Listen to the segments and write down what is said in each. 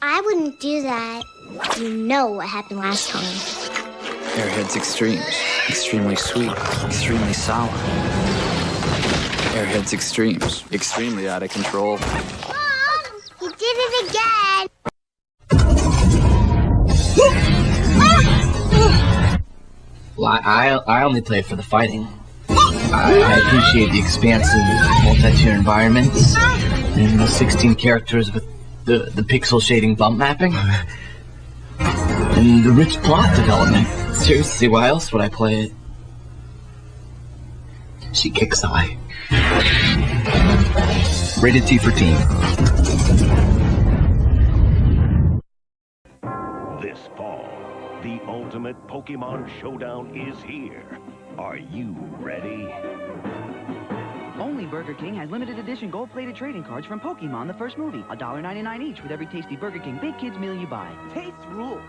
I wouldn't do that. You know what happened last time. Airhead's extremes. Extremely sweet. Extremely sour. Airhead's extremes. Extremely out of control. Mom! You did it again! Well, I only play for the fighting. I appreciate the expansive multi-tier environments and the 16 characters with the pixel shading bump mapping and the rich plot development. Seriously, why else would I play it? She kicks eye. Rated T for teen. This fall, the ultimate Pokemon Showdown is here. Are you ready? Only Burger King has limited edition gold-plated trading cards from Pokemon, the first movie. $1.99 each with every tasty Burger King Big Kids meal you buy. Taste rules.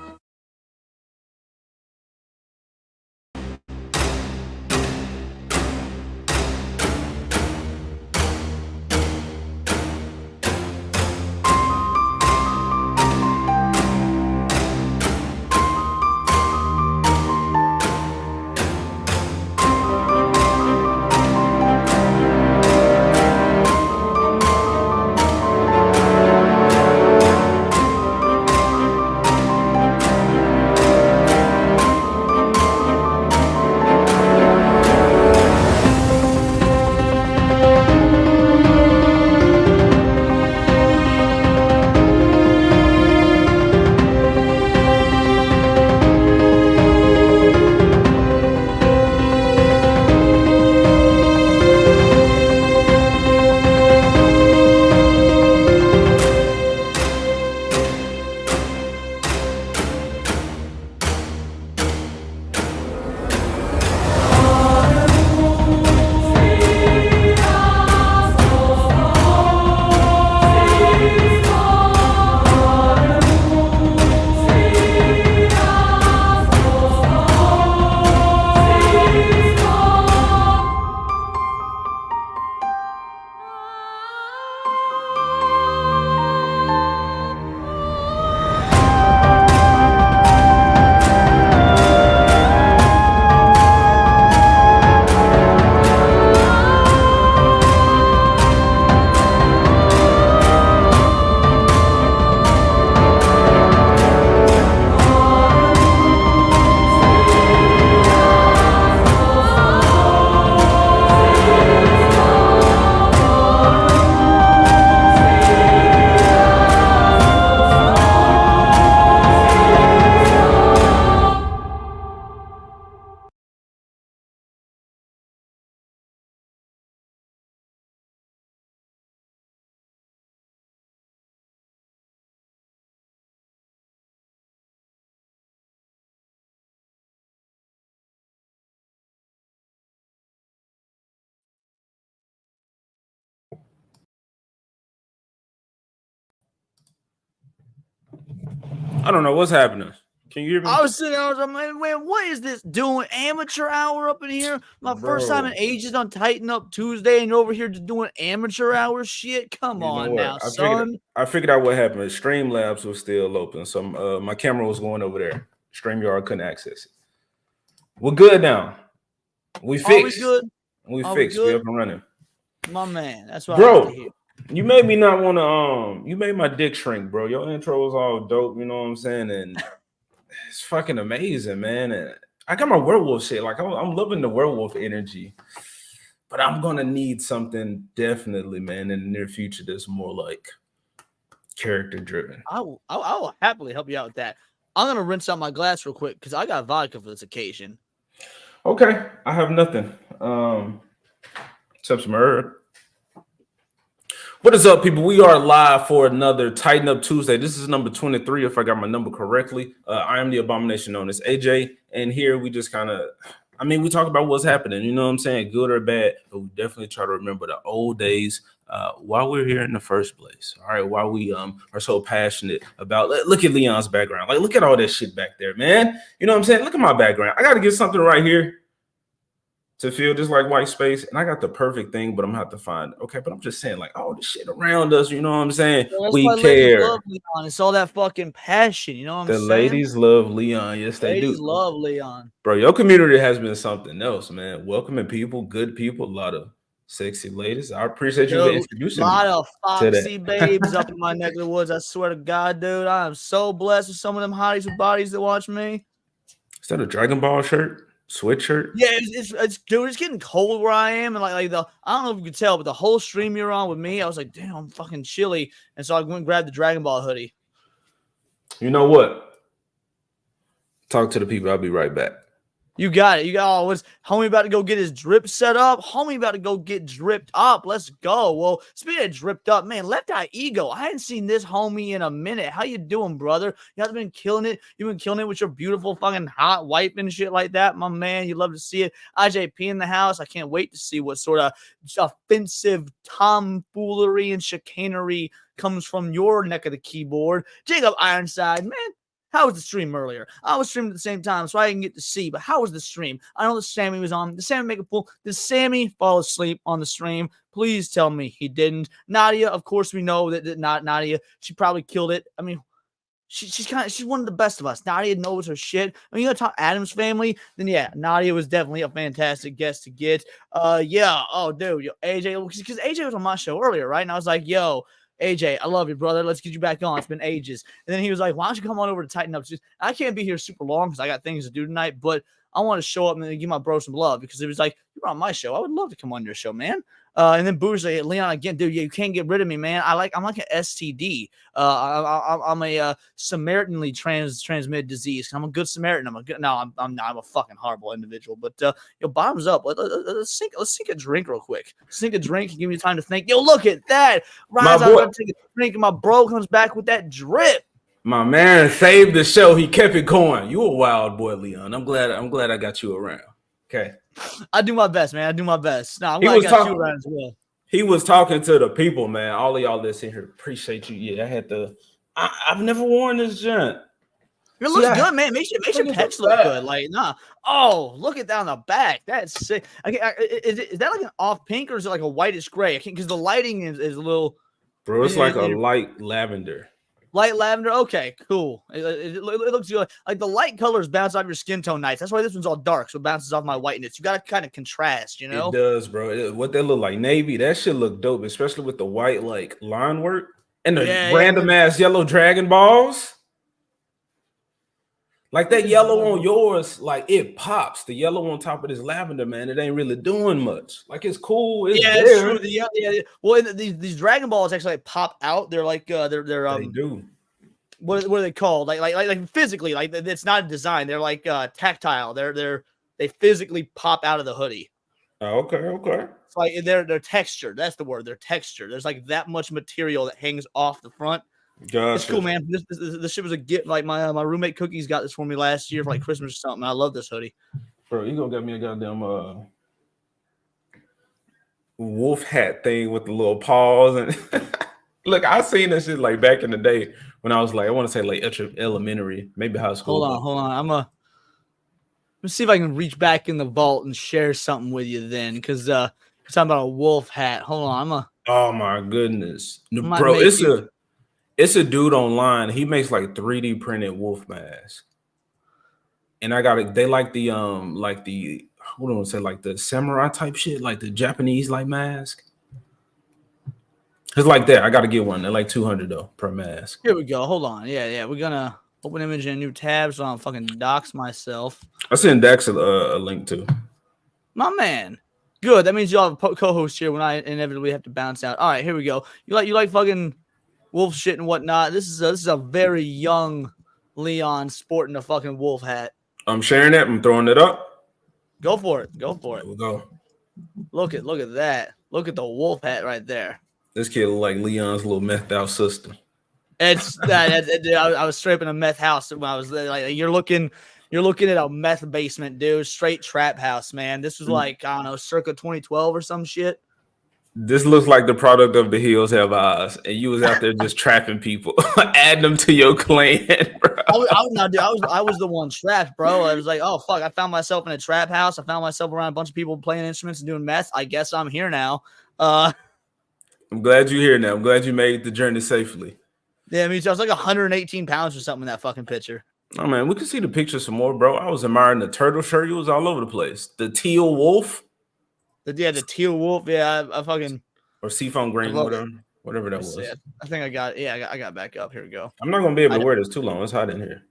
I don't know what's happening. Can you hear me? I was sitting there, I was like, man, what is this doing? Amateur hour up in here? My first time in ages on Tighten Up Tuesday, and you're over here just doing amateur hour shit? Come on now, son. I figured out what happened. Streamlabs was still open. So my camera was going over there. StreamYard couldn't access it. We're good now. We fixed. We fixed. We up and running. My man, that's what bro, I like to hear. You made me not want to you made my dick shrink, bro. Your intro was all dope, you know what I'm saying? And it's fucking amazing, man. And I got my werewolf shit. Like I'm loving the werewolf energy. But I'm gonna need something definitely, man, in the near future that's more like character driven. I will happily help you out with that. I'm gonna rinse out my glass real quick because I got vodka for this occasion. Okay, I have nothing. Except some herb. What is up, people? We are live for another Tighten Up Tuesday. This is number 23, if I got my number correctly. I am the abomination known as AJ, and here we just kind of, we talk about what's happening, you know what I'm saying, good or bad, but we definitely try to remember the old days while we're here in the first place, all right, while we are so passionate about, look at Leon's background, like, look at all that shit back there, man, you know what I'm saying, look at my background. I got to get something right here to feel just like white space. And I got the perfect thing, but I'm gonna have to find. Okay, but I'm just saying, like, all the shit around us, you know what I'm saying? Well, that's we why care. ladies love Leon. It's all that fucking passion, you know what I'm saying? The ladies love Leon. Yes, they ladies do. love Leon. Bro, your community has been something else, man. Welcoming people, good people, a lot of sexy ladies. I appreciate you introducing me. A lot of foxy babes up in my neck of the woods. I swear to God, dude, I am so blessed with some of them hotties with bodies that watch me. Is that a Dragon Ball shirt? Sweatshirt? Yeah, it's dude, it's getting cold where I am, and like the I don't know if you could tell, but the whole stream you're on with me, I was like, damn, I'm fucking chilly, and so I went and grabbed the Dragon Ball hoodie. You know what? Talk to the people. I'll be right back. You got it. You got what's homie about to go get his drip set up? Homie about to go get dripped up. Let's go. Well, speaking of dripped up, man, Left Eye Ego. I hadn't seen this homie in a minute. How you doing, brother? You have been killing it. You've been killing it with your beautiful fucking hot wife and shit like that, my man. You love to see it. IJP in the house. I can't wait to see what sort of offensive tomfoolery and chicanery comes from your neck of the keyboard. Jacob Ironside, man. How was the stream earlier? I was streaming at the same time, so I didn't get to see. But how was the stream? I know that Sammy was on. Did Sammy make a pool? Did Sammy fall asleep on the stream? Please tell me he didn't. Nadia, of course, we know that not Nadia. She probably killed it. I mean, she's one of the best of us. Nadia knows her shit. I mean, you gotta talk Adam's family. Then yeah, Nadia was definitely a fantastic guest to get. Yeah. Oh, dude, yo, AJ, because AJ was on my show earlier, right? And I was like, yo. AJ, I love you, brother. Let's get you back on. It's been ages. And then he was like, why don't you come on over to Tighten Up? I can't be here super long because I got things to do tonight, but I want to show up and give my bro some love because it was like, you're on my show. I would love to come on your show, man. And then Boo's like, Leon, again, dude, you can't get rid of me, man. I'm like an STD. I'm a Samaritanly transmitted disease. I'm a good Samaritan. I'm a fucking horrible individual. But yo, bottoms up. Let's sink a drink real quick. Sink a drink and give me time to think. Yo, look at that. Ryan's out to take a drink, and my bro comes back with that drip. My man saved the show. He kept it going. You a wild boy, Leon. I'm glad I got you around. Okay. I do my best, man. I do my best. No, I'm glad I got you around as well. He was talking to the people, man. All of y'all that's in here, appreciate you. Yeah, I've never worn this junk. It looks good, man. Makes your pecs look good. Like, nah. Oh, look at that on the back. That's sick. Is that like an off pink or is it like a whitish gray? I can't because the lighting is a little. Bro, it's like a light lavender. Light lavender. Okay, cool. It looks good. Like the light colors bounce off your skin tone nice. That's why this one's all dark, so it bounces off my whiteness. You got to kind of contrast, you know? It does, bro. What they look like, navy, that shit look dope, especially with the white like line work and the random ass yellow Dragon Balls. Like that yellow on yours, like it pops. The yellow on top of this lavender, man, it ain't really doing much. Like it's cool. It's it's true. Yeah. Well, these Dragon Balls actually like pop out. They're like they're they do. What are they called? Like physically, like it's not a design. They're like tactile. They physically pop out of the hoodie. Oh, okay. It's like they're textured. That's the word. They're textured. There's like that much material that hangs off the front. Gotcha. It's cool, man. This shit was a gift. Like my roommate Cookies got this for me last year for like Christmas or something. I love this hoodie. Bro, you gonna get me a goddamn wolf hat thing with the little paws and look, I seen this shit like back in the day when I was like, I want to say like elementary, maybe high school. Hold on. Let's see if I can reach back in the vault and share something with you then, because talking about a wolf hat. Hold on, oh my goodness, bro, it's a dude online. He makes like 3D printed wolf masks. And I got it. They like the what do I want to say, like the samurai type shit, like the Japanese like mask. It's like that. I got to get one. They're like $200 though per mask. Here we go. Hold on. Yeah. We're gonna open image in a new tab so I don't fucking dox myself. I sent Dax a link too. My man. Good. That means you'll have a co-host here when I inevitably have to bounce out. All right, here we go. You like fucking wolf shit and whatnot. This is a very young Leon sporting a fucking wolf hat. I'm sharing it. I'm throwing it up. Go for it. Here we go. Look at that. Look at the wolf hat right there. This kid look like Leon's little methed out sister. It's that. I was straight in a meth house when I was there. Like you're looking at a meth basement, dude. Straight trap house, man. This was like I don't know, circa 2012 or some shit. This looks like the product of The Hills Have Eyes, and you was out there just trapping people, adding them to your clan, bro. I was the one trapped, bro. I was like, oh fuck, I found myself in a trap house. I found myself around a bunch of people playing instruments and doing meth. I guess I'm here now. I'm glad you're here now. I'm glad you made the journey safely. Yeah, I mean, I was like 118 pounds or something in that fucking picture. Oh man, we can see the picture some more, bro. I was admiring the turtle shirt. You was all over the place. The teal wolf. The teal wolf. Yeah, I fucking or seafoam green, whatever that was. Yeah, I think I got. Yeah, I got back up. Here we go. I'm not gonna be able to wear this too long. It's hot in here.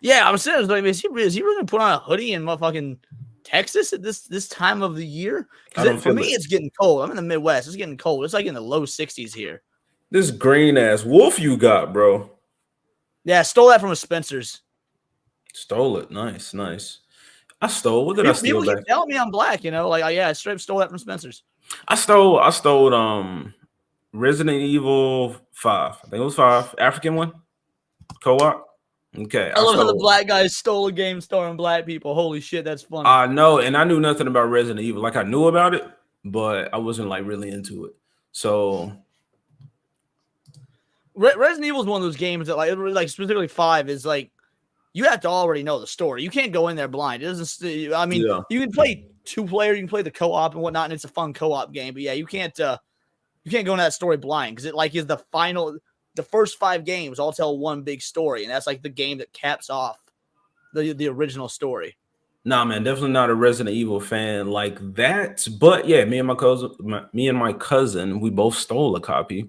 Yeah, I was saying, like, is he really gonna put on a hoodie in motherfucking Texas at this time of the year? Because for me, it's getting cold. I'm in the Midwest. It's getting cold. It's like in the low 60s here. This green ass wolf you got, bro. Yeah, I stole that from a Spencer's. Stole it. Nice. I stole. What did I steal? People keep telling me I'm black. I straight up stole that from Spencer's. I stole Resident Evil 5. I think it was 5. African one. Co-op. Okay. I love how the black guys stole a game starring black people. Holy shit, that's funny. I know, and I knew nothing about Resident Evil. Like I knew about it, but I wasn't like really into it. So Resident Evil is one of those games that like specifically 5 is like you have to already know the story. You can't go in there blind. It doesn't. I mean, You can play 2-player, you can play the co-op and whatnot, and it's a fun co-op game. But yeah, you can't go into that story blind because it like is the final. The first 5 games all tell one big story, and that's like the game that caps off the original story. Nah, man, definitely not a Resident Evil fan like that. But yeah, me and my cousin, we both stole a copy.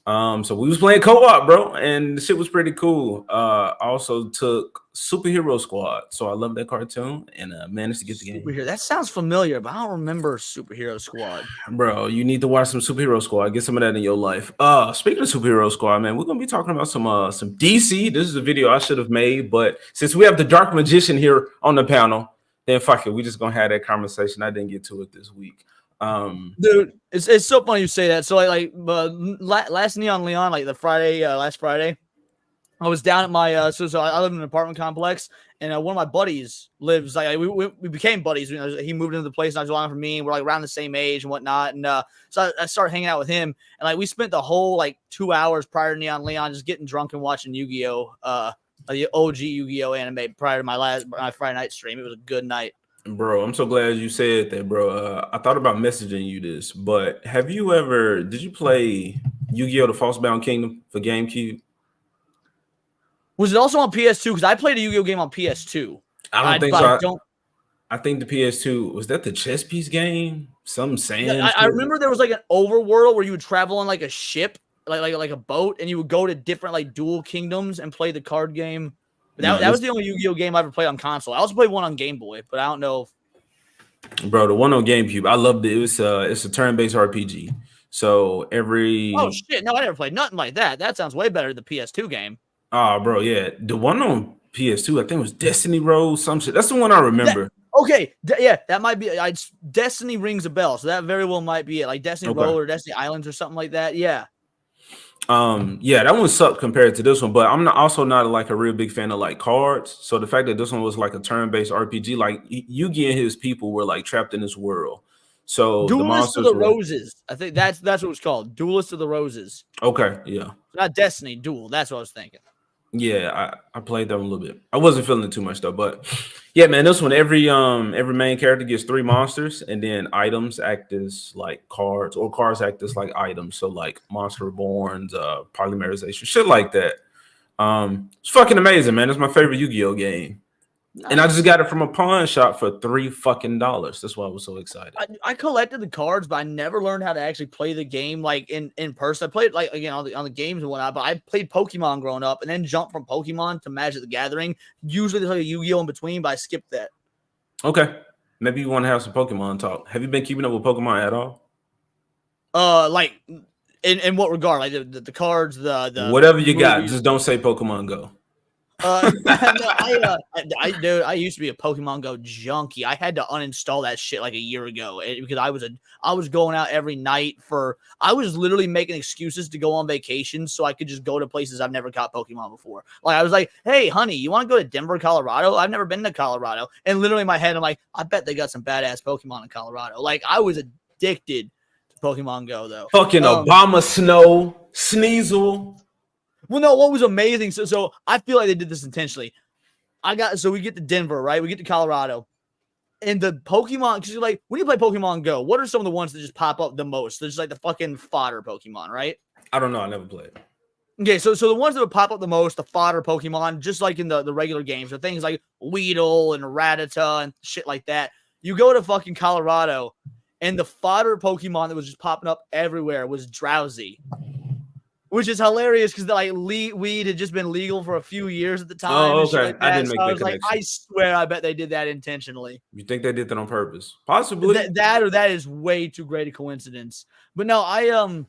So we was playing co-op, bro, and the shit was pretty cool. Also took Superhero Squad, so I love that cartoon and managed to get the game. That sounds familiar, but I don't remember Superhero Squad. Bro, you need to watch some Superhero Squad. Get some of that in your life. Speaking of Superhero Squad, man, we're gonna be talking about some DC. This is a video I should have made, but since we have the Dark Magician here on the panel, then fuck it, we just gonna have that conversation. I didn't get to it this week. Dude, it's so funny you say that. So last Neon Leon, like the Friday, last Friday, I was down at my so I live in an apartment complex, and one of my buddies lives like we became buddies. He moved into the place not too long from me, and we're like around the same age and whatnot. And so I started hanging out with him, and like we spent the whole like 2 hours prior to Neon Leon just getting drunk and watching Yu-Gi-Oh, the OG Yu-Gi-Oh my prior to my Friday night stream. It was a good night. Bro, I'm so glad you said that, bro. I thought about messaging you this, but did you play Yu-Gi-Oh! The False-Bound Kingdom for GameCube? Was it also on PS2? Because I played a Yu-Gi-Oh! Game on PS2. I don't think so. I think the PS2, was that the chess piece game? Some saying. I remember there was like an overworld where you would travel on like a ship, like a boat, and you would go to different like dual kingdoms and play the card game. That was the only Yu-Gi-Oh! Game I ever played on console. I also played one on Game Boy, but I don't know. Bro, the one on GameCube, I loved it. It's a turn-based RPG. So Oh shit! No, I never played nothing like that. That sounds way better than the PS2 game. Oh, bro, yeah, the one on PS2, I think it was Destiny Road, some shit. That's the one I remember. That might be. Destiny rings a bell, so that very well might be it. Like Destiny Road or Destiny Islands or something like that. Yeah. Yeah, that one sucked compared to this one, but I'm also not like a real big fan of like cards. So the fact that this one was like a turn-based RPG, like Yugi and his people were like trapped in this world. So Duelist of the Roses, I think that's what it's called. Duelist of the Roses. Okay, yeah. Not Destiny, Duel. That's what I was thinking. Yeah, I played that one a little bit. I wasn't feeling it too much though, but yeah, man, this one every main character gets 3 monsters, and then items act as like cards, or cards act as like items. So like Monster Reborns, polymerization, shit like that. It's fucking amazing, man. It's my favorite Yu-Gi-Oh game. Nice. And I just got it from a pawn shop for $3. That's why I was so excited. I collected the cards, but I never learned how to actually play the game like in person. I played like again on the games and whatnot, but I played Pokemon growing up and then jumped from Pokemon to Magic the Gathering. Usually there's like a Yu-Gi-Oh in between, but I skipped that. Okay. Maybe you want to have some Pokemon talk. Have you been keeping up with Pokemon at all? Like in what regard? Like the cards, the whatever you got, just don't say Pokemon Go. I used to be a Pokemon Go junkie. I had to uninstall that shit like a year ago because I was going out every night I was literally making excuses to go on vacation so I could just go to places I've never caught Pokemon before. Like I was like, hey, honey, you want to go to Denver, Colorado? I've never been to Colorado. And literally in my head, I'm like, I bet they got some badass Pokemon in Colorado. Like I was addicted to Pokemon Go though. Fucking Obama Snow, Sneasel. Well, no, what was amazing? So I feel like they did this intentionally. We get to Denver, right? We get to Colorado. And the Pokemon, because you're like, when you play Pokemon Go, what are some of the ones that just pop up the most? There's like the fucking fodder Pokemon, right? I don't know. I never played. Okay, so the ones that would pop up the most, the fodder Pokemon, just like in the regular games, so things like Weedle and Rattata and shit like that. You go to fucking Colorado, and the fodder Pokemon that was just popping up everywhere was Drowsy. Which is hilarious because like weed had just been legal for a few years at the time. Oh, and shit okay. like I that. didn't make So I that was like, connection. I swear, I bet they did that intentionally. You think they did that on purpose? Possibly. That is way too great a coincidence. But no, I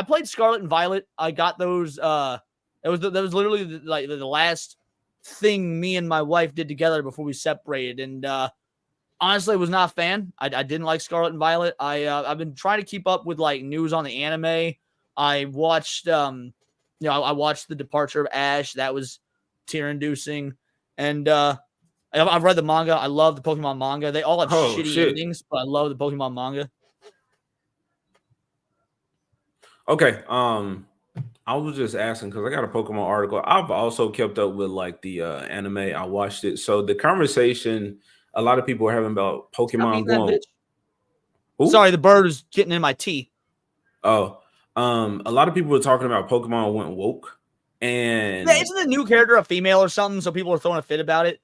played Scarlet and Violet. I got those. That was literally the last thing me and my wife did together before we separated. And honestly, I was not a fan. I didn't like Scarlet and Violet. I've been trying to keep up with like news on the anime. I watched I watched the departure of Ash. That was tear-inducing. And I've read the manga. I love the Pokemon manga. They all have shitty endings, but I love the Pokemon manga. Okay. I was just asking because I got a Pokemon article. I've also kept up with like the anime. I watched it. So the conversation a lot of people are having about Pokemon going. Sorry, the bird is getting in my tea. Oh, a lot of people were talking about Pokemon went woke, and isn't the new character a female or something? So people are throwing a fit about it.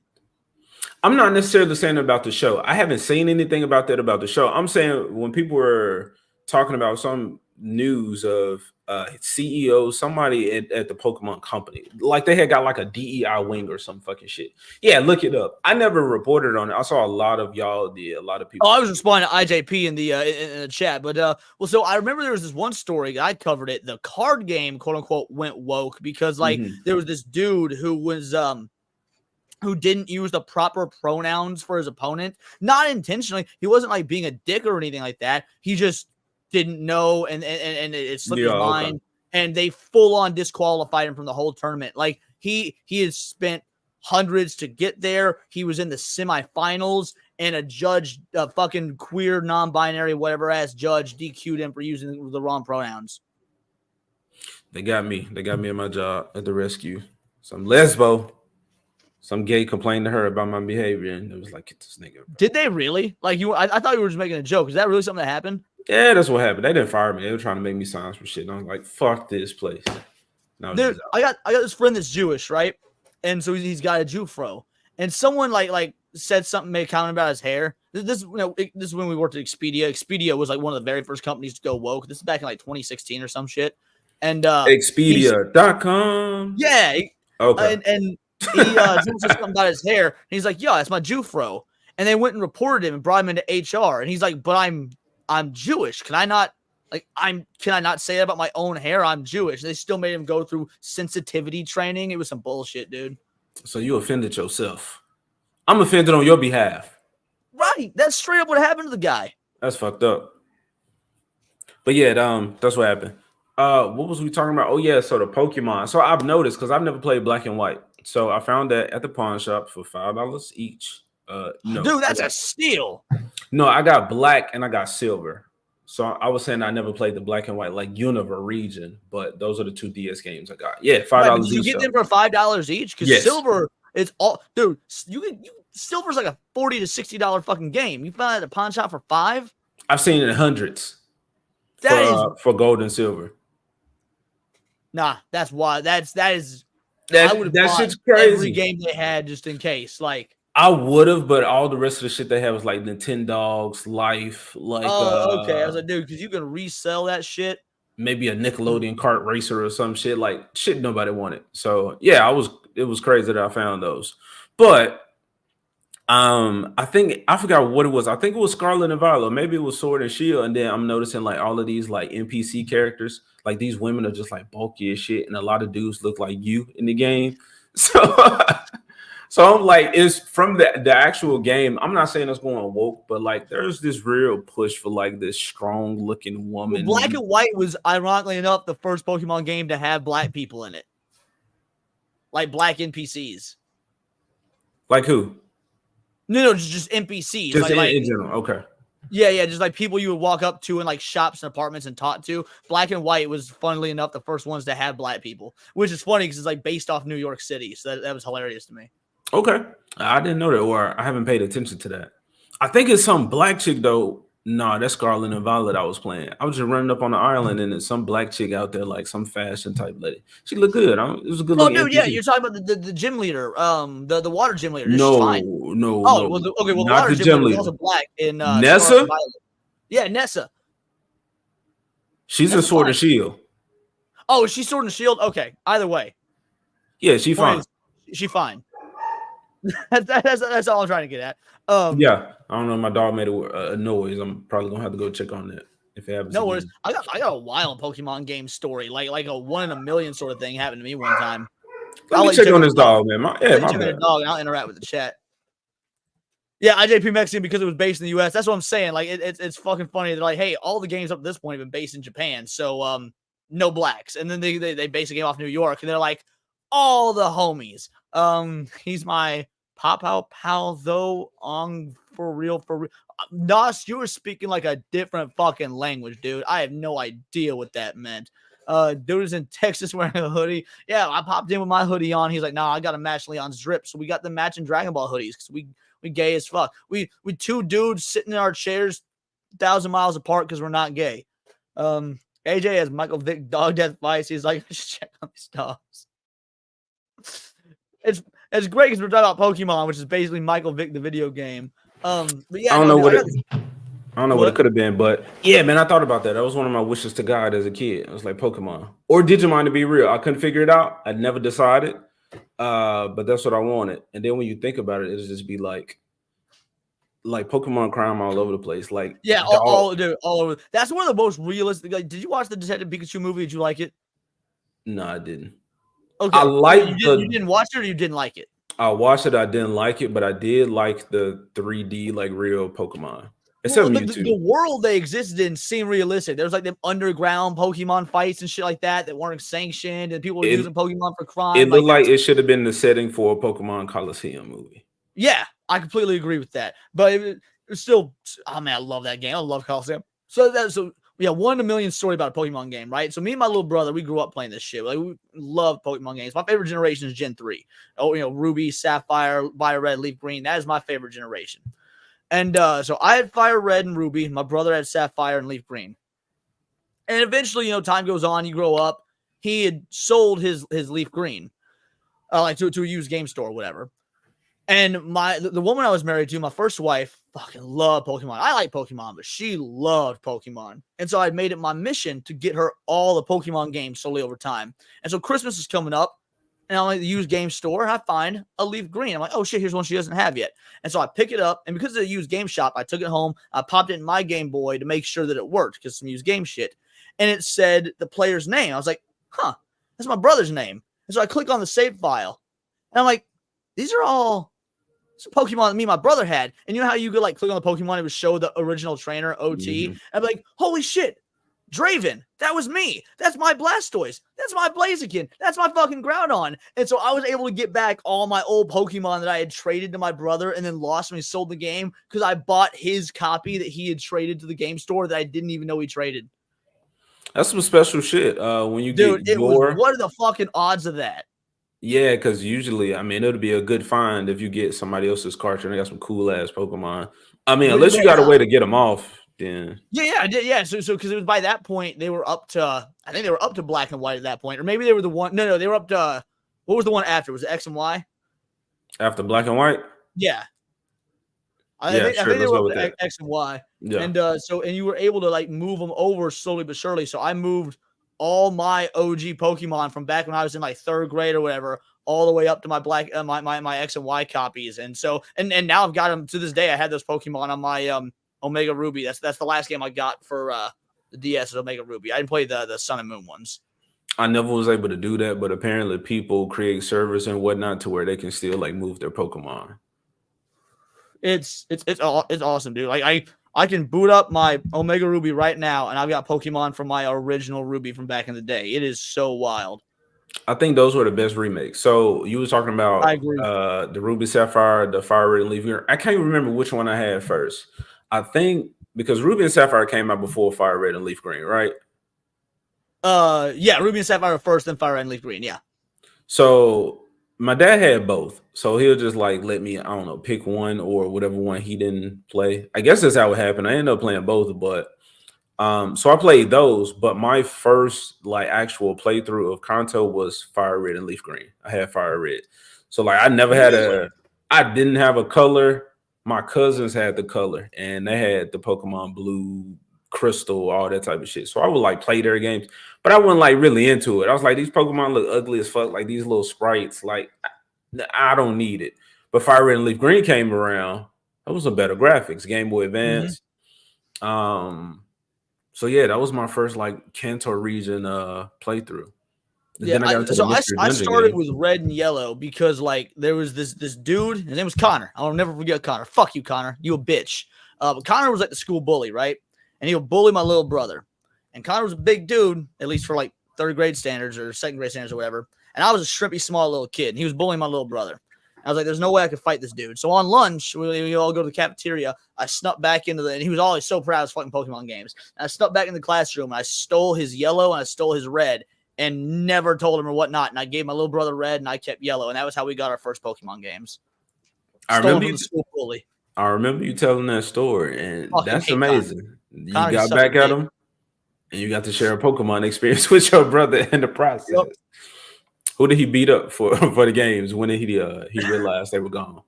I'm not necessarily saying about the show. I haven't seen anything about that about the show. I'm saying when people were talking about some news of CEO, somebody at the Pokemon company, like they had got like a DEI wing or some fucking shit. Yeah, look it up. I never reported on it. I saw a lot of y'all did, a lot of people. Oh, I was responding to IJP in the chat, but so I remember there was this one story I covered it. The card game, quote unquote, went woke because like there was this dude who was who didn't use the proper pronouns for his opponent, not intentionally. He wasn't like being a dick or anything like that. He just didn't know, and it slipped his mind, and they full on disqualified him from the whole tournament. Like he had spent hundreds to get there. He was in the semifinals, and a judge, a fucking queer, non-binary, whatever ass judge, DQ'd him for using the wrong pronouns. They got me. They got me at my job at the rescue. Some lesbo. Some gay complained to her about my behavior, and it was like, get this nigga. Bro. Did they really? Like I thought you were just making a joke. Is that really something that happened? Yeah, that's what happened. They didn't fire me. They were trying to make me sign some shit. And I was like, fuck this place. No, dude, I got this friend that's Jewish, right? And so he's got a Jew fro. And someone like said something, made a comment about his hair. This is when we worked at Expedia. Expedia was like one of the very first companies to go woke. This is back in like 2016 or some shit. And Expedia.com. Yeah. Okay. And he said something about his hair. And he's like, "Yo, that's my Jew fro." And they went and reported him and brought him into HR. And he's like, "But I'm Jewish. Can I not say that about my own hair? I'm Jewish." And they still made him go through sensitivity training. It was some bullshit, dude. So you offended yourself. I'm offended on your behalf. Right. That's straight up what happened to the guy. That's fucked up. But yeah, that's what happened. What was we talking about? Oh yeah, so the Pokemon. So I've noticed because I've never played Black and White. So I found that at the pawn shop for $5 each. No, dude, that's a steal. No, I got Black and I got Silver. So I was saying I never played the Black and White like Unova region, but those are the two DS games I got. Yeah, $5. Right, did you get them for $5 each? Because Silver is all, dude. Silver's like a $40 to $60 fucking game. You found it at a pawn shop for $5? I've seen it in hundreds. For gold and silver. Nah, that's why. That shit's crazy. Every game they had just in case, like. I would have, but all the rest of the shit they had was like Nintendogs, Life, like. Oh, okay. I was like, dude, because you can resell that shit. Maybe a Nickelodeon kart racer or some shit, like shit nobody wanted. So yeah, it was crazy that I found those. But I think I forgot what it was. I think it was Scarlet and Violet. Maybe it was Sword and Shield. And then I'm noticing like all of these like NPC characters, like these women are just like bulky as shit, and a lot of dudes look like you in the game. So I'm like, it's from the actual game. I'm not saying it's going woke, but like there's this real push for like this strong looking woman. Well, Black and White was ironically enough the first Pokemon game to have black people in it, like black NPCs. Like who? No, just NPCs. Just like, in general. Okay. Yeah, just like people you would walk up to in like shops and apartments and talk to. Black and White was, funnily enough, the first ones to have black people, which is funny because it's like based off New York City. So that was hilarious to me. Okay, I didn't know that, or I haven't paid attention to that. I think it's some black chick though. Nah, that's Scarlet and Violet I was playing. I was just running up on the island and there's some black chick out there, like some fashion type lady. She looked good. It was a good Oh, looking. dude, yeah, you're talking about the gym leader, the water gym leader. No, fine. no. Oh, well, okay, well, the not water the gym gym leader leader. was also black in Nessa? Scarlet and Violet. Yeah, Nessa. She's That's a Sword fine. and Shield. Oh, is she Sword and Shield? Okay, either way, Yeah, she fine. She fine. that's all I'm trying to get at. Yeah, I don't know. My dog made a noise. I'm probably gonna have to go check on that if it happens. No again. worries. I got a wild Pokemon game story, like a 1 in a million sort of thing happened to me one time. Let me check on this dog, man. My Check on bad. the dog, and I'll interact with the chat. Yeah, IJP Mexican because it was based in the U.S. That's what I'm saying. Like it's fucking funny. They're like, hey, all the games up to this point have been based in Japan, so no blacks. And then they base a game off New York, and they're like, all the homies. He's my pop-out pal though. For real. Nos, you were speaking like a different fucking language, dude. I have no idea what that meant. Dude is in Texas wearing a hoodie. Yeah, I popped in with my hoodie on. He's like, nah, I got to match Leon's drip. So we got the matching Dragon Ball hoodies because we gay as fuck. We two dudes sitting in our chairs 1,000 miles apart because we're not gay. AJ has Michael Vick dog death fights. He's like, just check on these dogs. It's great because we're talking about Pokemon, which is basically Michael Vick, the video game. But yeah, I don't know what it could have been, but yeah, man, I thought about that. That was one of my wishes to God as a kid. I was like Pokemon or Digimon to be real. I couldn't figure it out. I'd never decided, but that's what I wanted. And then when you think about it, it'll just be like Pokemon crime all over the place. Like yeah, all over. That's one of the most realistic. Like, did you watch the Detective Pikachu movie? Did you like it? No, I didn't. Okay, I like you didn't watch it or you didn't like it? I watched it. I didn't like it, but I did like the 3D like real Pokemon. Except Well, Mewtwo. the world they existed in seemed realistic. There was like them underground Pokemon fights and shit like that weren't sanctioned, and people were using Pokemon for crime. It looked like it should have been the setting for a Pokemon Coliseum movie. Yeah, I completely agree with that. But it was still, oh man, I love that game. I love Coliseum. So yeah, 1 in a million story about a Pokemon game, right? So me and my little brother, we grew up playing this shit. Like we love Pokemon games. My favorite generation is Gen 3. Oh, Ruby, Sapphire, Fire Red, Leaf Green. That is my favorite generation. And so I had Fire Red and Ruby. My brother had Sapphire and Leaf Green. And eventually, time goes on. You grow up. He had sold his Leaf Green, like to a used game store or whatever. And the woman I was married to, my first wife, fucking loved Pokemon. I like Pokemon, but she loved Pokemon. And so I made it my mission to get her all the Pokemon games slowly over time. And so Christmas is coming up, and I'm at the used game store, and I find a Leaf Green. I'm like, oh shit, here's one she doesn't have yet. And so I pick it up, and because it's a used game shop, I took it home. I popped it in my Game Boy to make sure that it worked because some used game shit. And it said the player's name. I was like, huh, that's my brother's name. And so I click on the save file, and I'm like, these are all Pokemon that me and my brother had. And you know how you could like click on the Pokemon, it would show the original trainer, OT. And I'm like, holy shit, Draven, that was me. That's my Blastoise. That's my Blaziken. That's my fucking Groudon. And so I was able to get back all my old Pokemon that I had traded to my brother and then lost when he sold the game because I bought his copy that he had traded to the game store that I didn't even know he traded. That's some special shit. When you Dude, get what are the fucking odds of that? Yeah, because usually, I mean, it'll be a good find if you get somebody else's cartridge and they got some cool ass Pokemon. I mean, unless you got a way to get them off, then I did. Yeah, so because it was by that point they were up to, I think they were up to Black and White at that point, or maybe they were the one. No, they were up to. What was the one after? Was it X and Y? After Black and White? Yeah. I think they were up to X and Y. Yeah. And and you were able to like move them over slowly but surely. So I moved all my OG Pokemon from back when I was in like 3rd grade or whatever, all the way up to my my X and Y copies. And so and now I've got them to this day. I had those Pokemon on my Omega Ruby. That's the last game I got for the DS is Omega Ruby. I didn't play the Sun and Moon ones. I never was able to do that, but apparently people create servers and whatnot to where they can still like move their Pokemon. It's awesome, dude. Like I can boot up my Omega Ruby right now, and I've got Pokemon from my original Ruby from back in the day. It is so wild. I think those were the best remakes. So you were talking about the Ruby Sapphire, the Fire Red and Leaf Green. I can't remember which one I had first. I think because Ruby and Sapphire came out before Fire Red and Leaf Green, right? Yeah, Ruby and Sapphire first, then Fire Red and Leaf Green. Yeah. So my dad had both. So he'll just like let me, I don't know, pick one or whatever one he didn't play. I guess that's how it happened. I ended up playing both, but so I played those, but my first like actual playthrough of Kanto was Fire Red and Leaf Green. I had Fire Red. So like I never had I didn't have a color. My cousins had the color and they had the Pokemon Blue, Crystal, all that type of shit. So I would like play their games, but I wasn't like really into it. I was like, these Pokemon look ugly as fuck, like these little sprites, like I don't need it. But Fire Red and Leaf Green came around. That was some better graphics, Game Boy Advance. So yeah, that was my first like Kanto region playthrough. And Yeah, then I got into the Mystery I Dungeon started game. with red and yellow because like there was this dude. His name was Connor. I'll never forget Connor. Fuck you, Connor. You a bitch. But Connor was like the school bully, right? And he would bully my little brother. And Connor was a big dude, at least for like third grade standards or second grade standards or whatever. And I was a shrimpy small little kid. And he was bullying my little brother. I was like, there's no way I could fight this dude. So on lunch, we all go to the cafeteria. I snuck back into and he was always so proud of his fucking Pokemon games. And I snuck back in the classroom and I stole his yellow and I stole his red and never told him or whatnot. And I gave my little brother red and I kept yellow. And that was how we got our first Pokemon games. I Stolen remember from you, the school bully. I remember you telling that story, and Fucking that's hate amazing. You Connor's got such back a at dick. him, and you got to share a Pokemon experience with your brother in the process. Yep. Who did he beat up for the games? When did he realized they were gone?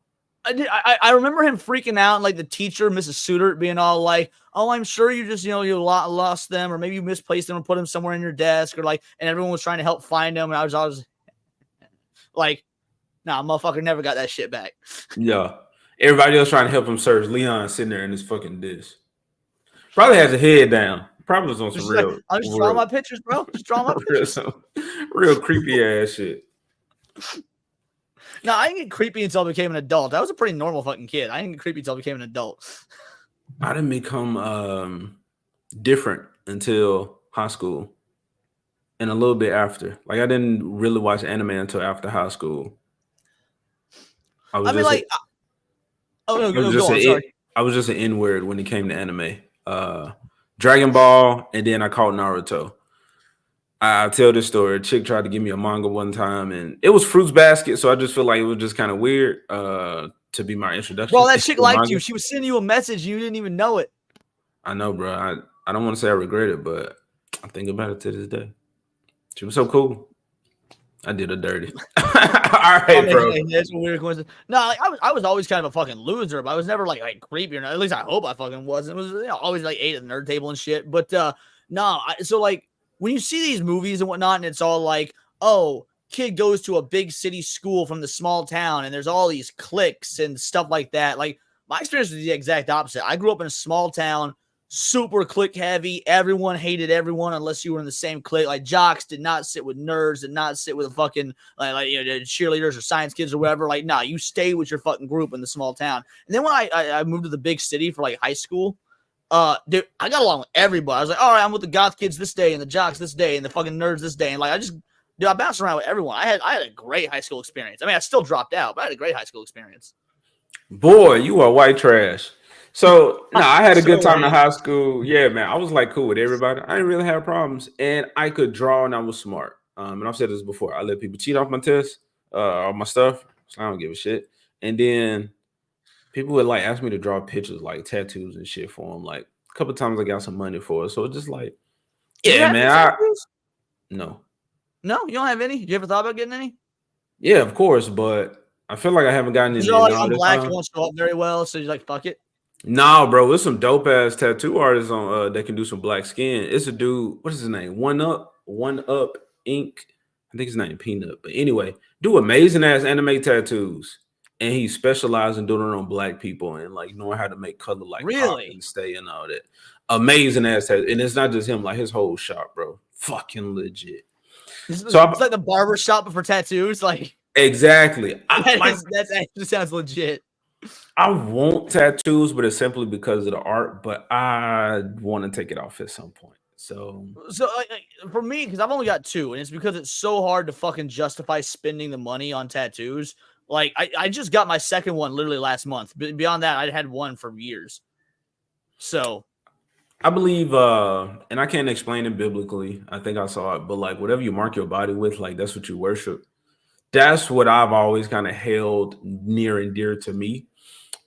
I remember him freaking out, and like the teacher, Mrs. Suter, being all like, "Oh, I'm sure you just you lost them, or maybe you misplaced them and put them somewhere in your desk, or like." And everyone was trying to help find them, and I was like, "Nah, motherfucker, never got that shit back." Yeah, everybody else trying to help him search. Leon sitting there in his fucking disc. Probably has a head down. Probably was on some Just real. like, I'm just drawing my pictures, bro. Just drawing my pictures. real creepy ass shit. No, I didn't get creepy until I became an adult. I was a pretty normal fucking kid. I didn't get creepy until I became an adult. I didn't become different until high school and a little bit after. Like I didn't really watch anime until after high school. I was just an N-word when it came to anime. Dragon Ball, and then I caught Naruto. I tell this story. A chick tried to give me a manga one time, and it was Fruits Basket, so I just feel like it was just kind of weird to be my introduction. Well, that chick liked manga. you. She was sending you a message. And you didn't even know it. I know, bro. I don't want to say I regret it, but I think about it to this day. She was so cool. I did her dirty. All right, bro. That's a weird coincidence. No, like, I was always kind of a fucking loser, but I was never like creepy or not. At least I hope I fucking wasn't. It was always like ate at the nerd table and shit. But so like when you see these movies and whatnot, and it's all like, oh, kid goes to a big city school from the small town, and there's all these cliques and stuff like that. Like my experience was the exact opposite. I grew up in a small town, super clique heavy. Everyone hated everyone unless you were in the same clique. Like jocks did not sit with nerds, did not sit with fucking like cheerleaders or science kids or whatever. Like, nah, you stay with your fucking group in the small town. And then when I moved to the big city for like high school, dude, I got along with everybody. I was like, all right, I'm with the goth kids this day and the jocks this day and the fucking nerds this day. And like, I bounced around with everyone. I had a great high school experience. I mean, I still dropped out, but I had a great high school experience. Boy, you are white trash. So no, I had a good time in high school. Yeah, man, I was like cool with everybody. I didn't really have problems, and I could draw, and I was smart. And I've said this before. I let people cheat off my tests, all my stuff. So I don't give a shit. And then people would like ask me to draw pictures, like tattoos and shit for them. Like a couple times, I got some money for it. So it's just like, yeah, man. No, you don't have any. Did you ever thought about getting any? Yeah, of course, but I feel like I haven't gotten any. You're like, I'm black. You won't show up very well, so you're like, fuck it. No, bro, there's some dope ass tattoo artists on that can do some black skin. It's a dude, what is his name? One Up Inc. I think his name Peanut. But anyway, do amazing ass anime tattoos. And he specializes in doing it on black people and like knowing how to make color like really and stay and all that. Amazing ass tattoo. And it's not just him, like his whole shop, bro. Fucking legit. It's like the barber shop for tattoos. Like exactly. That actually sounds legit. I want tattoos, but it's simply because of the art. But I want to take it off at some point. So for me, because I've only got 2, and it's because it's so hard to fucking justify spending the money on tattoos. Like I just got my second one literally last month. But beyond that, I'd had one for years. So I believe, and I can't explain it biblically. I think I saw it, but like whatever you mark your body with, like that's what you worship. That's what I've always kind of held near and dear to me.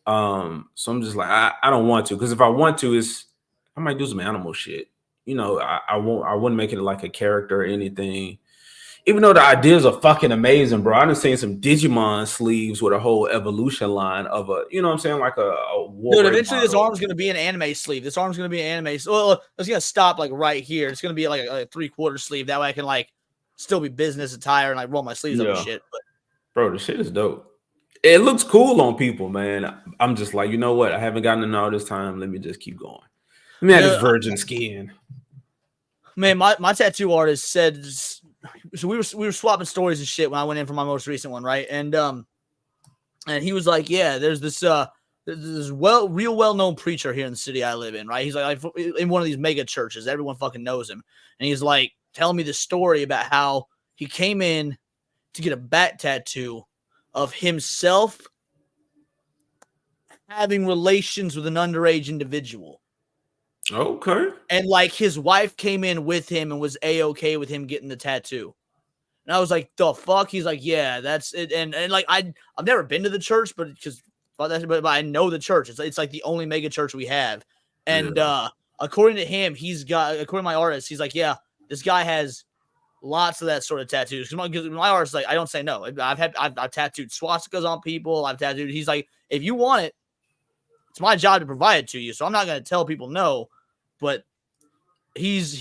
So I'm just like, I don't want to, because if I want to, I might do some animal shit. You know, I wouldn't make it like a character or anything. Even though the ideas are fucking amazing, bro. I done seen some Digimon sleeves with a whole evolution line of a, you know what I'm saying, like a Dude, eventually this arm's gonna be an anime sleeve. This arm's gonna be an anime. Well, it's gonna stop like right here. It's gonna be like a 3/4 sleeve. That way I can like still be business attire and like roll my sleeves up and shit. But bro, the shit is dope. It looks cool on people, man. I'm just like, you know what? I haven't gotten to know all this time. Let me just keep going. Let me have this virgin skin. Man, my tattoo artist said. So we were swapping stories and shit when I went in for my most recent one, right? And he was like, yeah, there's this real well-known preacher here in the city I live in, right? He's like in one of these mega churches, everyone fucking knows him, and he's like telling me the story about how he came in to get a back tattoo of himself having relations with an underage individual. Okay. And like his wife came in with him and was A-okay with him getting the tattoo. And I was like, the fuck? He's like, yeah, that's it. And like I've never been to the church, but I know the church. It's like the only mega church we have. And according to him, according to my artist, he's like, yeah, this guy has lots of that sort of tattoos. Because my artist, like, I don't say no. I've tattooed swastikas on people. He's like, if you want it, it's my job to provide it to you. So I'm not going to tell people no. But he's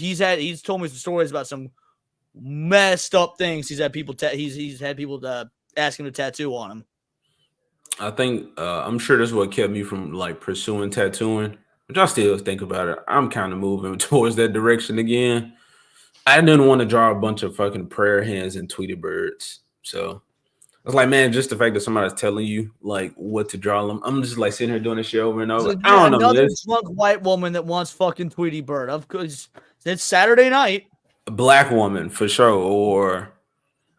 told me some stories about some messed up things. He's had people ask him to tattoo on him. I think I'm sure that's what kept me from like pursuing tattooing, which I still think about it. I'm kind of moving towards that direction again. I didn't want to draw a bunch of fucking prayer hands and Tweety birds. So I was like, man, just the fact that somebody's telling you like what to draw them, I'm just like sitting here doing this shit over and over. I don't know. Another drunk white woman that wants fucking Tweety bird. Of course, it's Saturday night. A black woman for sure, or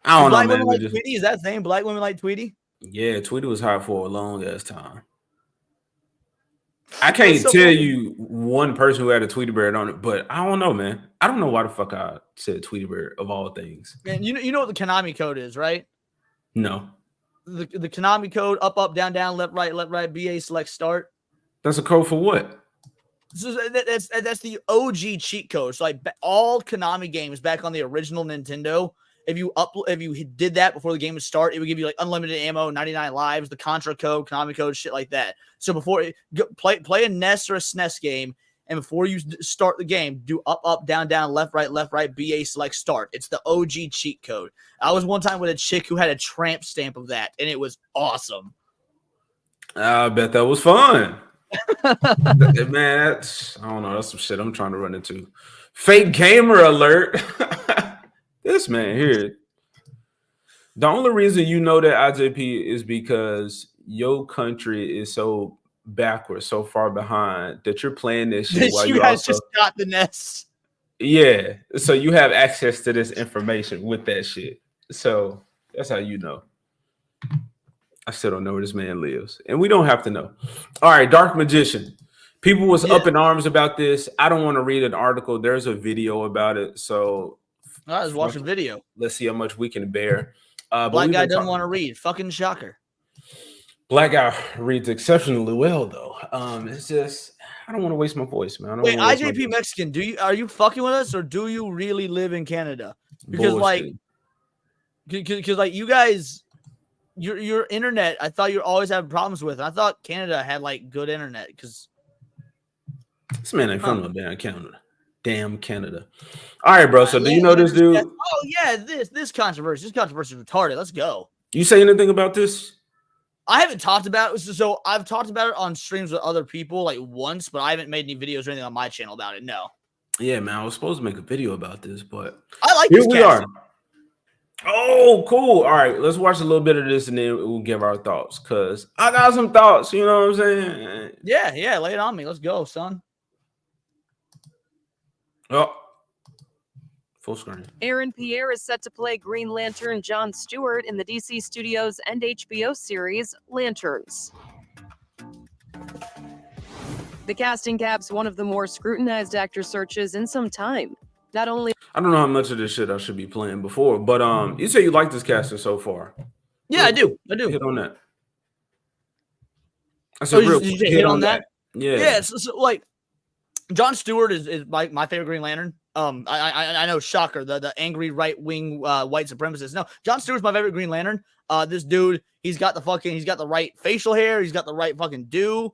I don't know, man. Black women like Tweety? Is that the name? Black women like Tweety? Yeah, Tweety was hot for a long ass time. I can't tell you one person who had a Tweety bird on it, but I don't know, man. I don't know why the fuck I said Tweety bird of all things. Man, you know what the Konami code is, right? No. The Konami code, up, down, left, right, BA, select, start. That's a code for what? So that's the OG cheat code. So like all Konami games back on the original Nintendo, if you did that before the game would start, it would give you like unlimited ammo, 99 lives, the Contra code, Konami code, shit like that. So before play a NES or a SNES game, and before you start the game, do up, down, left, right, BA, select, start. It's the OG cheat code. I was one time with a chick who had a tramp stamp of that, and it was awesome. I bet that was fun. Man, I don't know. That's some shit I'm trying to run into. Fake gamer alert. This man here. The only reason you know that IJP is because your country is so backwards, so far behind that you're playing this shit while you also just got the NES. Yeah, so you have access to this information with that shit. So that's how you know. I still don't know where this man lives, and we don't have to know. All right, Dark Magician. People was up in arms about this. I don't want to read an article. There's a video about it, so I was watching video. Let's see how much we can bear. Black guy doesn't want to read. Fucking shocker. Black guy reads exceptionally well, though. It's just I don't want to waste my voice, man. Wait, IJP Mexican, are you fucking with us, or do you really live in Canada? Because because you guys, your internet, I thought you always having problems with. I thought Canada had like good internet because this man ain't from no damn Canada. Damn Canada. All right, bro. So do you know this dude? Oh yeah, this controversy. This controversy is retarded. Let's go. You say anything about this? I haven't talked about it. So I've talked about it on streams with other people like once, but I haven't made any videos or anything on my channel about it. No. Yeah, man. I was supposed to make a video about this, but I like here this. We are. Oh, cool. All right, let's watch a little bit of this and then we'll give our thoughts. Cause I got some thoughts. You know what I'm saying? Yeah. Lay it on me. Let's go, son. Oh. Full screen. Aaron Pierre is set to play Green Lantern John Stewart in the DC Studios and HBO series Lanterns. The casting caps one of the more scrutinized actor searches in some time. Not only I don't know how much of this shit I should be playing before, but you say you like this casting so far. Yeah, I do. Hit on that. I Oh, said real you quick, hit on that? Yeah. Yeah, so like Jon Stewart is my favorite Green Lantern. I know, shocker, the angry right wing white supremacist. No, Jon Stewart's my favorite Green Lantern. This dude, he's got the right facial hair, he's got the right fucking do.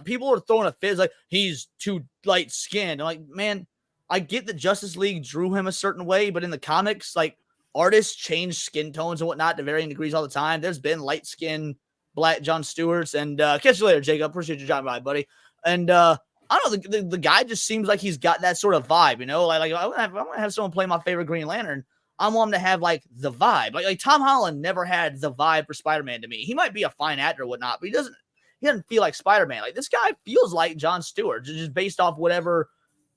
People are throwing a fizz like he's too light skinned. I'm like, man, I get that Justice League drew him a certain way, but in the comics, like artists change skin tones and whatnot to varying degrees all the time. There's been light skinned black Jon Stewarts, and catch you later, Jacob. Appreciate your job, buddy. And I don't know, the guy just seems like he's got that sort of vibe, you know? Like I'm gonna have someone play my favorite Green Lantern. I want him to have like the vibe. Like Tom Holland never had the vibe for Spider-Man to me. He might be a fine actor or whatnot, but he doesn't feel like Spider-Man. Like this guy feels like Jon Stewart, just based off whatever.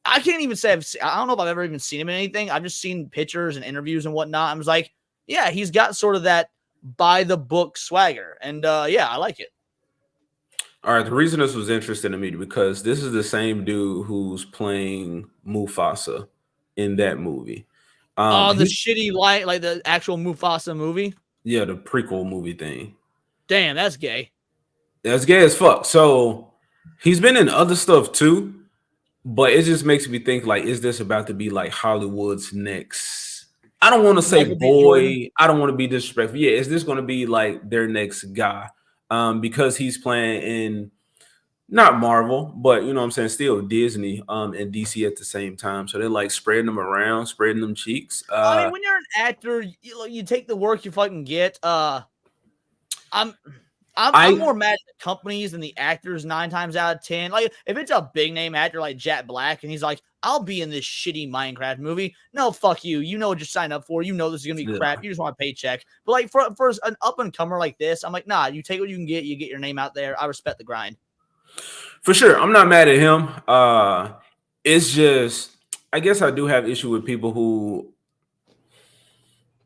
I can't even say I don't know if I've ever even seen him in anything. I've just seen pictures and interviews and whatnot. I was like, yeah, he's got sort of that by the book swagger. And yeah, I like it. All right, the reason this was interesting to me because this is the same dude who's playing Mufasa in that movie. The shitty like the actual Mufasa movie. Yeah, the prequel movie thing. Damn, that's gay. That's gay as fuck. So he's been in other stuff too, but it just makes me think like, is this about to be like Hollywood's next? I don't want to say boy. I don't want to be disrespectful. Yeah, is this going to be like their next guy? Because he's playing in not Marvel, but you know what I'm saying, still Disney and DC at the same time. So they're like spreading them around, spreading them cheeks. I mean, when you're an actor, you take the work you fucking get. I'm more mad at the companies than the actors 9 times out of 10. Like if it's a big name actor like Jack Black and he's like, I'll be in this shitty Minecraft movie. No, fuck you. You know what you're signing up for. You know this is gonna be crap. You just want a paycheck. But like for an up and comer like this, I'm like, nah. You take what you can get. You get your name out there. I respect the grind. For sure, I'm not mad at him. It's just, I guess I do have issue with people who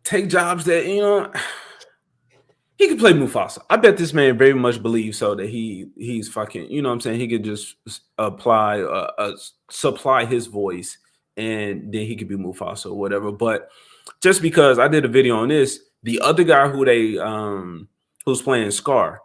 take jobs that he could play Mufasa. I bet this man very much believes so that he's fucking, you know what I'm saying? He could just supply his voice and then he could be Mufasa or whatever. But just because I did a video on this, the other guy who's playing Scar,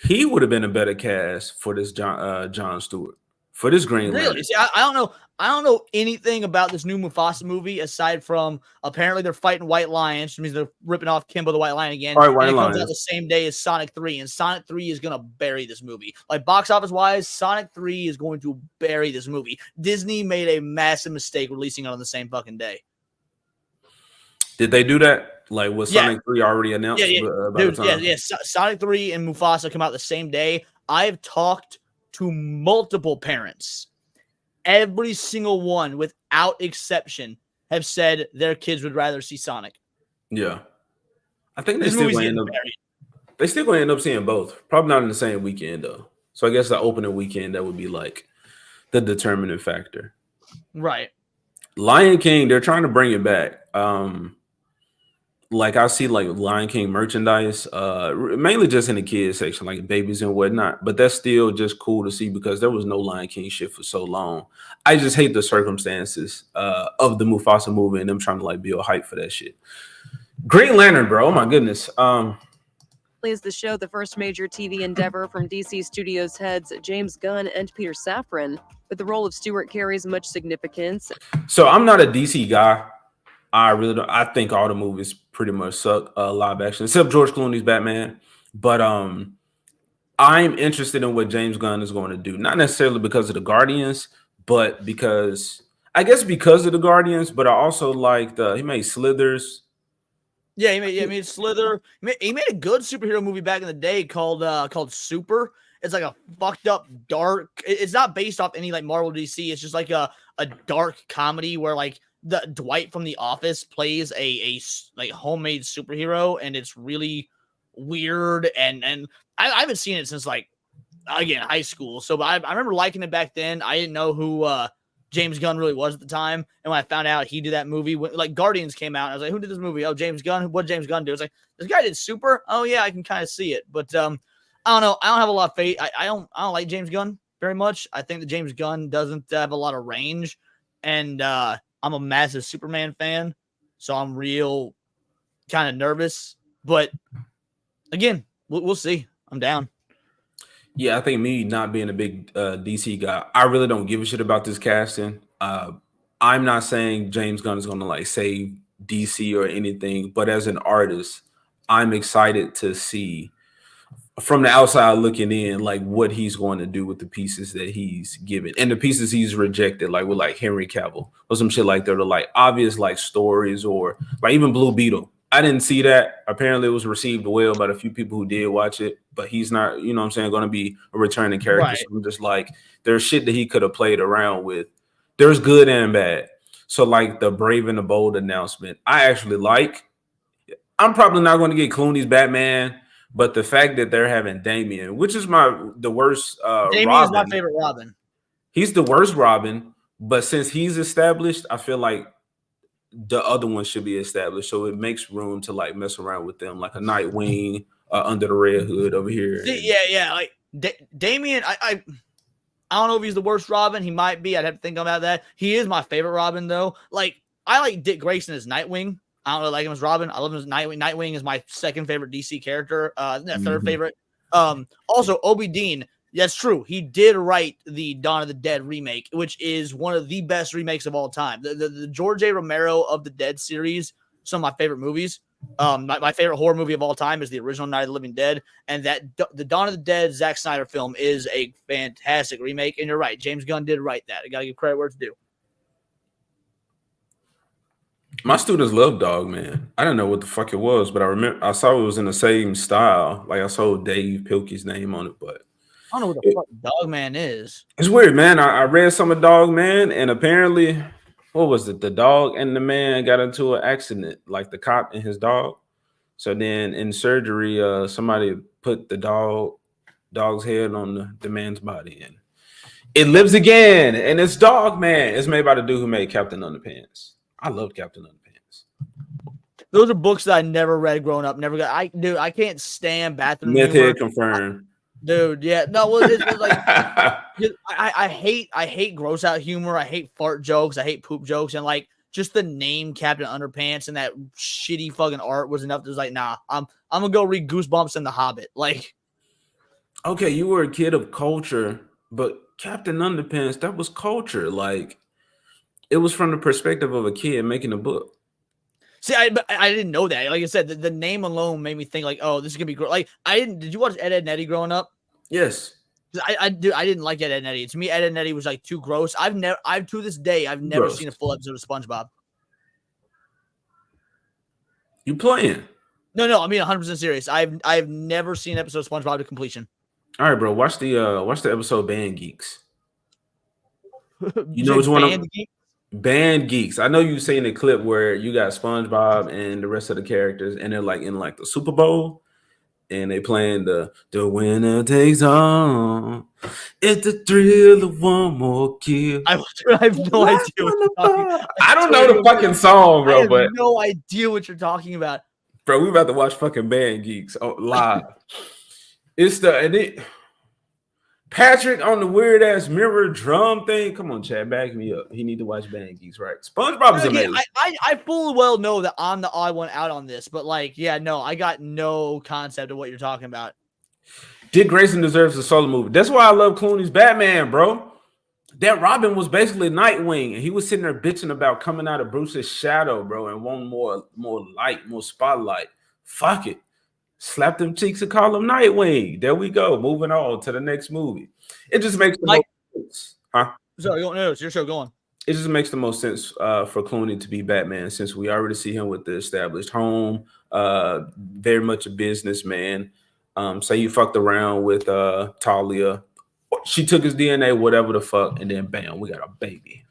he would have been a better cast for this Jon Stewart, for this Green Lantern. Really? See, I don't know. I don't know anything about this new Mufasa movie aside from apparently they're fighting white lions, which means they're ripping off Kimbo the White Lion again. All right, white and it lions. comes out the same day as Sonic 3, and Sonic 3 is going to bury this movie. Like box office wise, Sonic 3 is going to bury this movie. Disney made a massive mistake releasing it on the same fucking day. Did they do that? Like was Sonic 3 already announced? Yeah. Sonic 3 and Mufasa come out the same day. I've talked to multiple parents. Every single one, without exception, have said their kids would rather see Sonic. Yeah. I think they're still going to end up seeing both. Probably not in the same weekend, though. So I guess the opening weekend, that would be like the determining factor. Right. Lion King, they're trying to bring it back. Like I see like Lion King merchandise, mainly just in the kids section, like babies and whatnot. But that's still just cool to see because there was no Lion King shit for so long. I just hate the circumstances of the Mufasa movie and them trying to like build hype for that shit. Green Lantern, bro. Oh my goodness. is the show the first major TV endeavor from DC Studios heads James Gunn and Peter Safran, but the role of Stewart carries much significance. So I'm not a DC guy. I really don't. I think all the movies pretty much suck live action, except George Clooney's Batman. But I'm interested in what James Gunn is going to do, not necessarily because of the Guardians, but because of the Guardians. But I also like he made Slithers. Yeah, he made Slither. He made a good superhero movie back in the day called Super. It's like a fucked up dark. It's not based off any like Marvel DC. It's just like a dark comedy where like the Dwight from The Office plays a like homemade superhero, and it's really weird. And I haven't seen it since like again high school. So I remember liking it back then. I didn't know who James Gunn really was at the time. And when I found out he did that movie, like Guardians came out, I was like, who did this movie? Oh, James Gunn. What did James Gunn do? It's like, this guy did Super. Oh yeah, I can kind of see it. But I don't know. I don't have a lot of faith. I don't like James Gunn. very much. I think that James Gunn doesn't have a lot of range, and I'm a massive Superman fan, so I'm real kind of nervous. But again, we'll see. I'm down. Yeah, I think me not being a big DC guy, I really don't give a shit about this casting. I'm not saying James Gunn is going to like save DC or anything, but as an artist, I'm excited to see from the outside looking in, like what he's going to do with the pieces that he's given and the pieces he's rejected, like with like Henry Cavill or some shit like that, or like obvious like stories, or like even Blue Beetle. I didn't see that. Apparently it was received well by the few people who did watch it, but he's not, you know what I'm saying, going to be a returning character. Right. So I'm just like, there's shit that he could have played around with. There's good and bad. So like the Brave and the Bold announcement, I actually like. I'm probably not going to get Clooney's Batman, but the fact that they're having Damian, which is the worst Damian Robin. is my favorite Robin. He's the worst Robin, but since he's established, I feel like the other one should be established, so it makes room to like mess around with them, like a Nightwing under the Red Hood over here. Yeah. Like Damian, I don't know if he's the worst Robin. He might be. I'd have to think about that. He is my favorite Robin, though. Like I like Dick Grayson as Nightwing. I don't really like him as Robin. I love him as Nightwing. Nightwing is my second favorite DC character. Third favorite. Also, Obi Dean. That's true. He did write the Dawn of the Dead remake, which is one of the best remakes of all time. The George A. Romero of the Dead series, some of my favorite movies. My favorite horror movie of all time is the original Night of the Living Dead, and that the Dawn of the Dead Zack Snyder film is a fantastic remake. And you're right, James Gunn did write that. I gotta give credit where it's due. My students love Dogman. I didn't know what the fuck it was, but I saw it was in the same style. Like I saw Dave Pilkey's name on it, but I don't know what the fuck Dogman is. it's weird, man. I read some of Dogman, and apparently, what was it? The dog and the man got into an accident, like the cop and his dog. So then in surgery, somebody put the dog's head on the man's body, and it lives again. And it's Dogman. It's made by the dude who made Captain Underpants. I loved Captain Underpants. Those are books that I never read growing up. Never got. I can't stand bathroom Myth humor. Head confirmed. Dude, yeah, no, well, it's like I hate gross out humor. I hate fart jokes. I hate poop jokes, and like just the name Captain Underpants and that shitty fucking art was enough. To was like, nah, I'm gonna go read Goosebumps and The Hobbit. Like, Okay, you were a kid of culture, but Captain Underpants, that was culture. Like, it was from the perspective of a kid making a book. see, I didn't know that. Like I said, the name alone made me think like, oh, this is gonna be great. Like, Did you watch Ed, Edd n Eddy growing up? Yes. I didn't like Ed, Edd n Eddy. To me, Ed, Edd n Eddy was like too gross. To this day, I've never Gross. seen a full episode of SpongeBob. You playing. No, I mean 100% serious. I've never seen an episode of SpongeBob to completion. All right, bro. Watch the episode Band Geeks. You know which one I'm Band Geeks. I know you've seen a clip where you got SpongeBob and the rest of the characters, and they're like in like the Super Bowl, and they playing the winner takes all. It's the thrill of one more kill. I have no idea what you're talking about. I don't know the fucking song, I bro, have but no idea what you're talking about. bro, we about to watch fucking Band Geeks live. Patrick on the weird ass mirror drum thing. Come on, Chad, back me up. He need to watch Band Geeks, right? SpongeBob is amazing. I fully well know that I'm the odd one out on this, but like, yeah, no, I got no concept of what you're talking about. Dick Grayson deserves a solo movie. That's why I love Clooney's Batman, bro. That Robin was basically Nightwing, and he was sitting there bitching about coming out of Bruce's shadow, bro, and wanting more light, more spotlight. Fuck it. Slap them cheeks and call him Nightwing. There we go. Moving on to the next movie. It just makes the most sense. Huh? Sorry, no, it's your show. Go on. It just makes the most sense for Clooney to be Batman, since we already see him with the established home, very much a businessman. Say you fucked around with Talia. She took his DNA, whatever the fuck, and then bam, we got a baby.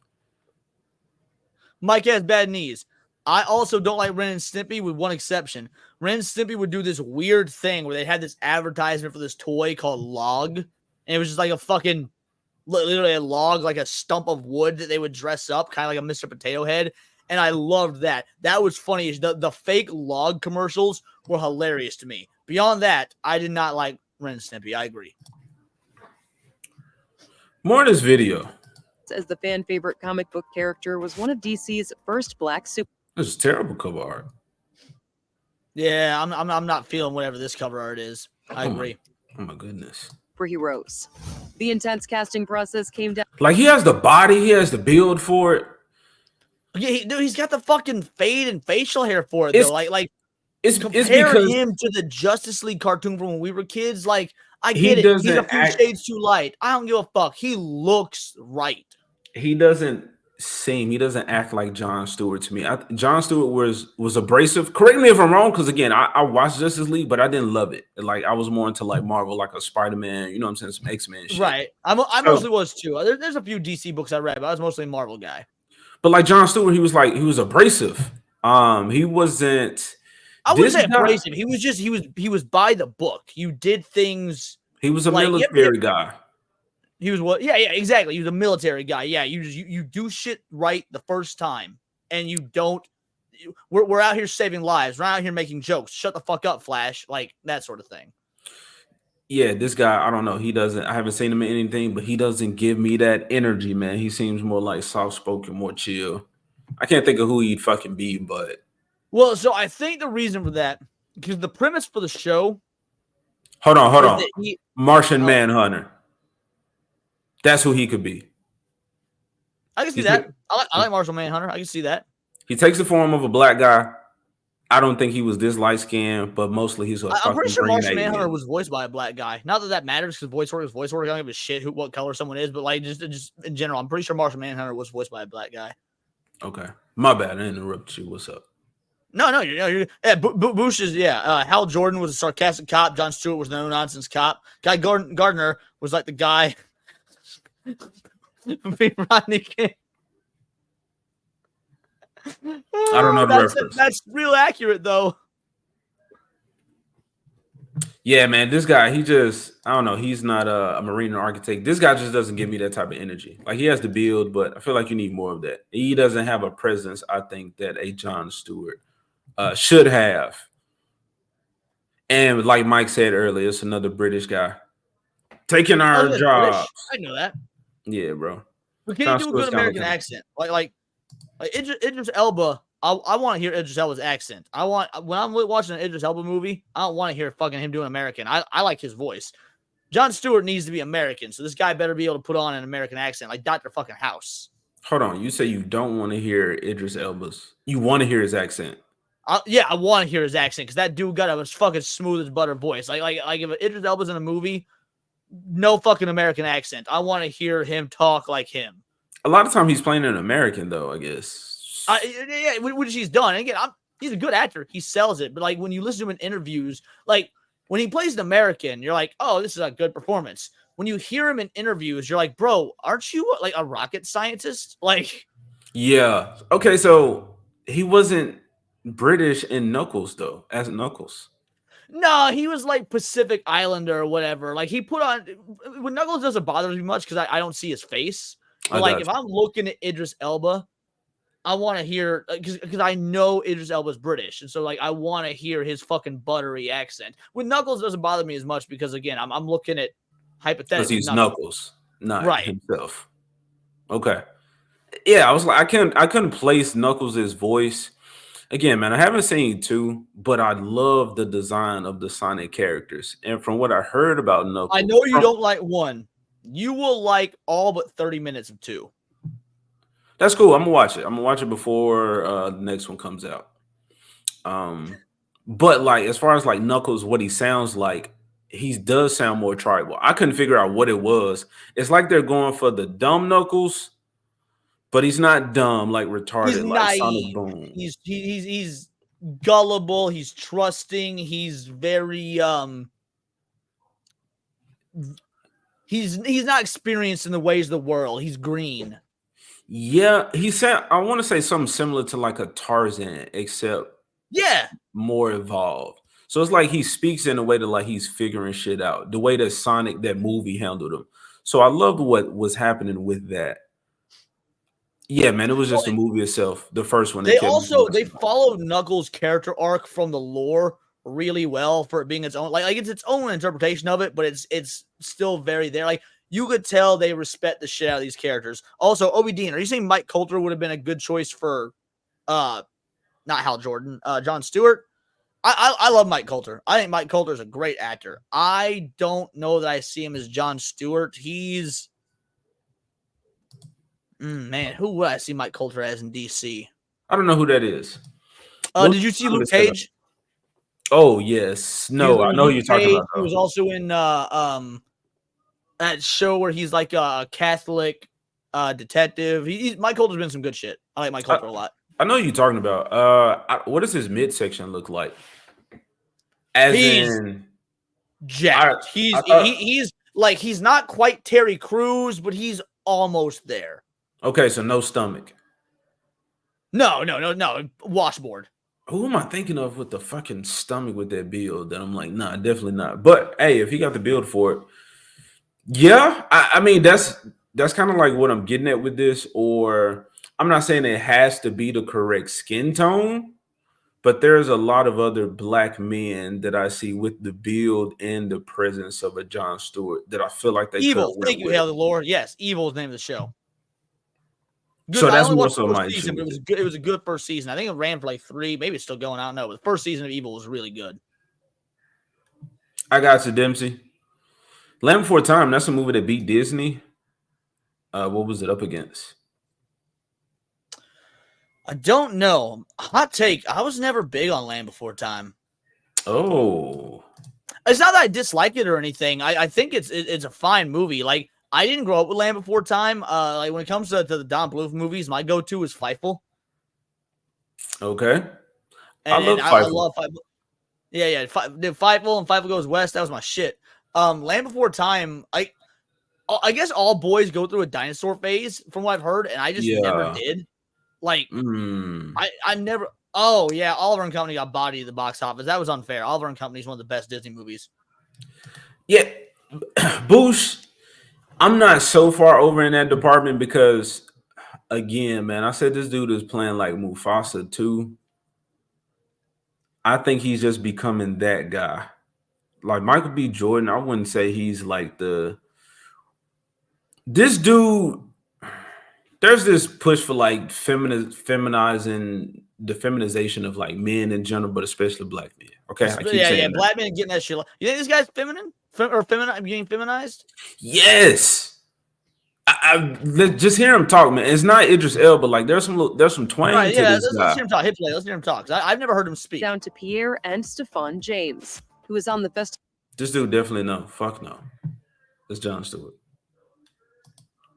Mike has bad knees. I also don't like Ren and Stimpy with one exception. Ren and Stimpy would do this weird thing where they had this advertisement for this toy called Log. And it was just like a fucking, literally a log, like a stump of wood that they would dress up, kind of like a Mr. Potato Head. And I loved that. That was funny. The fake log commercials were hilarious to me. Beyond that, I did not like Ren and Stimpy. I agree. More in this video. as the fan favorite comic book character, was one of DC's first black This is terrible cover art. Yeah, I'm not feeling whatever this cover art is. I agree. Oh my goodness. superheroes. The intense casting process came down. Like he has the body, he has the build for it. Yeah, dude, he's got the fucking fade and facial hair for it It's- though. Like It's compare because him to the Justice League cartoon from when we were kids. Like, I He get it. He's a doesn't few act- shades too light. I don't give a fuck. He looks right. he doesn't act like John Stewart to me. John Stewart was abrasive. Correct me if I'm wrong, because again, I watched Justice League, but I didn't love it. Like I was more into like Marvel, like a Spider-Man, you know what I'm saying, some X-Men shit. Right. I mostly was too. There's a few DC books I read, but I was mostly a Marvel guy. But like John Stewart, he was abrasive. He wasn't. I wouldn't this say guy- abrasive. He was by the book. You did things. He was a like, military guy. He was what? Yeah, exactly. He was a military guy. Yeah, you do shit right the first time, and you don't. We're out here saving lives. We're out here making jokes. Shut the fuck up, Flash. Like that sort of thing. Yeah, this guy, I don't know. He doesn't. I haven't seen him in anything, but he doesn't give me that energy, man. He seems more like soft spoken, more chill. I can't think of who he'd fucking be, but Well, so I think the reason for that, because the premise for the show. hold on. is that he- Martian Manhunter. That's who he could be. I can see He's that. I like Marshall Manhunter. I can see that. He takes the form of a black guy. I don't think he was this light skinned, but mostly he's a I'm fucking pretty sure green Marshall alien. Manhunter was voiced by a black guy. Not that matters because voice work is voice work. I don't give a shit what color someone is, but like just in general, I'm pretty sure Marshall Manhunter was voiced by a black guy. Okay, my bad. I interrupted you. What's up? No, you're yeah. Bush is Hal Jordan was a sarcastic cop. John Stewart was no nonsense cop. Guy Gardner was like the guy. Rodney King. I don't know the reference. That's real accurate though. Yeah, man, this guy, I don't know. He's not a marine or architect. This guy just doesn't give me that type of energy. Like he has the build, but I feel like you need more of that. He doesn't have a presence, I think, that a John Stewart should have. And like Mike said earlier, it's another British guy taking our British. job. I know that. Yeah, bro. But can John you do a Stewart's good kinda American like him. accent? Like Idris Elba. I want to hear Idris Elba's accent. When I'm watching an Idris Elba movie, I don't want to hear fucking him doing American. I like his voice. John Stewart needs to be American, so this guy better be able to put on an American accent, like Dr. fucking House. Hold on. You say you don't want to hear Idris Elba's. You want to hear his accent. I want to hear his accent because that dude got a fucking smooth as butter voice. Like if Idris Elba's in a movie, no fucking American accent. I want to hear him talk like him. A lot of time he's playing an American, though, I guess. Yeah, which he's done. And again, he's a good actor. He sells it. But like when you listen to him in interviews, like when he plays an American, you're like, oh, this is a good performance. When you hear him in interviews, you're like, bro, aren't you like a rocket scientist? Like, Yeah. Okay, so he wasn't British in Knuckles, though, as Knuckles. no, he was like Pacific Islander or whatever. Like he put on when Knuckles doesn't bother me much because I don't see his face. But I like got if you. I'm looking at Idris Elba, I want to hear because I know Idris Elba's British, and so like I want to hear his fucking buttery accent. With Knuckles, doesn't bother me as much because again, I'm looking at Because hypothetically. he's Knuckles, not Right. himself. Okay. Yeah, I was like, I couldn't place Knuckles' voice. Again, man, I haven't seen 2, but I love the design of the Sonic characters. And from what I heard about Knuckles, I know you don't like 1. You will like all but 30 minutes of 2. That's cool. I'm gonna watch it. I'm gonna watch it before the next one comes out. But like as far as like Knuckles, what he sounds like, he does sound more tribal. I couldn't figure out what it was. It's like they're going for the dumb Knuckles, but he's not dumb, like retarded, He's like Sonic naive. Boom. He's gullible. He's trusting. He's very He's not experienced in the ways of the world. He's green. Yeah, he said I want to say something similar to like a Tarzan, except Yeah. more evolved. So it's like he speaks in a way that like he's figuring shit out, the way that Sonic, that movie handled him. So I loved what was happening with that. Yeah, man, it was just the movie itself, the first one. that They kept me also they watching. followed Knuckles' character arc from the lore really well for it being its own. Like it's its own interpretation of it, but it's still very there. Like You could tell they respect the shit out of these characters. Also, Obi Dean, are you saying Mike Coulter would have been a good choice for not Hal Jordan, Jon Stewart? I love Mike Coulter. I think Mike Coulter is a great actor. I don't know that I see him as Jon Stewart. He's man, who would I see Mike Coulter as in DC? I don't know who that is. Did you see Luke Cage? Oh yes, no, I know who you're talking about. He was also in that show where he's like a Catholic detective. Mike Coulter's been some good shit. I like Mike Coulter a lot. I know who you're talking about. What does his midsection look like? He's jacked. He's like he's not quite Terry Crews, but he's almost there. Okay, so no stomach. No. Washboard. Who am I thinking of with the fucking stomach with that build? That I'm like, nah, definitely not. But hey, if he got the build for it, yeah. I mean, that's kind of like what I'm getting at with this. Or I'm not saying it has to be the correct skin tone, but there's a lot of other black men that I see with the build and the presence of a Jon Stewart that I feel like they Evil. could Thank you, Hail the Lord. Yes, Evil is the name of the show. Good. So that's more so my season, but it was good. It was a good first season. I think it ran for like 3, maybe it's still going. I don't know. But the first season of Evil was really good. I got you, Dempsey. Land Before Time. That's a movie that beat Disney. What was it up against? I don't know. Hot take. I was never big on Land Before Time. Oh, it's not that I dislike it or anything. I think it's a fine movie. Like I didn't grow up with Land Before Time. Like when it comes to the Don Bluth movies, my go-to is Fievel. Okay. I love Fievel. Yeah. Fievel and Fievel Goes West. That was my shit. Land Before Time. I guess all boys go through a dinosaur phase, from what I've heard, and I just never did. Like I never. Oh yeah, Oliver and Company got bodied at the box office. That was unfair. Oliver and Company is one of the best Disney movies. Yeah, Boosh. I'm not so far over in that department because, again, man, I said this dude is playing like Mufasa too. I think he's just becoming that guy. Like Michael B. Jordan, I wouldn't say he's like this dude. There's this push for like feminizing the feminization of like men in general, but especially black men. Okay, black men getting that shit. You think this guy's feminine or feminine? Getting feminized? Yes. I just hear him talk, man. It's not Idris Elba, but like there's some twang to this guy. Let's hear him talk. Let's hear him talk. I've never heard him speak. Down to Pierre and Stefan James, who is on the festival. This dude definitely no. Fuck no. It's Jon Stewart.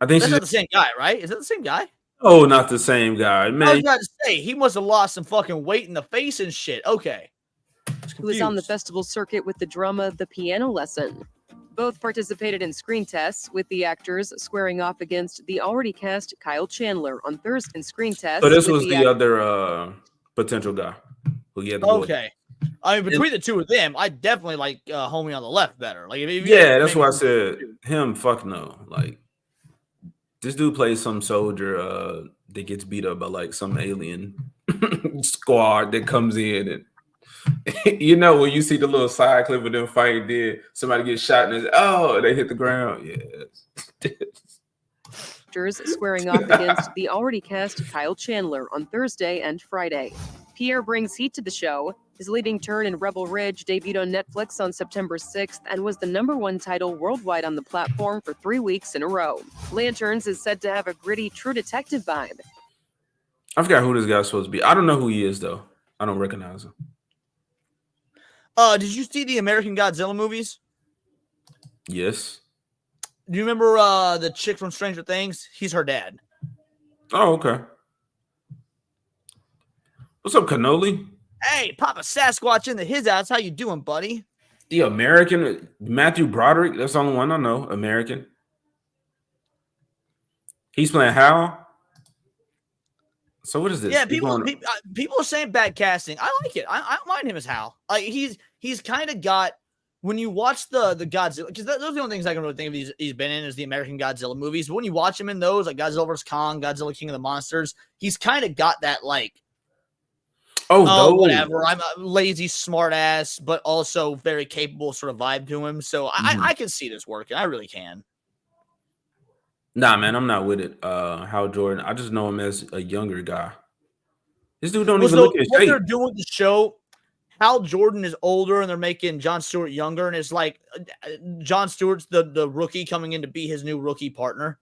I think that's not the same guy, right? Is that the same guy? Oh, not the same guy, man. I was about to say he must have lost some fucking weight in the face and shit. Okay. Who was on the festival circuit with the drama The Piano Lesson. Both participated in screen tests, with the actors squaring off against the already cast Kyle Chandler on Thursday in screen tests. So this was the other potential guy who he had to okay. I mean, between the two of them, I definitely like homie on the left better. Like, that's why I said him. Fuck no. Like, this dude plays some soldier that gets beat up by like some alien squad that comes in, and you know when you see the little side clip of them fighting, then somebody gets shot and they hit the ground. Yes. Squaring off against the already cast Kyle Chandler on Thursday and Friday. Pierre brings heat to the show. His leading turn in Rebel Ridge debuted on Netflix on September 6th and was the #1 title worldwide on the platform for 3 weeks in a row. Lanterns is said to have a gritty True Detective vibe. I forgot who this guy's supposed to be. I don't know who he is, though. I don't recognize him. Did you see the American Godzilla movies? Yes. Do you remember the chick from Stranger Things? He's her dad. Oh, okay. What's up, Cannoli? Hey, Papa Sasquatch into his ass. How you doing, buddy? The American Matthew Broderick. That's the only one I know. American. He's playing Hal. So what is this? Yeah, people are saying bad casting. I like it. I don't mind him as Hal. Like he's kind of got, when you watch the Godzilla, because those are the only things I can really think of he's been in is the American Godzilla movies. But when you watch him in those, like Godzilla vs. Kong, Godzilla King of the Monsters, he's kind of got that like, whatever. I'm a lazy smart ass, but also very capable sort of vibe to him. So I can see this working. I really can. Nah, man, I'm not with it. Hal Jordan. I just know him as a younger guy. This dude don't Well, even so look in what shape. they're doing with the show, Hal Jordan is older, and they're making Jon Stewart younger, and it's like Jon Stewart's the rookie coming in to be his new rookie partner.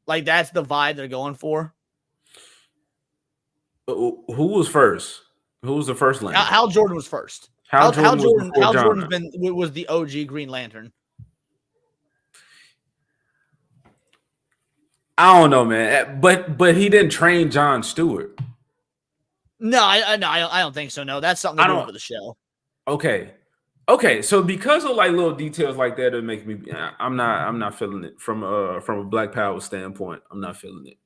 Like that's the vibe they're going for. Who was first? Who was the first Lantern? Hal Jordan was first. Hal Jordan was before Hal John. Jordan's was the OG Green Lantern. I don't know, man. But he didn't train Jon Stewart. No, I don't think so. No, that's something they're doing for the show. Okay. So because of like little details like that, it makes me. I'm not feeling it from a Black Power standpoint. I'm not feeling it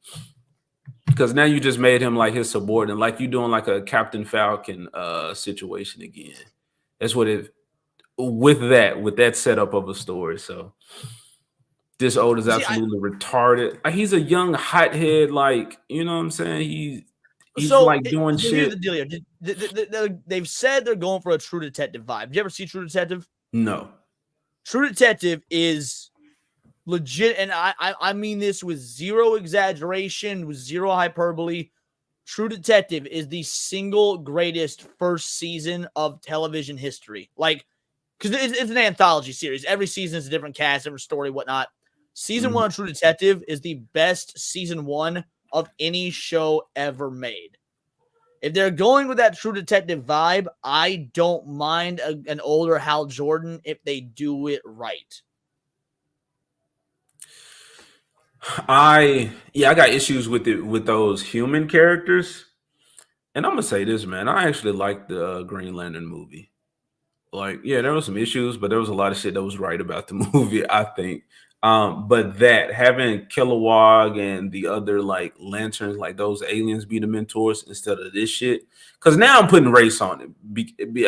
because now you just made him like his subordinate, like you doing like a Captain Falcon situation again. That's what it with that setup of a story. So this old is absolutely retarded. He's a young hothead, like you know what I'm saying. He's like doing shit. Here's the deal here. They've said they're going for a True Detective vibe. Did you ever see True Detective? No. True Detective is legit, and I mean this with zero exaggeration, with zero hyperbole. True Detective is the single greatest first season of television history. Like, because it's an anthology series. Every season is a different cast, different story, whatnot. Season one of True Detective is the best season one of any show ever made. If they're going with that True Detective vibe, I don't mind an older Hal Jordan if they do it right. I got issues with it with those human characters. And I'm gonna say this, man. I actually liked the Green Lantern movie. Like, yeah, there was some issues, but there was a lot of shit that was right about the movie, I think. But that having Kilowog and the other like lanterns, like those aliens be the mentors instead of this shit. Cause now I'm putting race on it.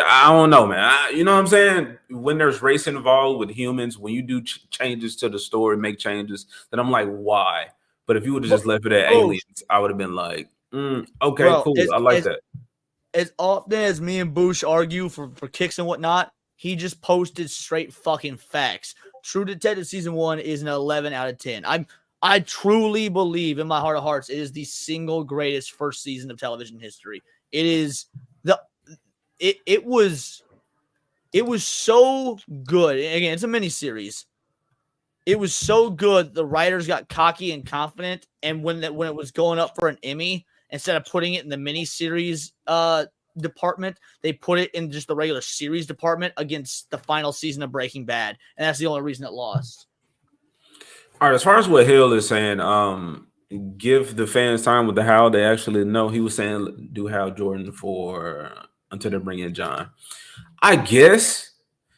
I don't know, man. You know what I'm saying? When there's race involved with humans, when you do changes to the story, make changes, then I'm like, why? But if you would have just left it at aliens, I would have been like, okay, bro, cool. I like that. As often as me and Boosh argue for kicks and whatnot, he just posted straight fucking facts. True Detective season 1 is an 11 out of 10. I truly believe in my heart of hearts it is the single greatest first season of television history. It is it was so good. Again, it's a miniseries. It was so good the writers got cocky and confident, and when it was going up for an Emmy, instead of putting it in the miniseries department, they put it in just the regular series department against the final season of Breaking Bad, and that's the only reason it lost. All right, as far as what Hill is saying, give the fans time with the Hal. They actually know. He was saying do Hal Jordan until they bring in John. I guess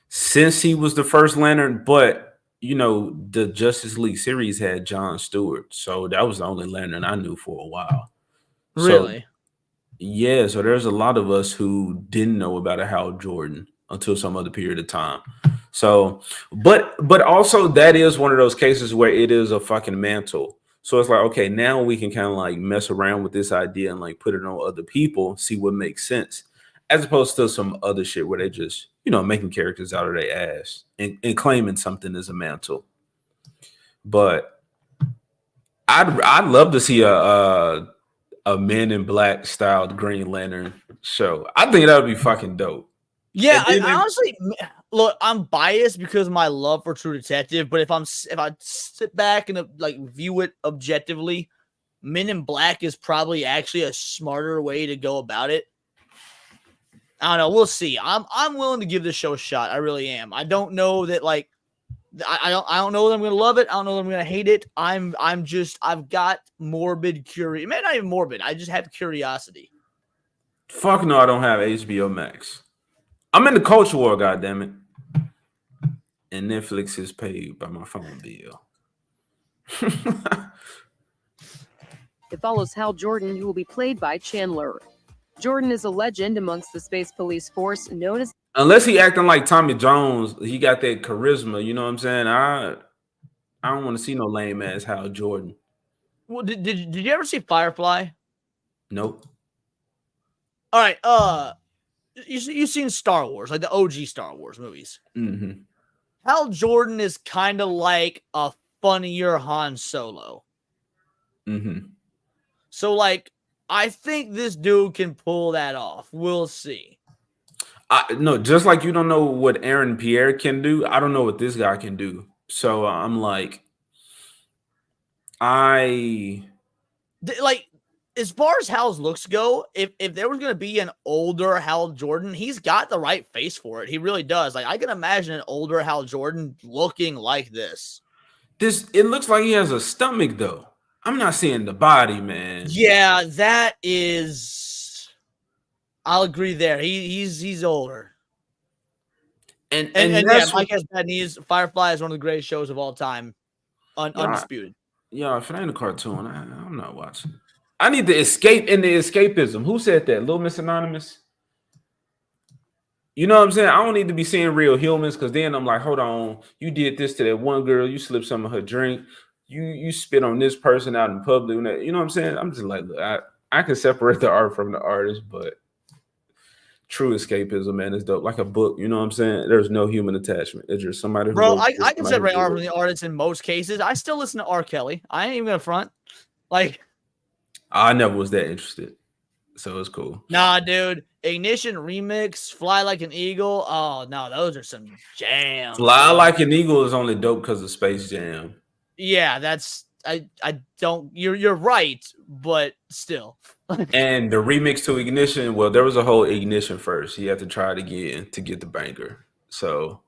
since he was the first Lantern, but you know the Justice League series had Jon Stewart, so that was the only Lantern I knew for a while. Really? So, yeah, so there's a lot of us who didn't know about a Hal Jordan until some other period of time. So, but also that is one of those cases where it is a fucking mantle. So it's like, okay, now we can kind of like mess around with this idea and like put it on other people, see what makes sense, as opposed to some other shit where they just, you know, making characters out of their ass and claiming something as a mantle. But I'd love to see a Men in Black styled Green Lantern show. I think that would be fucking dope. Yeah, I honestly, look, I'm biased because of my love for True Detective, but if I sit back and like view it objectively, Men in Black is probably actually a smarter way to go about it. I don't know. We'll see. I'm willing to give this show a shot. I really am. I don't know that like I don't know that I'm gonna love it. I don't know that I'm gonna hate it. I've got morbid curiosity. Maybe not even morbid. I just have curiosity. Fuck no, I don't have HBO Max. I'm in the culture war, goddammit. And Netflix is paid by my phone bill. It follows Hal Jordan, who will be played by Chandler. Jordan is a legend amongst the Space Police Force, known as... Unless he acting like Tommy Jones, he got that charisma, you know what I'm saying? I don't want to see no lame ass Hal Jordan. Well, did you ever see Firefly? Nope. All right, you've seen Star Wars, like the OG Star Wars movies. Mm-hmm. Hal Jordan is kind of like a funnier Han Solo. Mm-hmm. So, like, I think this dude can pull that off. We'll see. No, just like you don't know what Aaron Pierre can do, I don't know what this guy can do. So I'm like, Like, as far as Hal's looks go, if there was going to be an older Hal Jordan, he's got the right face for it. He really does. Like, I can imagine an older Hal Jordan looking like this. It looks like he has a stomach though. I'm not seeing the body, man. Yeah, that is. I'll agree there. He's older. And yeah, Mike has bad knees. Firefly is one of the greatest shows of all time, undisputed. Yeah, if it ain't a cartoon, I'm not watching. I need the escape and the escapism. Who said that? Little Miss Anonymous? You know what I'm saying? I don't need to be seeing real humans because then I'm like, hold on, you did this to that one girl, you slipped some of her drink, you spit on this person out in public. You know what I'm saying? I'm just like, look, I can separate the art from the artist, but true escapism, man, is dope. Like a book, you know what I'm saying? There's no human attachment. It's just somebody who Bro, I can separate art from the artist in most cases. I still listen to R. Kelly. I ain't even gonna front. Like, I never was that interested. So it's cool. Nah, dude. Ignition remix, Fly Like an Eagle. Oh no, those are some jams. Fly Like an Eagle is only dope because of Space Jam. Yeah, that's I don't you're right, but still. And the remix to Ignition, well, there was a whole Ignition first. You have to try it again to get the banger. So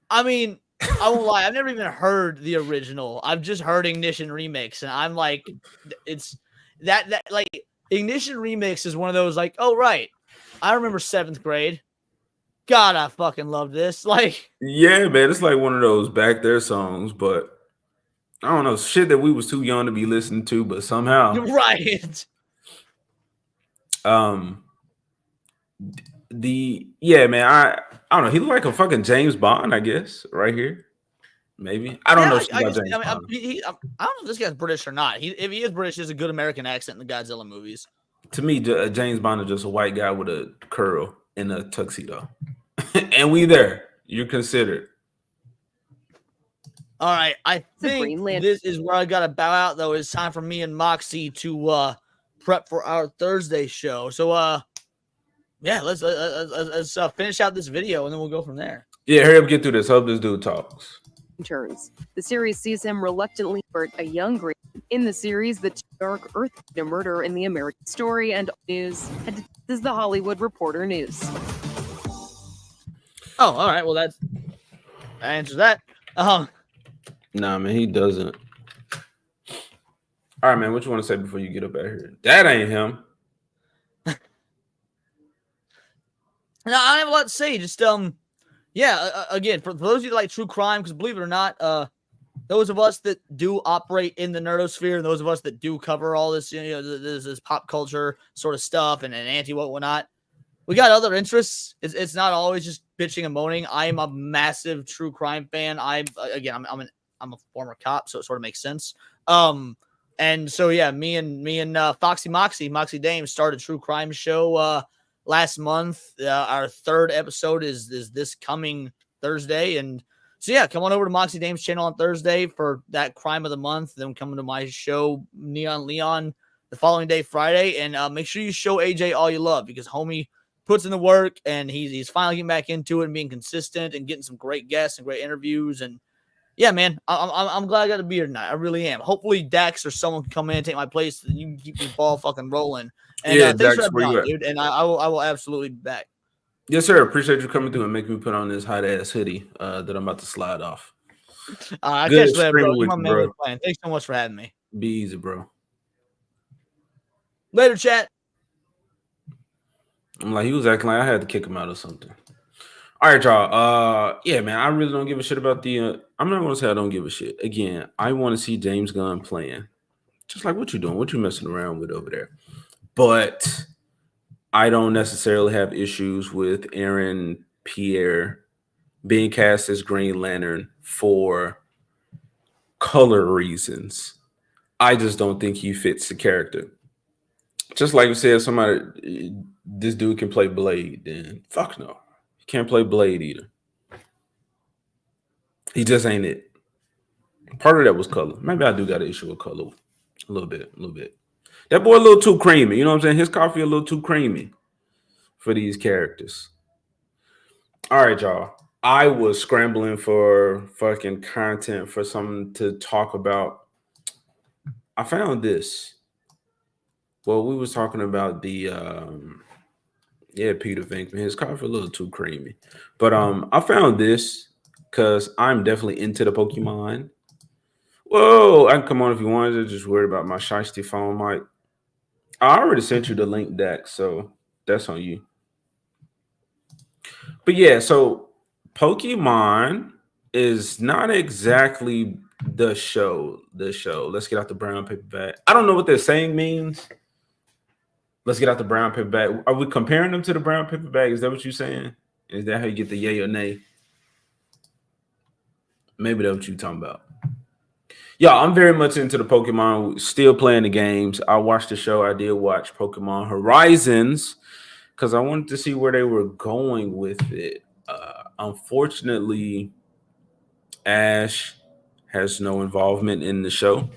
I mean, I won't lie, I've never even heard the original. I've just heard Ignition remix, and I'm like, it's that like Ignition remix is one of those like, oh right, I remember 7th grade. God, I fucking love this. Like, yeah, man, it's like one of those back there songs, but I don't know, shit that we was too young to be listening to, but somehow right. Yeah, man, I don't know. He looked like a fucking James Bond, I guess, right here. Maybe I don't know. I don't know if this guy's British or not. If he is British, he has a good American accent in the Godzilla movies. To me, James Bond is just a white guy with a curl in a tuxedo, and we there. You're considered. All right, I think this is where I gotta bow out. Though it's time for me and Moxie to prep for our Thursday show. So, yeah, let's finish out this video and then we'll go from there. Yeah, hurry up, get through this. Hope this dude talks. Turns. The series sees him reluctantly hurt a young Green. In the series, the Dark Earth murder in the American story and news. And this is the Hollywood Reporter News. Oh, all right. Well, that answers that. Nah, man, he doesn't. All right, man. What you want to say before you get up out here? That ain't him. No, I have a lot to say. Just yeah. Again, for those of you that like true crime, because believe it or not, those of us that do operate in the nerdosphere, and those of us that do cover all this, this pop culture sort of stuff and whatnot, we got other interests. It's not always just bitching and moaning. I am a massive true crime fan. I'm a former cop, so it sort of makes sense. And so yeah, me and Foxy Moxie Dame started a true crime show last month. Our 3rd episode is this coming Thursday, and so yeah, come on over to Moxie Dame's channel on Thursday for that crime of the month. Then come to my show Neon Leon the following day, Friday, and make sure you show AJ all you love, because homie puts in the work and he's finally getting back into it and being consistent and getting some great guests and great interviews. And yeah, man, I'm glad I got to be here tonight. I really am. Hopefully Dax or someone can come in and take my place, and you can keep the ball fucking rolling. And yeah, thanks Dax, for having me where you on, dude. And I will absolutely be back. Yes, sir. Appreciate you coming through and making me put on this hot ass hoodie that I'm about to slide off. I Good catch you later, bro. with My you, man bro. was playing. Thanks so much for having me. Be easy, bro. Later, chat. I'm like, he was acting like I had to kick him out or something. All right, y'all. Yeah, man, I really don't give a shit about the. I'm not gonna say I don't give a shit. Again, I want to see James Gunn playing. Just like, what you doing? What you messing around with over there? But I don't necessarily have issues with Aaron Pierre being cast as Green Lantern for color reasons. I just don't think he fits the character. Just like we said, this dude can play Blade, then fuck no. He can't play Blade either. He just ain't it. Part of that was color. Maybe I do got an issue with color a little bit. That boy a little too creamy. You know what I'm saying? His coffee a little too creamy for these characters. All right, y'all. I was scrambling for fucking content for something to talk about. I found this. Well, we was talking about the Peter Venkman. His coffee a little too creamy. But I found this because I'm definitely into the Pokemon. Whoa, I can come on if you wanted. Just worried about my shiesty phone mic. I already sent you the link, Dax, so that's on you. But yeah, so Pokemon is not exactly the show. Let's get out the brown paper bag. I don't know what that saying means. Let's get out the brown paper bag. Are we comparing them to the brown paper bag? Is that what you're saying? Is that how you get the yay or nay? Maybe that's what you're talking about. Yeah, I'm very much into the Pokemon. Still playing the games. I watched the show. I did watch Pokemon Horizons because I wanted to see where they were going with it. Unfortunately, Ash has no involvement in the show,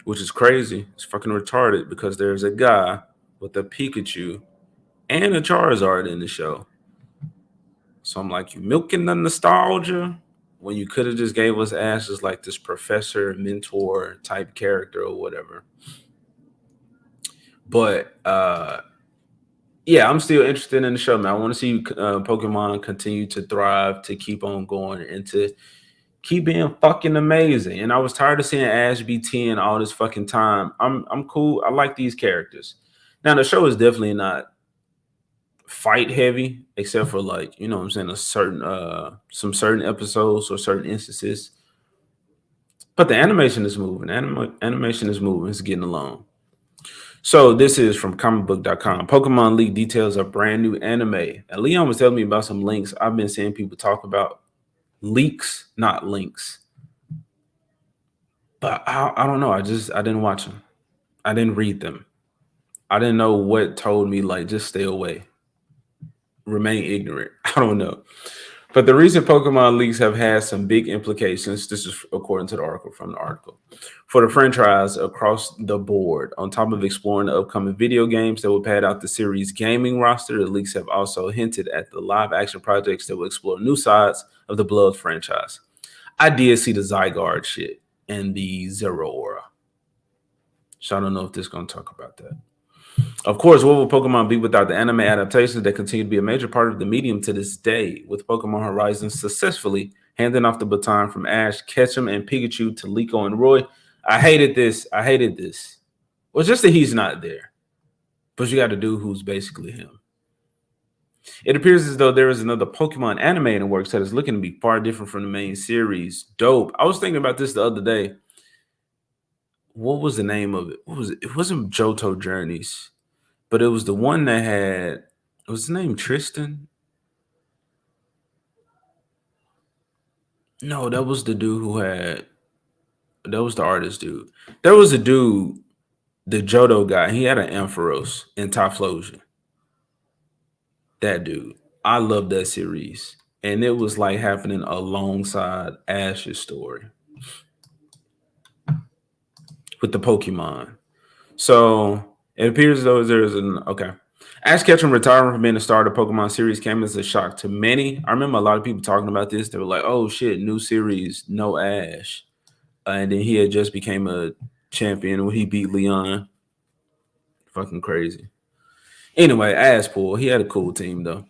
which is crazy. It's fucking retarded because there's a guy with a Pikachu and a Charizard in the show. So I'm like, you milking the nostalgia when you could have just gave us Ash as like this professor, mentor type character or whatever. But yeah, I'm still interested in the show, man. I want to see Pokemon continue to thrive, to keep on going, and to keep being fucking amazing. And I was tired of seeing Ash be 10 all this fucking time. I'm cool. I like these characters. Now the show is definitely not fight heavy, except for like, you know what I'm saying, a certain some certain episodes or certain instances. But the animation is moving. Animation is moving. It's getting along. So this is from comicbook.com. Pokemon leak details a brand new anime. And Leon was telling me about some links. I've been seeing people talk about leaks, not links. But I don't know. I didn't watch them. I didn't read them. I didn't know what told me, like, just stay away. Remain ignorant. I don't know. But the recent Pokemon leaks have had some big implications. This is according to the article from the article. For the franchise across the board, on top of exploring the upcoming video games that will pad out the series' gaming roster, the leaks have also hinted at the live-action projects that will explore new sides of the Blood franchise. I did see the Zygarde shit and the Zeraora. So I don't know if this is going to talk about that. Of course, what will Pokemon be without the anime adaptations that continue to be a major part of the medium to this day, with Pokemon Horizons successfully handing off the baton from Ash, Ketchum, and Pikachu to Liko and Roy? I hated this. Well, just that he's not there. But you got to do who's basically him. It appears as though there is another Pokemon anime in the works that is looking to be far different from the main series. Dope. I was thinking about this the other day. What was the name of it? What was it? It wasn't Johto Journeys, but it was the one that had, was his name Tristan? No, that was the dude who had, that was the artist dude. There was a dude, the Johto guy, he had an Ampharos in Typhlosion. That dude. I love that series. And it was like happening alongside Ash's story with the Pokemon. So it appears as though there's an Ash Ketchum retiring from being a star of the Pokemon series came as a shock to many. I remember a lot of people talking about this. They were like, oh shit, new series, no Ash. And then he had just became a champion when he beat Leon. Fucking crazy. Anyway, Ashpool, he had a cool team though.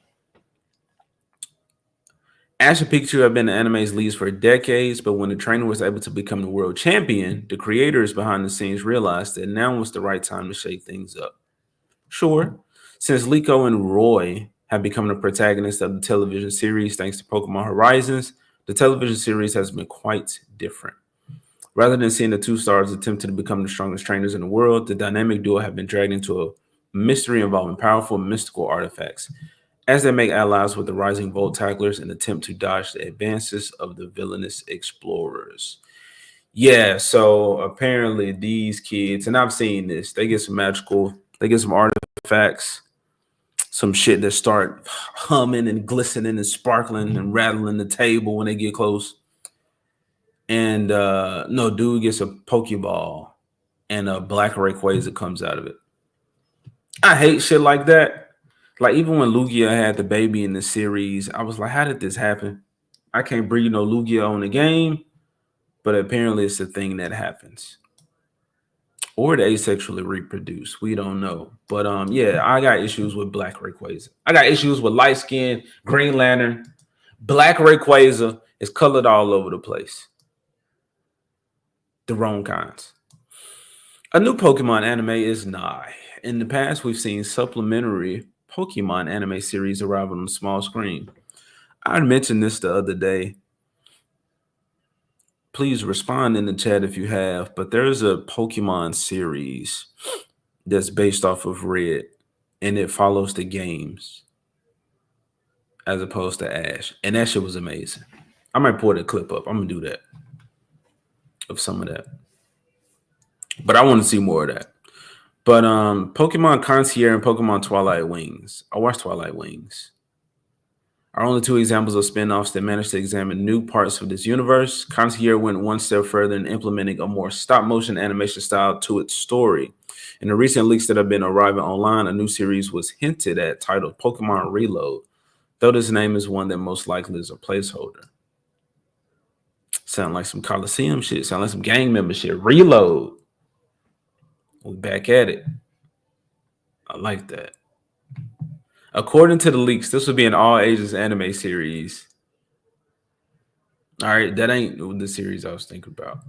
Ash and Pikachu have been the anime's leads for decades, but when the trainer was able to become the world champion, the creators behind the scenes realized that now was the right time to shake things up. Sure, since Liko and Roy have become the protagonists of the television series thanks to Pokemon Horizons, the television series has been quite different. Rather than seeing the two stars attempt to become the strongest trainers in the world, the dynamic duo have been dragged into a mystery involving powerful mystical artifacts as they make allies with the rising Volt Tacklers and attempt to dodge the advances of the villainous explorers. Yeah, so apparently these kids, and I've seen this, they get some artifacts, some shit that start humming and glistening and sparkling and rattling the table when they get close. And no, dude gets a Pokeball and a black Rayquaza comes out of it. I hate shit like that. Like even when Lugia had the baby in the series, I was like, how did this happen? I can't breed no Lugia on the game, but apparently it's a thing that happens. Or they asexually reproduce. We don't know. But yeah, I got issues with black Rayquaza. I got issues with light skin, Green Lantern. Black Rayquaza is colored all over the place. The wrong kinds. A new Pokemon anime is nigh. In the past, we've seen supplementary Pokemon anime series arrive on the small screen. I mentioned this the other day. Please respond in the chat if you have, but there's a Pokemon series that's based off of Red, and it follows the games as opposed to Ash. And that shit was amazing. I might pull that clip up. I'm going to do that. Of some of that. But I want to see more of that. But Pokemon Concierge and Pokemon Twilight Wings. I watched Twilight Wings. Are only two examples of spin-offs that managed to examine new parts of this universe. Concierge went one step further in implementing a more stop-motion animation style to its story. In the recent leaks that have been arriving online, a new series was hinted at titled Pokemon Reload, though this name is one that most likely is a placeholder. Sound like some Coliseum shit. Sound like some gang member shit. Reload. We back at it. I like that. According to the leaks, this would be an all ages anime series. All right, that ain't the series I was thinking about.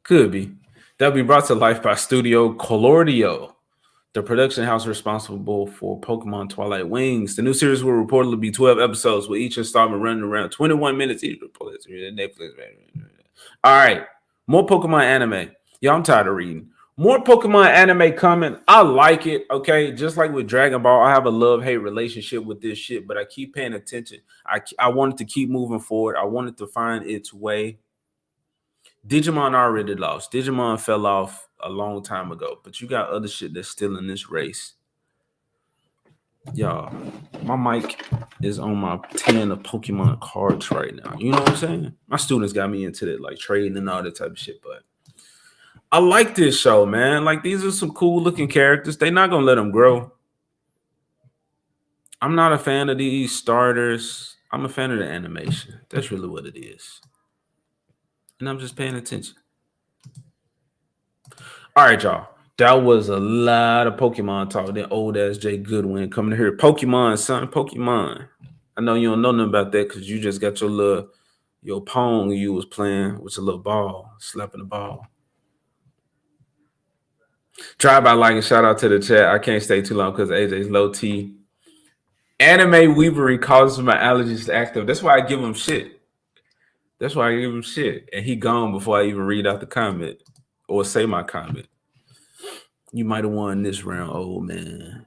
Could be. That'll be brought to life by Studio Colordio, the production house responsible for Pokemon Twilight Wings. The new series will reportedly be 12 episodes, with each installment running around 21 minutes each. Netflix. All right, more Pokemon anime. Y'all, I'm tired of reading. More Pokemon anime coming. I like it, okay? Just like with Dragon Ball, I have a love-hate relationship with this shit, but I keep paying attention. I want it to keep moving forward. I want it to find its way. Digimon already lost. Digimon fell off a long time ago, but you got other shit that's still in this race. Y'all, my mic is on my 10 of Pokemon cards right now. You know what I'm saying? My students got me into that, like trading and all that type of shit, but I like this show, man. Like, these are some cool looking characters. They're not gonna let them grow. I'm not a fan of these starters. I'm a fan of the animation. That's really what it is. And I'm just paying attention. All right, y'all. That was a lot of Pokemon talk. That old ass Jay Goodwin coming here. Pokemon, son. Pokemon. I know you don't know nothing about that because you just got your Pong you was playing with your little ball, slapping the ball. Try by liking. Shout out to the chat. I can't stay too long because AJ's low T. Anime Weavery causes my allergies to active. That's why I give him shit. And he gone before I even read out the comment or say my comment. You might have won this round, old man.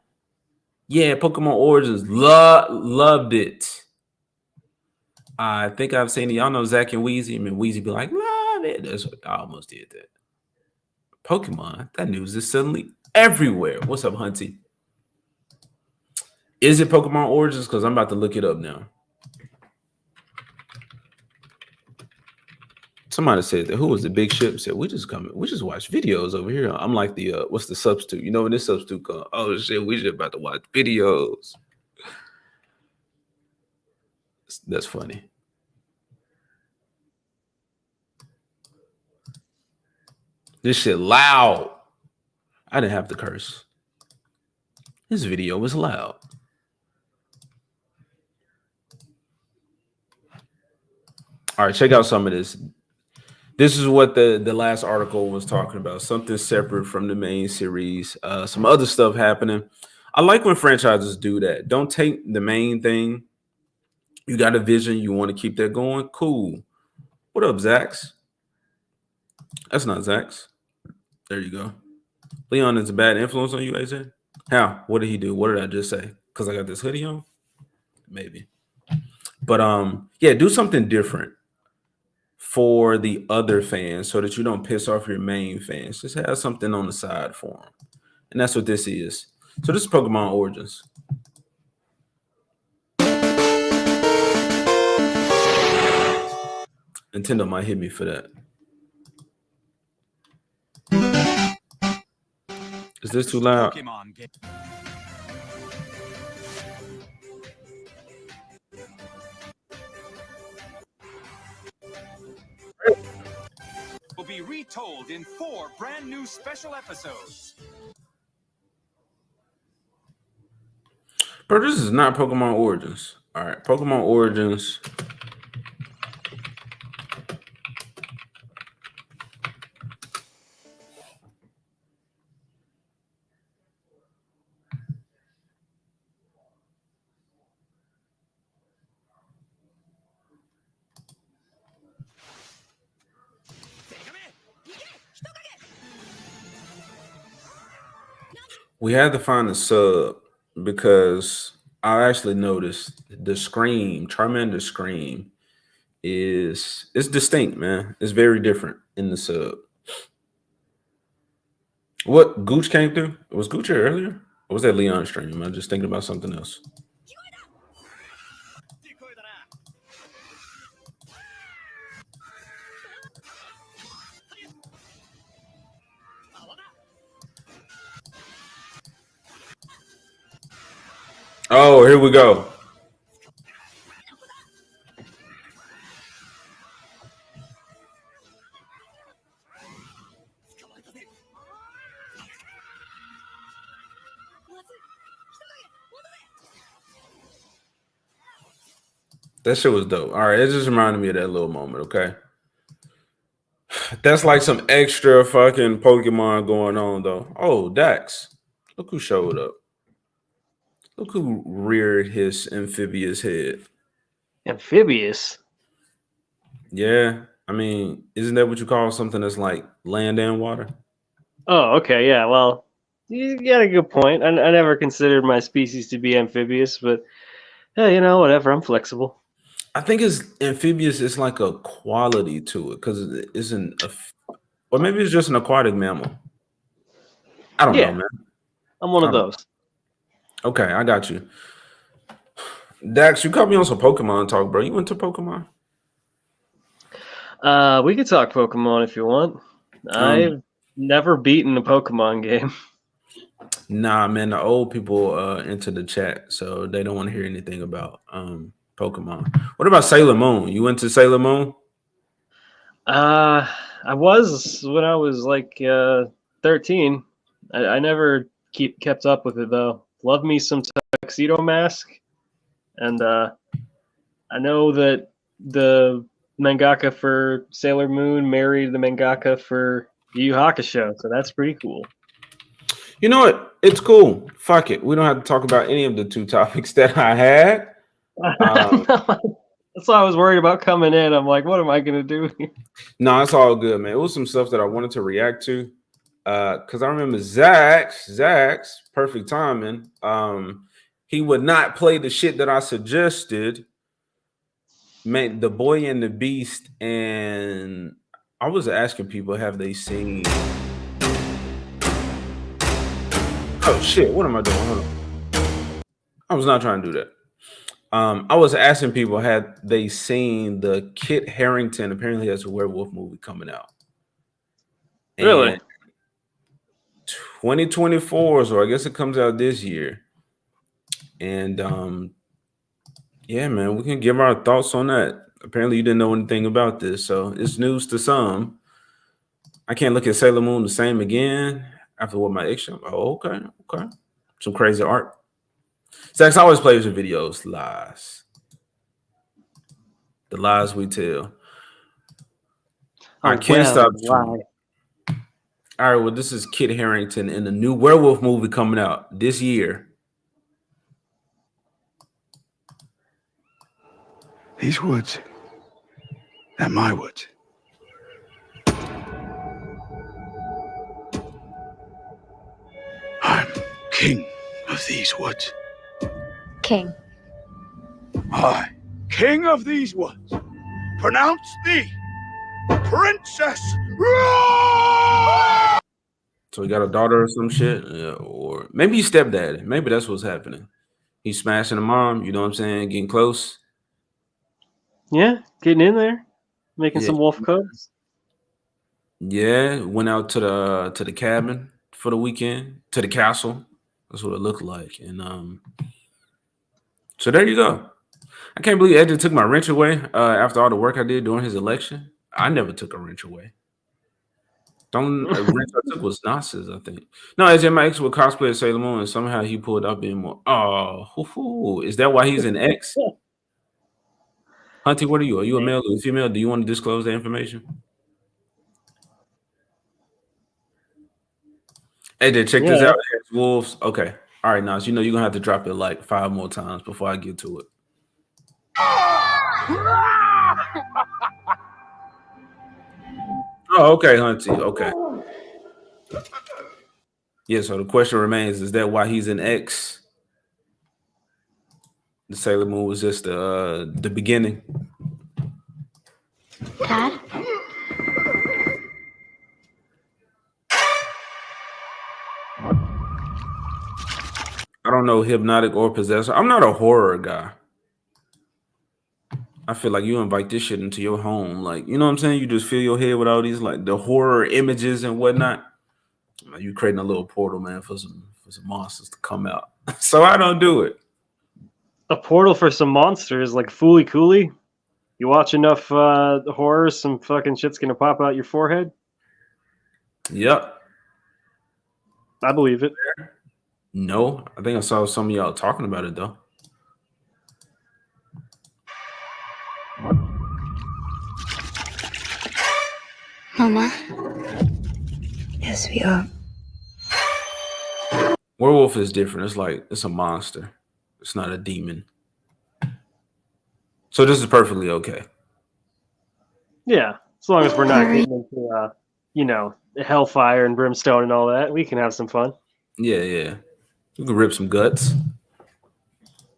Yeah, Pokemon Origins. Loved it. I think I've seen it. Y'all know Zach and Wheezy. I mean, Wheezy be like, love it. That's what I almost did that. Pokemon, that news is suddenly everywhere. What's up, Hunty? Is it Pokemon Origins? Because I'm about to look it up now. Somebody said that. Who was the big ship? Said we just watch videos over here. I'm like the what's the substitute? You know what this substitute called? Oh shit, we just about to watch videos. That's funny. This shit loud. I didn't have to curse. This video was loud. All right, check out some of this. This is what the last article was talking about. Something separate from the main series. Some other stuff happening. I like when franchises do that. Don't take the main thing. You got a vision. You want to keep that going. Cool. What up, Zax? That's not Zax. There you go. Leon is a bad influence on you, AJ? How? What did he do? What did I just say? Because I got this hoodie on? Maybe. But yeah, do something different for the other fans so that you don't piss off your main fans. Just have something on the side for them. And that's what this is. So this is Pokemon Origins. Nintendo might hit me for that. Is this too loud? Will be retold in 4 brand new special episodes. Bro, this is not Pokemon Origins. All right, Pokemon Origins. We had to find a sub because I actually noticed the scream, Charmander scream, it's distinct, man. It's very different in the sub. What Gooch came through? Was Gooch here earlier? Or was that Leon stream? I'm just thinking about something else. Oh, here we go. That shit was dope. All right, it just reminded me of that little moment, okay? That's like some extra fucking Pokemon going on, though. Oh, Dax. Look who showed up. Look who reared his amphibious head. Amphibious? Yeah. I mean, isn't that what you call something that's like land and water? Oh, okay. Yeah, well, you got a good point. I never considered my species to be amphibious, but yeah, you know, whatever. I'm flexible. I think it's amphibious. It's like a quality to it because it isn't or maybe it's just an aquatic mammal. I don't know, man. I'm one of those. Okay, I got you. Dax, you caught me on some Pokemon talk, bro. You went to Pokemon? We could talk Pokemon if you want. I've never beaten a Pokemon game. Nah, man, the old people enter the chat, so they don't want to hear anything about Pokemon. What about Sailor Moon? You went to Sailor Moon? I was when I was like 13. I never kept up with it though. Love me some Tuxedo Mask, and I know that the mangaka for Sailor Moon married the mangaka for Yu Yu Hakusho, so that's pretty cool. You know what? It's cool. Fuck it. We don't have to talk about any of the 2 topics that I had. That's why I was worried about coming in. I'm like, what am I gonna do here? No, it's all good, man. It was some stuff that I wanted to react to. Because I remember Zach's perfect timing. He would not play the shit that I suggested. Man, The Boy and the Beast, and I was asking people, have they seen? Oh shit! What am I doing? Hold on. I was not trying to do that. I was asking people, had they seen the Kit Harington? Apparently, has a werewolf movie coming out. Really? And 2024, so I guess it comes out this year. And yeah, man, we can give our thoughts on that. Apparently, you didn't know anything about this, so it's news to some. I can't look at Sailor Moon the same again after what my ex. Oh, okay. Some crazy art. Zach always plays with videos, lies. The lies we tell. I can't stop. All right, well, this is Kit Harington in the new werewolf movie coming out this year. These woods, they're my woods. I'm king of these woods. King. I, king of these woods, pronounce thee princess. So he got a daughter or some shit, or maybe he's stepdad. Maybe that's what's happening. He's smashing the mom. You know what I'm saying? Getting close. Yeah, getting in there. Making Yeah. some wolf cubs. Yeah, went out to the cabin for the weekend, to the castle. That's what it looked like. And so there you go. I can't believe Ed took my wrench away after all the work I did during his election. I never took a wrench away. The only wrench I took was Nas's, I think. No, AJ my ex would cosplay as Sailor Moon, and somehow he pulled out being more. Oh, hoo-hoo. Is that why he's an ex? Hunty, what are you? Are you a male or a female? Do you want to disclose that information? AJ, check this out. Wolves. Okay. All right, Nas. You know you're gonna have to drop it like 5 more times before I get to it. Oh, okay, Hunty. Okay. Yeah, so the question remains, is that why he's an ex? The Sailor Moon was just the beginning. Dad? I don't know Hypnotic or Possessor. I'm not a horror guy. I feel like you invite this shit into your home. Like, you know what I'm saying? You just fill your head with all these like the horror images and whatnot. Like, you creating a little portal, man, for some monsters to come out. So I don't do it. A portal for some monsters like Fooly Cooley. You watch enough horror, some fucking shit's gonna pop out your forehead. Yep. I believe it. No, I think I saw some of y'all talking about it though. Mama? Yes, we are. Werewolf is different. It's like it's a monster. It's not a demon. So this is perfectly okay. Yeah, as long as we're not getting into hellfire and brimstone and all that, we can have some fun. Yeah, yeah. You can rip some guts.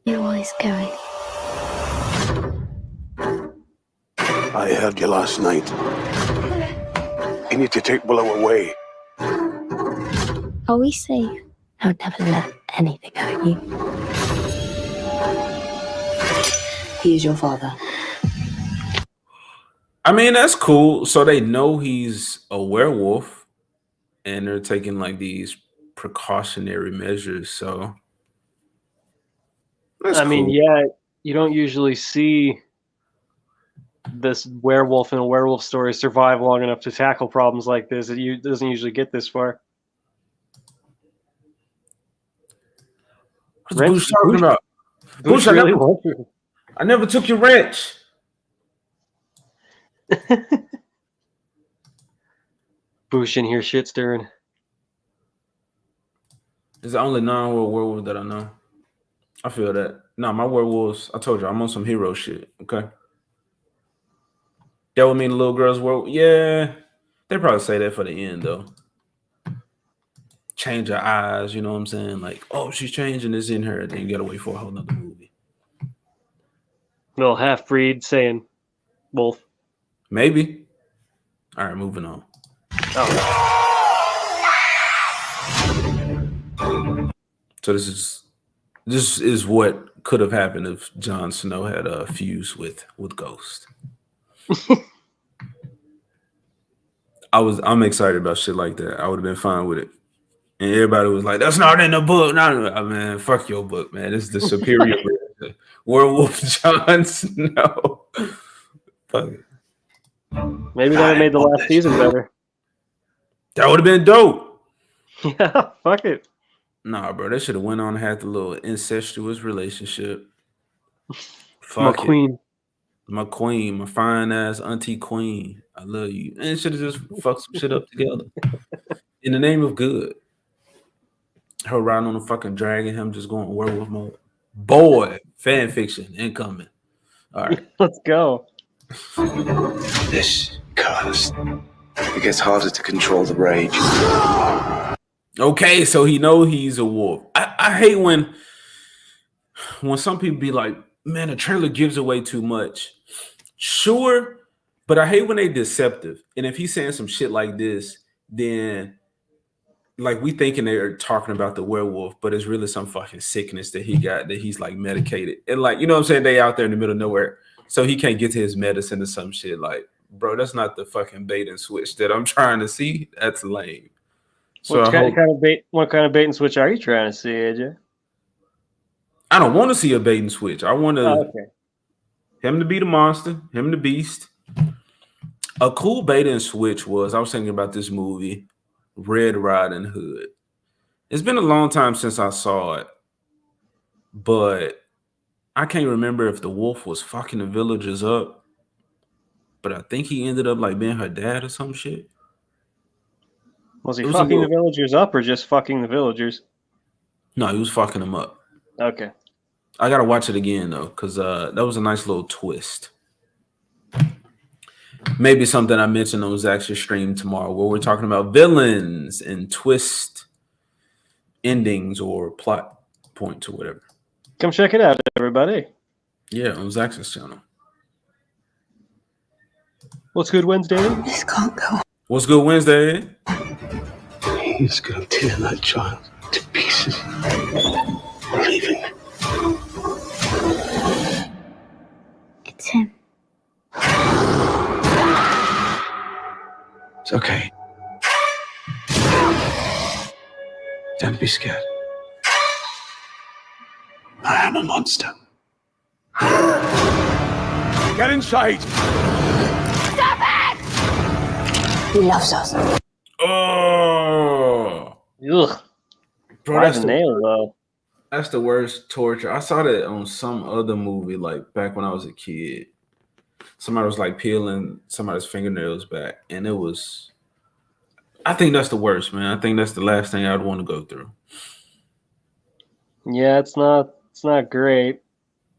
You're always going. I heard you last night. You need to take Willow away. Are we safe? I would never let anything hurt you. He is your father. I mean, that's cool. So they know he's a werewolf and they're taking like these precautionary measures. So that's mean, cool. yeah, you don't usually see this werewolf in a werewolf story survive long enough to tackle problems like this. It doesn't usually get this far. What's Boosh talking about? Boosh, I never took your wrench. Boosh in here shit stirring. It's the only non-werewolf that I know. I feel that. No, my werewolves, I told you, I'm on some hero shit, okay? That would mean the little girl's werewolf. Yeah, they probably say that for the end, though. Change her eyes, you know what I'm saying? Like, oh, she's changing this in her. Then you gotta wait for a whole nother movie. Little half-breed saying wolf. Maybe. All right, moving on. So this is what could have happened if Jon Snow had a fuse with Ghost. I'm excited about shit like that. I would have been fine with it. And everybody was like, that's not in the book. No, man, fuck your book, man. This is the superior werewolf Jon Snow. Fuck it. Maybe that would have made the last season better. That would have been dope. Yeah, fuck it. Nah, bro, they should have went on and had the little incestuous relationship. My queen. My queen, my fine ass auntie queen. I love you. And should have just fucked some shit up together. In the name of good. Her riding on a fucking dragon, him just going werewolf mode. Boy, fan fiction incoming. All right. Let's go. This cursed. It gets harder to control the rage. Okay, so he know he's a wolf. I hate when some people be like, man, the trailer gives away too much. Sure, but I hate when they deceptive. And if he's saying some shit like this, then like we thinking they're talking about the werewolf, but it's really some fucking sickness that he got, that he's like medicated. And like, you know what I'm saying? They out there in the middle of nowhere. So he can't get to his medicine or some shit. Like, bro, that's not the fucking bait and switch that I'm trying to see. That's lame. So What I hope, kind of bait? What kind of bait and switch are you trying to see, AJ? I don't want to see a bait and switch. I want Oh, okay. him to be the monster, him the beast. A cool bait and switch was, I was thinking about this movie, Red Riding Hood. It's been a long time since I saw it, but I can't remember if the wolf was fucking the villagers up, but I think he ended up like being her dad or some shit. Was he It was a fucking the little- villagers up or just fucking the villagers? No, he was fucking them up. Okay. I gotta watch it again though, because that was a nice little twist. Maybe something I mentioned on Zach's stream tomorrow, where we're talking about villains and twist endings or plot points or whatever. Come check it out, everybody. Yeah, on Zach's channel. What's good Wednesday? This can't go. What's good Wednesday? He's gonna tear that child to pieces. Leaving. It's him. It's okay. Don't be scared. I am a monster. Get inside! He loves us. Oh, Ugh. bro, Why that's the the, nail though? that's the worst torture. I saw that on some other movie, like back when I was a kid. Somebody was like peeling somebody's fingernails back, and it was. I think that's the worst, man. I think that's the last thing I'd want to go through. Yeah, it's not great.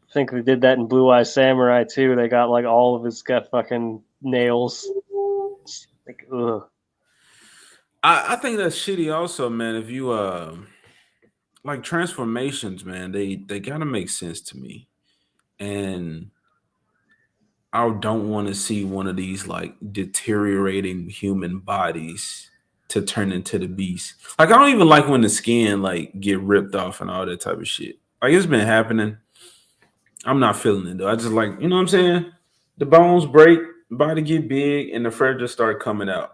I think they did that in Blue Eye Samurai too. They got like all of his got fucking nails. It's like, ugh. I think that's shitty also, man. If you like transformations, man, they gotta make sense to me. And I don't want to see one of these like deteriorating human bodies to turn into the beast. Like I don't even like when the skin like get ripped off and all that type of shit. Like it's been happening. I'm not feeling it though. I just like, you know what I'm saying? The bones break, body get big, and the fur just start coming out.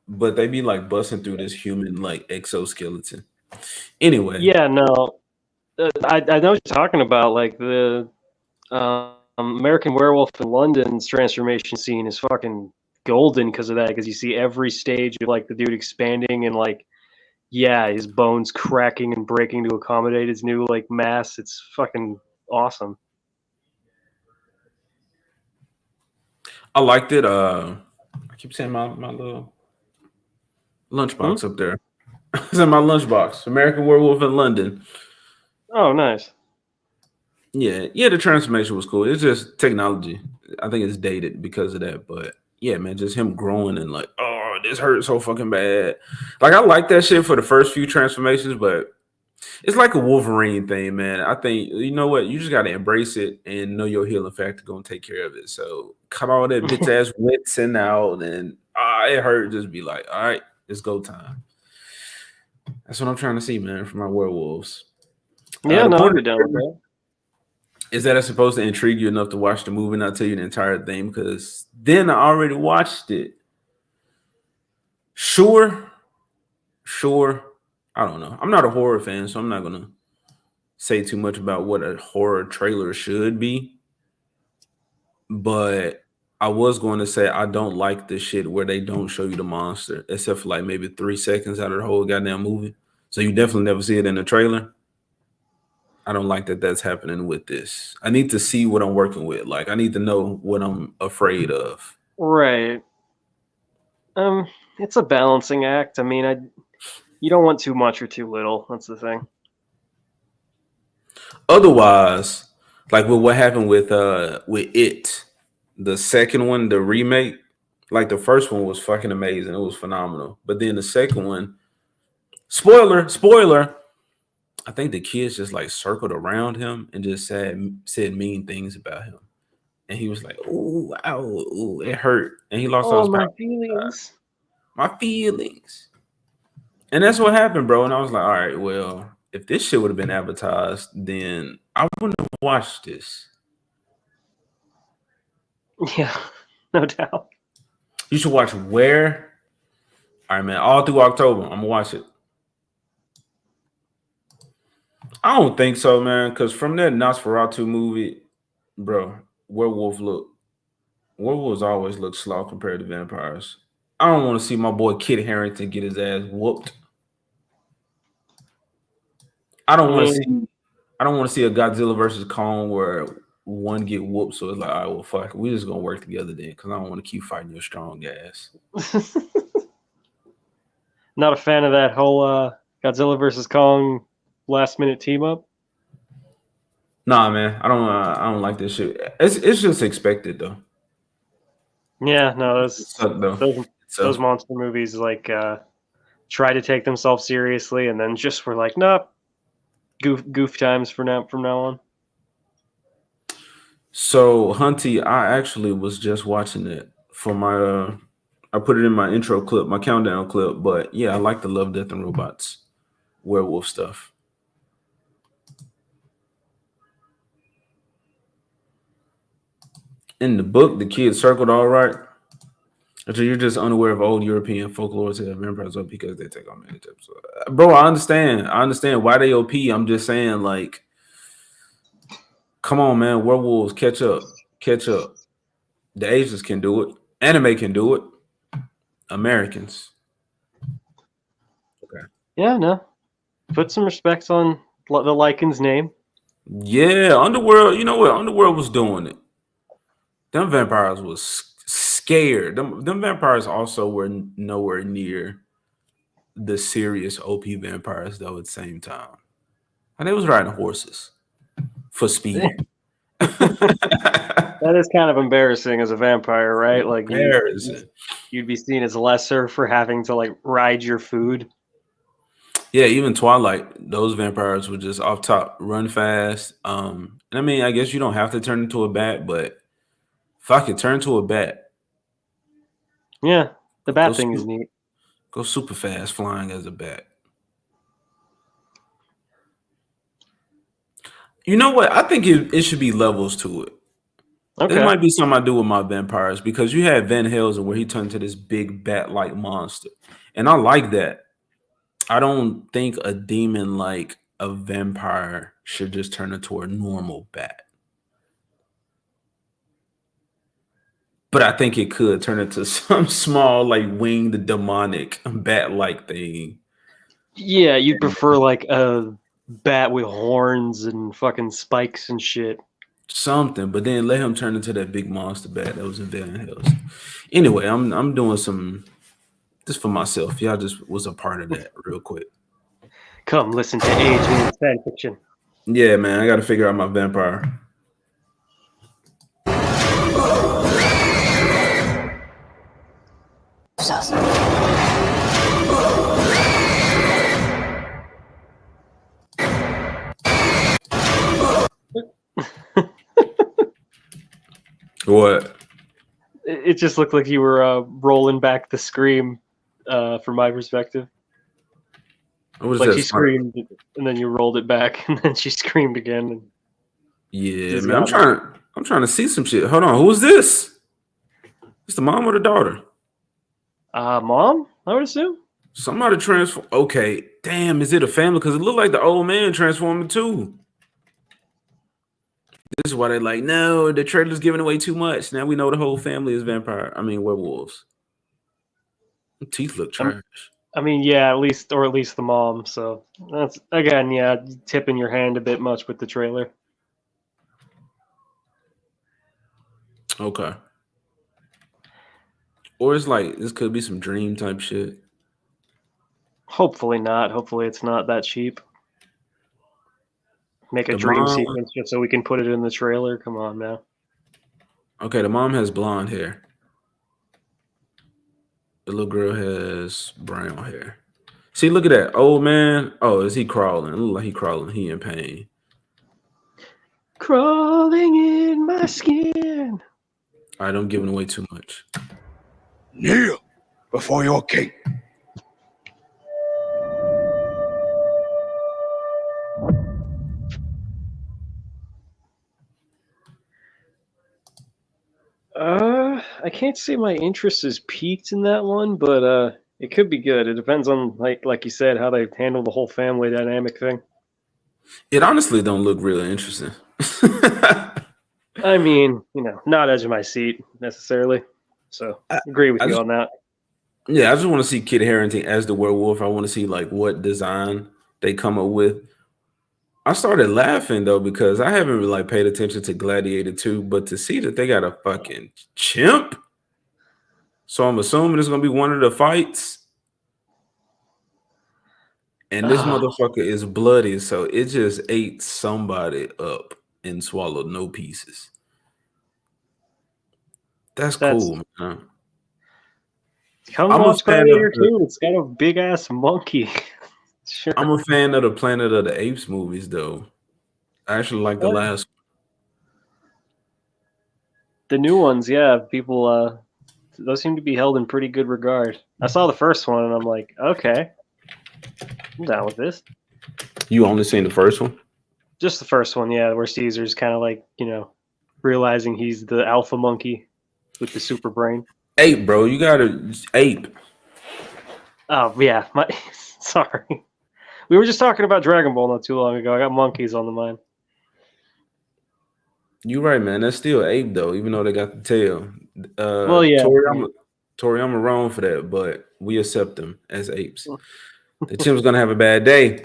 But they be like busting through this human like exoskeleton. Anyway, Yeah, no. I know what you're talking about. Like the American Werewolf in London's transformation scene is fucking golden because of that. Because you see every stage of like the dude expanding and like, yeah, his bones cracking and breaking to accommodate his new like mass. It's fucking awesome. I liked it. I keep saying my little lunchbox up there. It's in my lunchbox. American Werewolf in London. Oh, nice. Yeah, the transformation was cool. It's just technology. I think it's dated because of that. But yeah, man, just him growing and like, oh, this hurts so fucking bad. Like I like that shit for the first few transformations, but it's like a Wolverine thing, man. I think you know what, you just gotta embrace it and know your healing factor gonna take care of it. So cut all that bitch ass wincing out and it hurt. Just be like, all right, it's go time. That's what I'm trying to see, man, for my werewolves. Yeah, The no, point I'd be down with that. is that it's supposed to intrigue you enough to watch the movie and not tell you the entire thing? Because then I already watched it. Sure. I don't know. I'm not a horror fan, so I'm not gonna say too much about what a horror trailer should be. But I was going to say I don't like the shit where they don't show you the monster, except for like maybe 3 seconds out of the whole goddamn movie. So you definitely never see it in the trailer. I don't like that that's happening with this. I need to see what I'm working with. Like I need to know what I'm afraid of. Right. It's a balancing act. I mean, you don't want too much or too little. That's the thing. Otherwise, like with what happened with It, the second one, the remake, like the first one was fucking amazing. It was phenomenal. But then the second one, spoiler, I think the kids just like circled around him and just said mean things about him. And he was like, "Ooh, ow, ooh, it hurt." And he lost all his power. feelings. My feelings. And that's what happened, bro. And I was like, all right, well, if this shit would have been advertised, then I wouldn't have watched this. Yeah. no doubt. You should watch Where. All right, man. All through October, I'm gonna watch it. I don't think so, man. Because from that Nosferatu movie, bro, werewolves always look slow compared to vampires. I don't want to see my boy Kit Harington get his ass whooped. I don't want to see a Godzilla versus Kong where one get whooped. So it's like, all right, well, fuck, we just gonna work together then, because I don't want to keep fighting your strong ass. Not a fan of that whole Godzilla versus Kong last minute team up. Nah, man, I don't like this shit. It's just expected though. Yeah, no, though. those monster movies like try to take themselves seriously and then just were like, nope, goof times from now on. So, Hunty, I actually was just watching it for my I put it in my intro clip, my countdown clip, but yeah, I like the Love, Death, and Robots werewolf stuff. In the book, the kid circled all right. So you're just unaware of old European folklore to have vampires up because they take on many types. Bro, I understand why they OP. I'm just saying, like, come on, man. Werewolves, catch up. The Asians can do it. Anime can do it. Americans. Okay. Yeah, no. Put some respect on the Lycan's name. Yeah, Underworld. You know what? Underworld was doing it. Them vampires was scared. Them vampires also were nowhere near the serious OP vampires, though, at the same time. And they was riding horses for speed. That is kind of embarrassing as a vampire, right? Like you'd be seen as lesser for having to like ride your food. Yeah, even Twilight, those vampires were just off top, run fast. And I mean, I guess you don't have to turn into a bat, but if I could turn to a bat. Yeah, the bat thing is neat. Go super fast flying as a bat. You know what? I think it should be levels to it. Okay. It might be something I do with my vampires, because you had Van Helsing where he turned to this big bat-like monster. And I like that. I don't think a demon like a vampire should just turn into a normal bat. But I think it could turn into some small, like, winged demonic bat-like thing. Yeah, you'd prefer like a bat with horns and fucking spikes and shit. Something, but then let him turn into that big monster bat that was in Van Helsing. Anyway, I'm doing some just for myself. Y'all just was a part of that real quick. Come listen to AJ's fan fiction. Yeah, man, I got to figure out my vampire. What? It just looked like you were rolling back the scream from my perspective. Like she screamed and then you rolled it back and then she screamed again. And yeah, man, I'm trying to see some shit. Hold on, who's this? It's the mom or the daughter? Mom, I would assume. Somebody transform. Okay, damn, is it a family? Because it looked like the old man transforming too. This is why they're like, no, the trailer's giving away too much. Now we know the whole family is werewolves. The teeth look trash. I mean, yeah, at least the mom. So that's again, yeah, tipping your hand a bit much with the trailer. Okay. Or it's like this could be some dream type shit. Hopefully not. Hopefully it's not that cheap. Make a dream sequence just so we can put it in the trailer. Come on now. Okay, the mom has blonde hair. The little girl has brown hair. See, look at that. Old man. Oh, is he crawling? It look like he crawling. He in pain. Crawling in my skin. All right, I'm giving away too much. Kneel before your king. I can't say my interest is peaked in that one, but it could be good. It depends on like you said, how they handle the whole family dynamic thing. It honestly don't look really interesting. I mean, not edge of my seat necessarily. So I agree with you on that. Yeah, I just want to see Kit Harington as the werewolf. I want to see like what design they come up with. I started laughing though because I haven't really like paid attention to Gladiator 2, but to see that they got a fucking chimp, so I'm assuming it's gonna be one of the fights. And this motherfucker is bloody, so it just ate somebody up and swallowed no pieces. That's cool, man. Come on, Gladiator 2. It's got a big ass monkey. Sure. I'm a fan of the Planet of the Apes movies, though. I actually like the last. The new ones, yeah. People, those seem to be held in pretty good regard. I saw the first one, and I'm like, okay, I'm down with this. You only seen the first one? Just the first one, yeah, where Caesar's kind of like, realizing he's the alpha monkey with the super brain. Ape, bro. You gotta ape. Oh, yeah. Sorry. We were just talking about Dragon Ball not too long ago. I got monkeys on the mind. You're right, man. That's still ape, though, even though they got the tail. Well, yeah. Toriyama wrong for that, but we accept them as apes. The chimp's gonna have a bad day.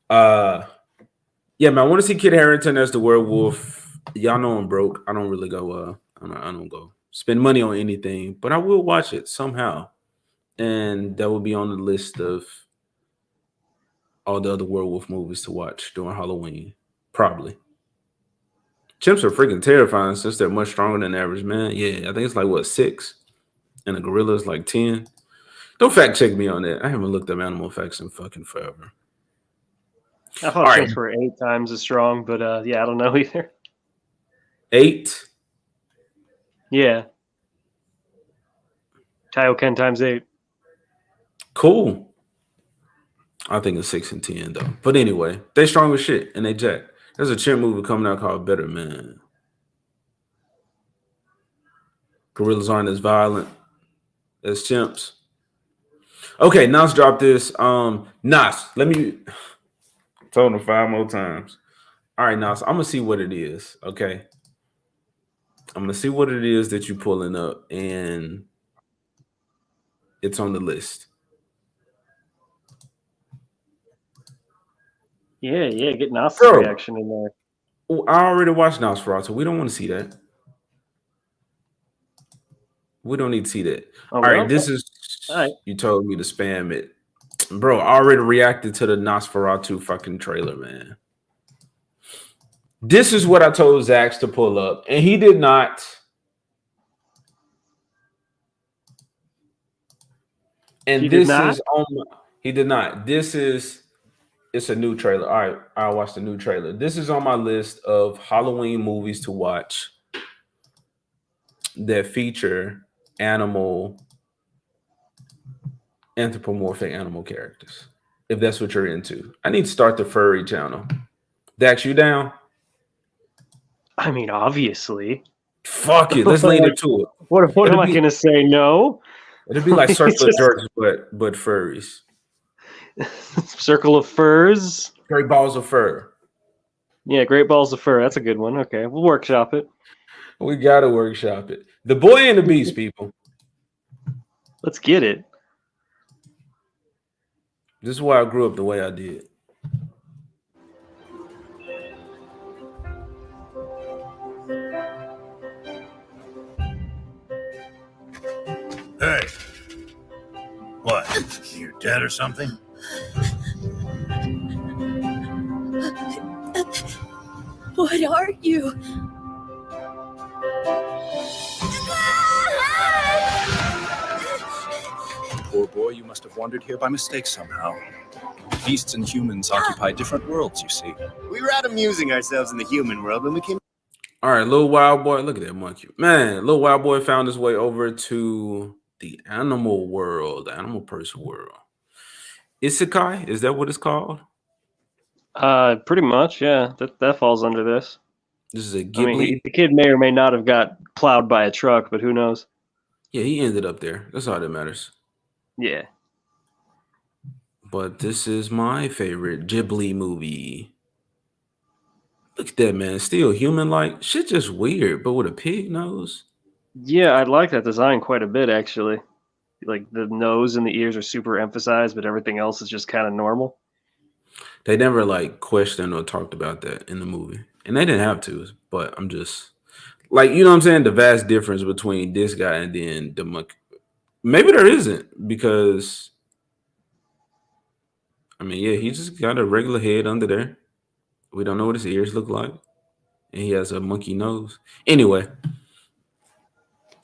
Yeah, man. I want to see Kit Harington as the werewolf. Y'all know I'm broke. I don't really go. I don't go spend money on anything, but I will watch it somehow, and that will be on the list of all the other werewolf movies to watch during Halloween. Probably. Chimps are freaking terrifying since they're much stronger than average, man. Yeah, I think it's like what 6, and a gorilla is like 10. Don't fact check me on that. I haven't looked up animal facts in fucking forever. I thought chimps were 8 times as strong, but yeah, I don't know either. 8? Yeah. Kaioken times 8. Cool. I think it's 6 and 10 though. But anyway, they strong as shit and they jack. There's a chimp movie coming out called Better Man. Gorillas aren't as violent as chimps. Okay, Nas dropped this. Nas, let me told him 5 more times. All right, Nas, I'm gonna see what it is. Okay. I'm gonna see what it is that you're pulling up, and it's on the list. Yeah, get Nas's reaction in there. Oh, I already watched Nosferatu. We don't want to see that. We don't need to see that. All right, this is. All right. You told me to spam it, bro. I already reacted to the Nosferatu fucking trailer, man. This is what I told Zach to pull up, and he did not. And this is on. He did not. This is. It's a new trailer. All right, I'll watch the new trailer. This is on my list of Halloween movies to watch that feature anthropomorphic animal characters. If that's what you're into, I need to start the furry channel. Dax, you down? I mean, obviously. Fuck it. Let's lean into it. What am I gonna say? No. It'd be like Circle of Jerks, but furries. Circle of Furs. Great balls of fur. Yeah, great balls of fur. That's a good one. Okay, we'll workshop it. We gotta workshop it. The Boy and the Beast, people. Let's get it. This is why I grew up the way I did. Hey. What? You dead or something? What are you? Poor boy, you must have wandered here by mistake somehow. Beasts and humans occupy different worlds, you see. We were out amusing ourselves in the human world when we came. All right, little wild boy. Look at that monkey. Man, little wild boy found his way over to the animal world, the animal person world. Isekai? Is that what it's called? Pretty much, yeah. That falls under this. This is a Ghibli. I mean, the kid may or may not have got plowed by a truck, but who knows? Yeah, he ended up there. That's all that matters. Yeah. But this is my favorite Ghibli movie. Look at that, man. Still human-like. Shit just weird, but with a pig nose. Yeah, I like that design quite a bit, actually. Like, the nose and the ears are super emphasized, but everything else is just kind of normal. They never, like, questioned or talked about that in the movie. And they didn't have to, but I'm just... Like, you know what I'm saying? The vast difference between this guy and then the monkey. Maybe there isn't, because... I mean, yeah, he just got a regular head under there. We don't know what his ears look like. And he has a monkey nose. Anyway,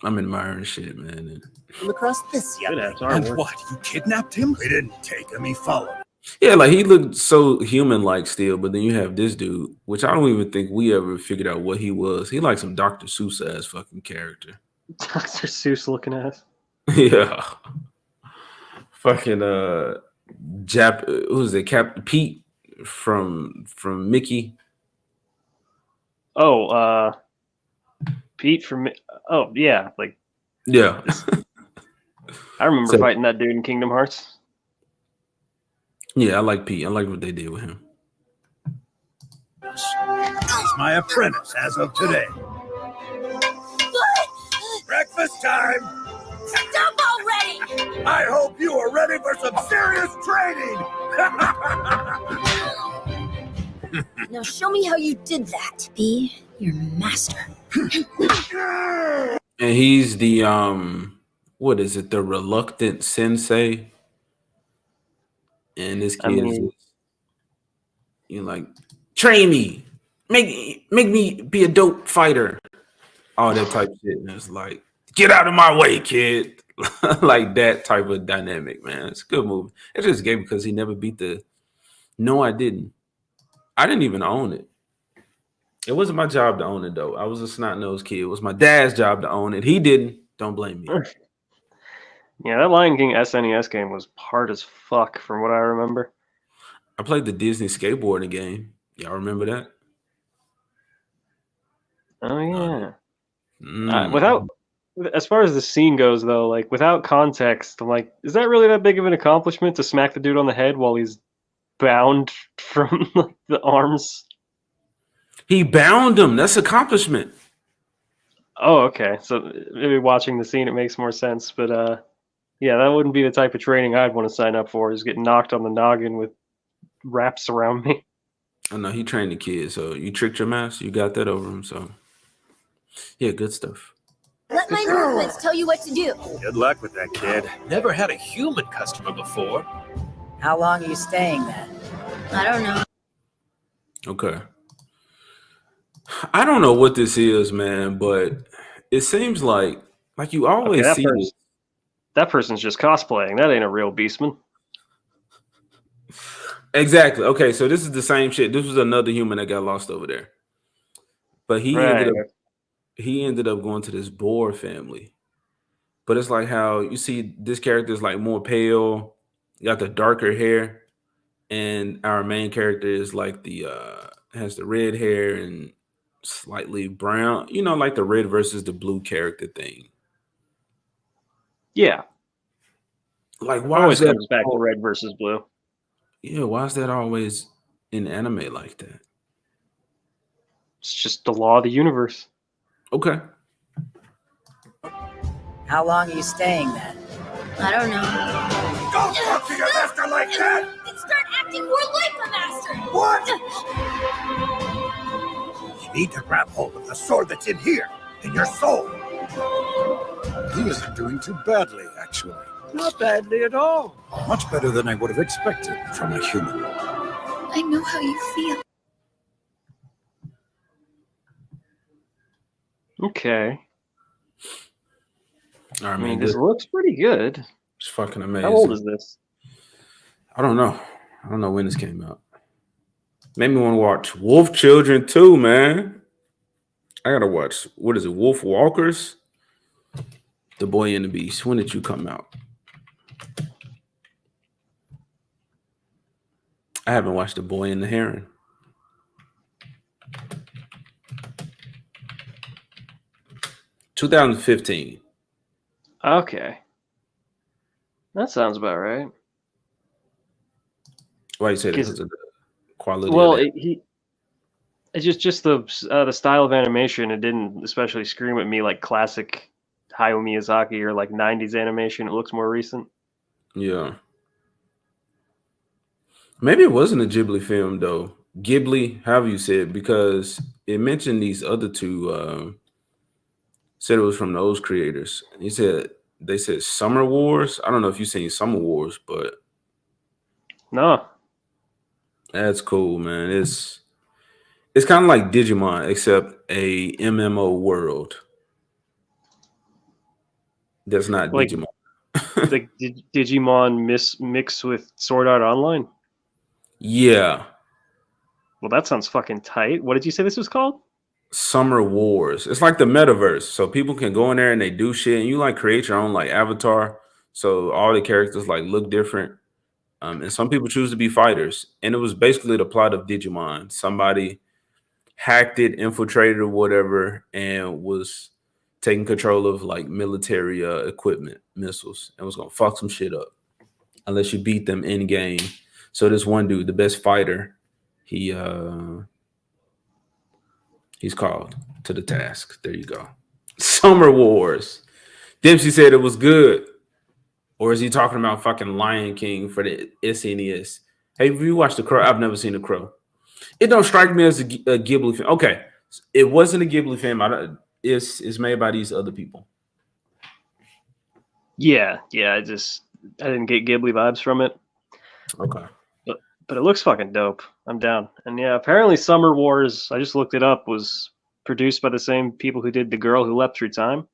I'm admiring shit, man. Across this young man. And what? You kidnapped him? We didn't take him. He followed. Yeah, like he looked so human-like still, but then you have this dude, which I don't even think we ever figured out what he was. He like some Dr. Seuss ass fucking character. Dr. Seuss looking ass. Yeah. Fucking who's it? Captain Pete from Mickey. Oh, Pete from yeah, like yeah. I remember fighting that dude in Kingdom Hearts. Yeah, I like Pete. I like what they did with him. He's my apprentice as of today. What? Breakfast time! Stop already! I hope you are ready for some serious training! Now show me how you did that. Be your master. And he's the what is it? The reluctant sensei. And this kid is you like train me, make me be a dope fighter, all that type of shit. And it's like, get out of my way, kid. Like that type of dynamic, man. It's a good movie. It's just gay because he never beat the. No, I didn't. I didn't even own it. It wasn't my job to own it though. I was a snot-nosed kid. It was my dad's job to own it. He didn't. Don't blame me. Yeah, that Lion King SNES game was hard as fuck from what I remember. I played the Disney skateboarding game. Y'all remember that? Oh yeah. As far as the scene goes though, like without context, I'm like, is that really that big of an accomplishment to smack the dude on the head while he's bound from the arms? He bound him. That's accomplishment. Oh, okay. So maybe watching the scene it makes more sense, but yeah, that wouldn't be the type of training I'd want to sign up for, is getting knocked on the noggin with wraps around me. I know he trained the kid, so you tricked your master, you got that over him. So yeah, good stuff. Let my movements tell you what to do. Good luck with that, kid. Never had a human customer before. How long are you staying then? I don't know. Okay. I don't know what this is, man, but it seems like you always see this. That person's just cosplaying. That ain't a real Beastman. Exactly. Okay, so this is the same shit. This was another human that got lost over there. But he ended up going to this Boar family. But it's like how you see this character is like more pale, got the darker hair, and our main character is like the has the red hair and slightly brown, you know, like the red versus the blue character thing. Yeah. Like why always is that comes back to red versus blue? Yeah, why is that always in anime like that? It's just the law of the universe. Okay. How long are you staying then? I don't know. Don't talk to your master like that! Then start acting more like a master! What? You need to grab hold of the sword that's in here, in your soul. He isn't doing too badly, actually. Not badly at all. Much better than I would have expected from a human. I know how you feel. Okay. All right, I mean, man, this looks pretty good. It's fucking amazing. How old is this? I don't know. I don't know when this came out. Made me want to watch Wolf Children 2, man. I gotta watch. What is it? Wolf Walkers? The Boy and the Beast. When did you come out? I haven't watched The Boy and the Heron. 2015. Okay. That sounds about right. Why you say that? Because of the quality Well, of that? it's just the style of animation. It didn't especially scream at me like classic Hayao Miyazaki or like 90s animation. It looks more recent. Yeah. Maybe it wasn't a Ghibli film though. Ghibli, however you say it, because it mentioned these other two. Said it was from those creators. He said they said Summer Wars. I don't know if you've seen Summer Wars, but no, that's cool, man. It's kind of like Digimon, except a MMO world. That's not like Digimon. the Digimon mix with Sword Art Online. Yeah. Well, that sounds fucking tight. What did you say this was called? Summer Wars. It's like the metaverse. So people can go in there and they do shit, and you like create your own like avatar. So all the characters like look different. And some people choose to be fighters. And it was basically the plot of Digimon. Somebody hacked it, infiltrated or whatever, and was taking control of like military equipment, missiles, and was gonna fuck some shit up unless you beat them in game. So this one dude, the best fighter, he's called to the task. There you go. Summer Wars. Dempsey said it was good. Or is he talking about fucking Lion King for the SNES? Hey, have you watched The Crow? I've never seen The Crow. It don't strike me as a Ghibli film. Okay, it wasn't a Ghibli film. It's made by these other people. Yeah. I didn't get Ghibli vibes from it. Okay. But it looks fucking dope. I'm down. And yeah, apparently Summer Wars, I just looked it up, was produced by the same people who did The Girl Who Leapt Through Time.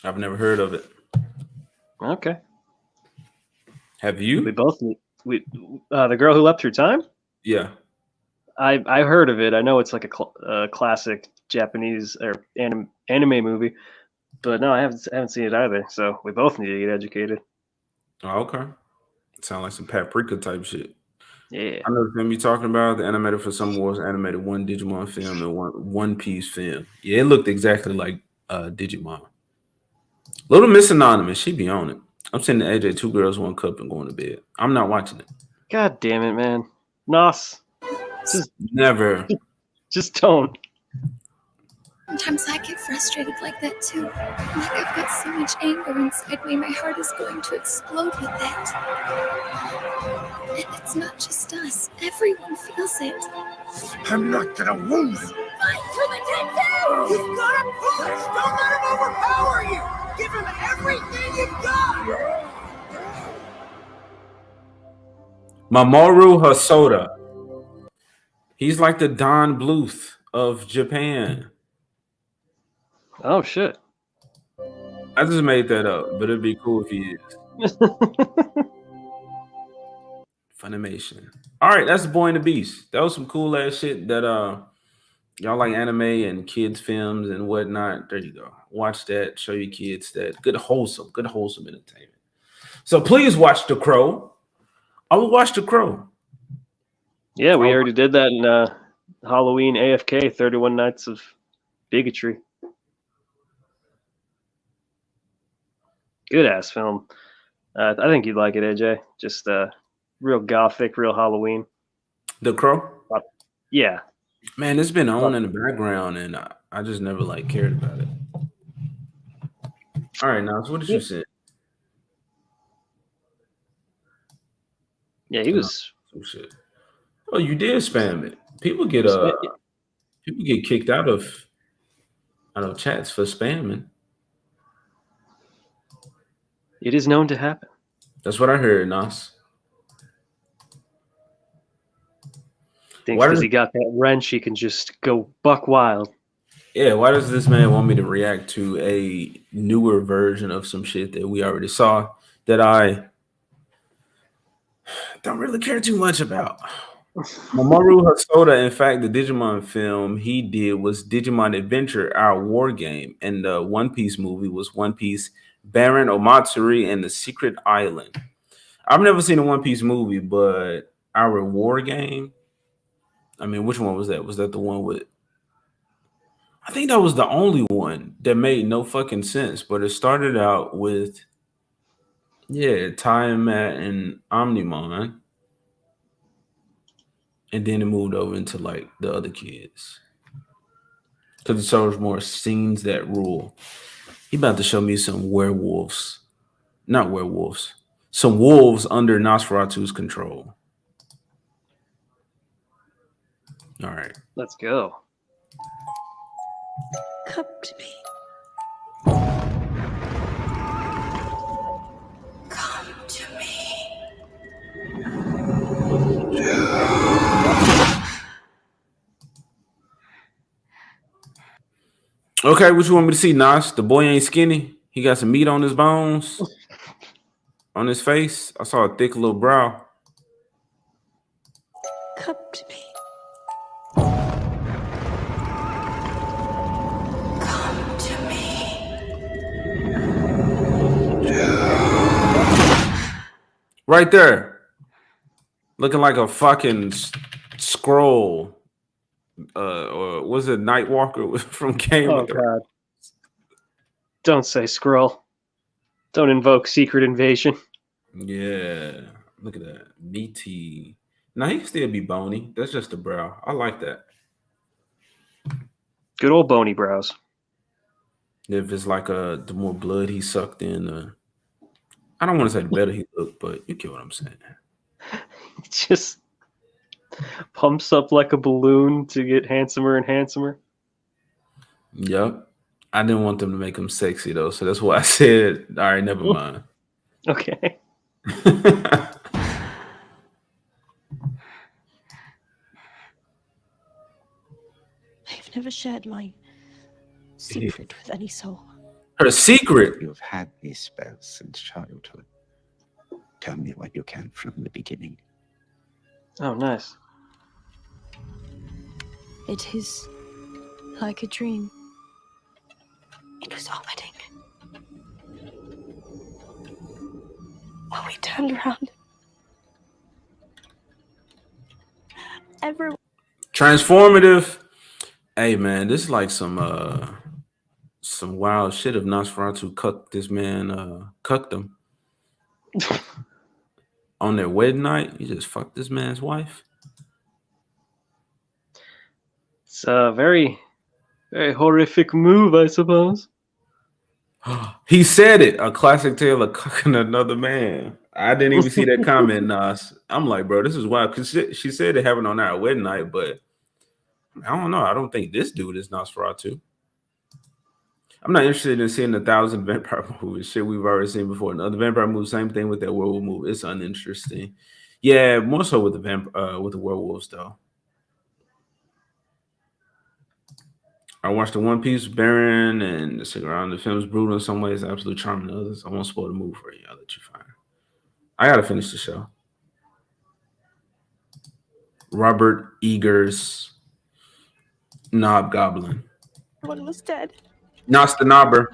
I've never heard of it. Okay. Have you? The Girl Who Leapt Through Time? Yeah. I heard of it. I know it's like a classic Japanese or anime movie, but no, I haven't seen it either. So we both need to get educated. Oh, okay. Sound like some Paprika type shit. Yeah. I know the film you're talking about. The animated for Summer Wars animated one Digimon film and one Piece film. Yeah, it looked exactly like Digimon. Little Miss Anonymous, she be on it. I'm sending AJ 2 Girls 1 Cup and going to bed. I'm not watching it. God damn it, man. Nos. Just never. Just don't. Sometimes I get frustrated like that too. Like I've got so much anger inside me, my heart is going to explode with that. And it's not just us. Everyone feels it. I'm not gonna lose. Fight for the Tensu! You've gotta push! Don't let him overpower you! Give him everything you've got! Mamoru Hosoda. He's like the Don Bluth of Japan. Oh, shit. I just made that up, but it'd be cool if he is. Funimation. All right, that's Boy and the Beast. That was some cool ass shit that y'all like anime and kids films and whatnot. There you go. Watch that. Show your kids that good wholesome entertainment. So please watch The Crow. I will watch The Crow. Yeah, we already did that in Halloween AFK 31 Nights of Bigotry. Good ass film. I think you'd like it, AJ. Just real gothic, real Halloween. The Crow? Yeah. Man, it's been on in the background, and I just never like cared about it. All right, now, so what did you say? Yeah, he was. Oh, shit. Oh, you did spam it. People get kicked out of chats for spamming. It is known to happen. That's what I heard, Nas. Thinks because he got that wrench, he can just go buck wild. Yeah, why does this man want me to react to a newer version of some shit that we already saw that I don't really care too much about? Mamoru Hosoda, in fact, the Digimon film he did was Digimon Adventure, Our War Game, and the One Piece movie was One Piece Baron Omatsuri and the Secret Island. I've never seen a One Piece movie, but Our War Game, I mean, which one was that? Was that the one with... I think that was the only one that made no fucking sense. But it started out with, Ty and Matt and Omnimon, and then it moved over into like the other kids because it shows more scenes that rule. He about to show me some werewolves, not werewolves, some wolves under Nosferatu's control. All right, let's go. Come to me. Come to me. Okay, what you want me to see, Nas? The boy ain't skinny. He got some meat on his bones, on his face. I saw a thick little brow. Come to me. Come to me. Right there. Looking like a fucking scroll. Or was it Nightwalker from Game of Thrones? God. Don't say scroll. Don't invoke Secret Invasion. Yeah. Look at that. meaty. Now he can still be bony. That's just a brow. I like that. Good old bony brows. If it's like the more blood he sucked in, I don't want to say the better he looked, but you get what I'm saying. Just pumps up like a balloon to get handsomer and handsomer. Yep. I didn't want them to make him sexy though, so that's why I said, all right, never mind. Okay. I've never shared my secret with any soul. Her secret. You've had these spells since childhood. Tell me what you can from the beginning. Oh, nice. It is like a dream. It was our wedding. When we turned around, everyone. Transformative. Hey man, this is like some wild shit. If Nosferatu cucked this man, cucked him on their wedding night. You just fucked this man's wife. It's a very, very horrific move, I suppose. He said it. A classic tale of cucking another man. I didn't even see that comment, Nas. I'm like, bro, this is wild. Because she said it happened on our wedding night, but I don't know. I don't think this dude is Nosferatu. I'm not interested in seeing 1,000 vampire movies. Shit we've already seen before. Another vampire movie, same thing with that werewolf movie. It's uninteresting. Yeah, more so with the werewolves though. I watched the One Piece, Baron, and the Stick Around. The film's brutal in some ways, absolutely charming in others. I won't spoil the movie for you. I'll let you find it. I gotta finish the show. Robert Eggers, Knob Goblin. Everyone was dead. Nosta Knobber.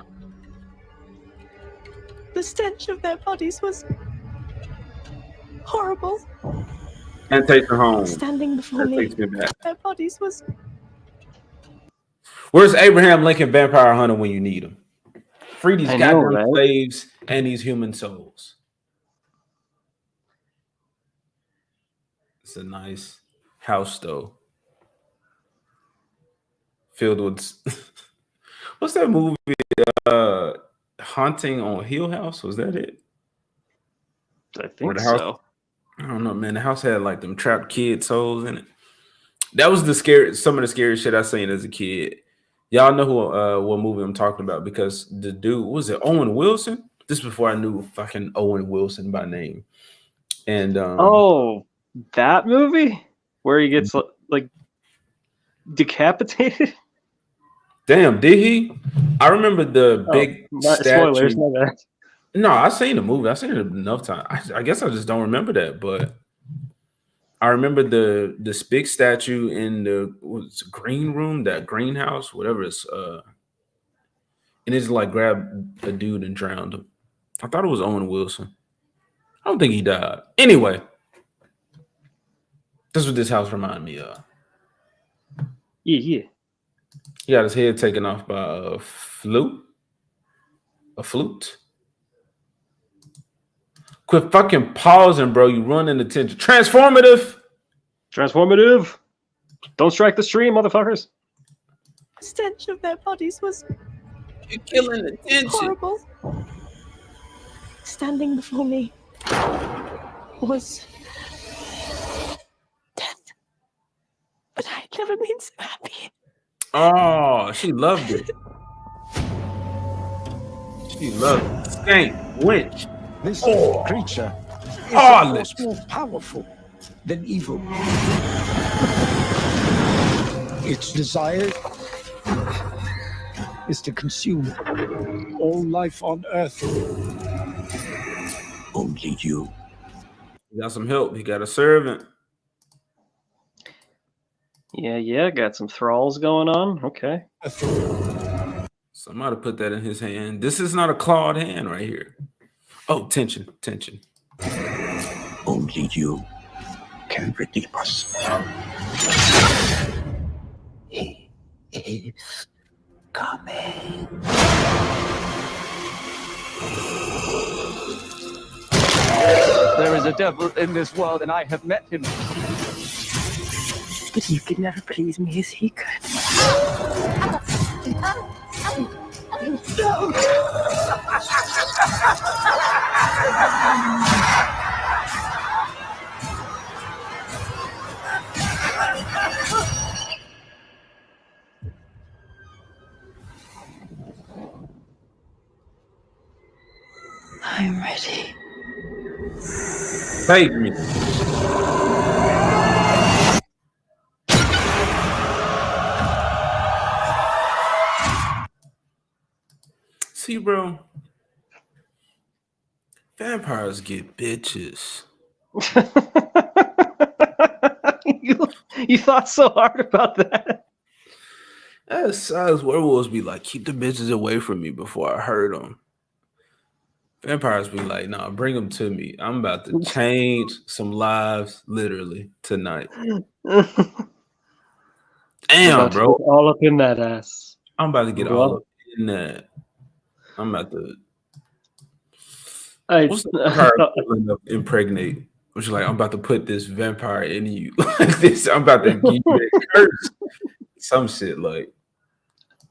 The stench of their bodies was horrible. And take her home. Standing before That me, takes me back. their bodies was. Where's Abraham Lincoln Vampire Hunter when you need him? Free these goddamn right? slaves and these human souls. It's a nice house though. Filled with what's that movie? Haunting on Hill House? Was that it? I think the house, so. I don't know, man. The house had like them trapped kid souls in it. That was some of the scariest shit I seen as a kid. Y'all know who what movie I'm talking about because the dude, was it Owen Wilson? This is before I knew fucking Owen Wilson by name. And oh, that movie where he gets like decapitated. Damn, did he? I remember the big statue. Spoilers, my bad. No, I seen the movie. I seen it enough time. I guess I just don't remember that, but I remember this big statue in the green room, that greenhouse, whatever it's and it's like grabbed a dude and drowned him. I thought it was Owen Wilson. I don't think he died. Anyway, that's what this house reminded me of. Yeah. He got his head taken off by a flute. A flute. Quit fucking pausing, bro. You run into tension. Transformative. Transformative. Don't strike the stream, motherfuckers. The stench of their bodies was You're killing the tension. horrible. Standing before me was death. But I had never been so happy. Oh, she loved it. She loved it. Skank, winch. This creature is Oh, much more powerful than evil. Its desire is to consume all life on Earth. Only you. He got some help. He got a servant. Yeah, got some thralls going on. Okay. Somebody put that in his hand. This is not a clawed hand right here. Oh, tension. Only you can redeem us. He is coming. There is a devil in this world, and I have met him. But you could never please me as he could. I'm ready. Take me. See, bro. Vampires get bitches. You thought so hard about that. As werewolves be like, keep the bitches away from me before I hurt them. Vampires be like, nah, bring them to me. I'm about to change some lives literally tonight. Damn, bro. All up in that ass. I'm about to get all up in that. I'm about to. What's the vampire equivalent of impregnate? Which is like, I'm about to put this vampire in you. Like this, I'm about to give you a curse. Some shit like.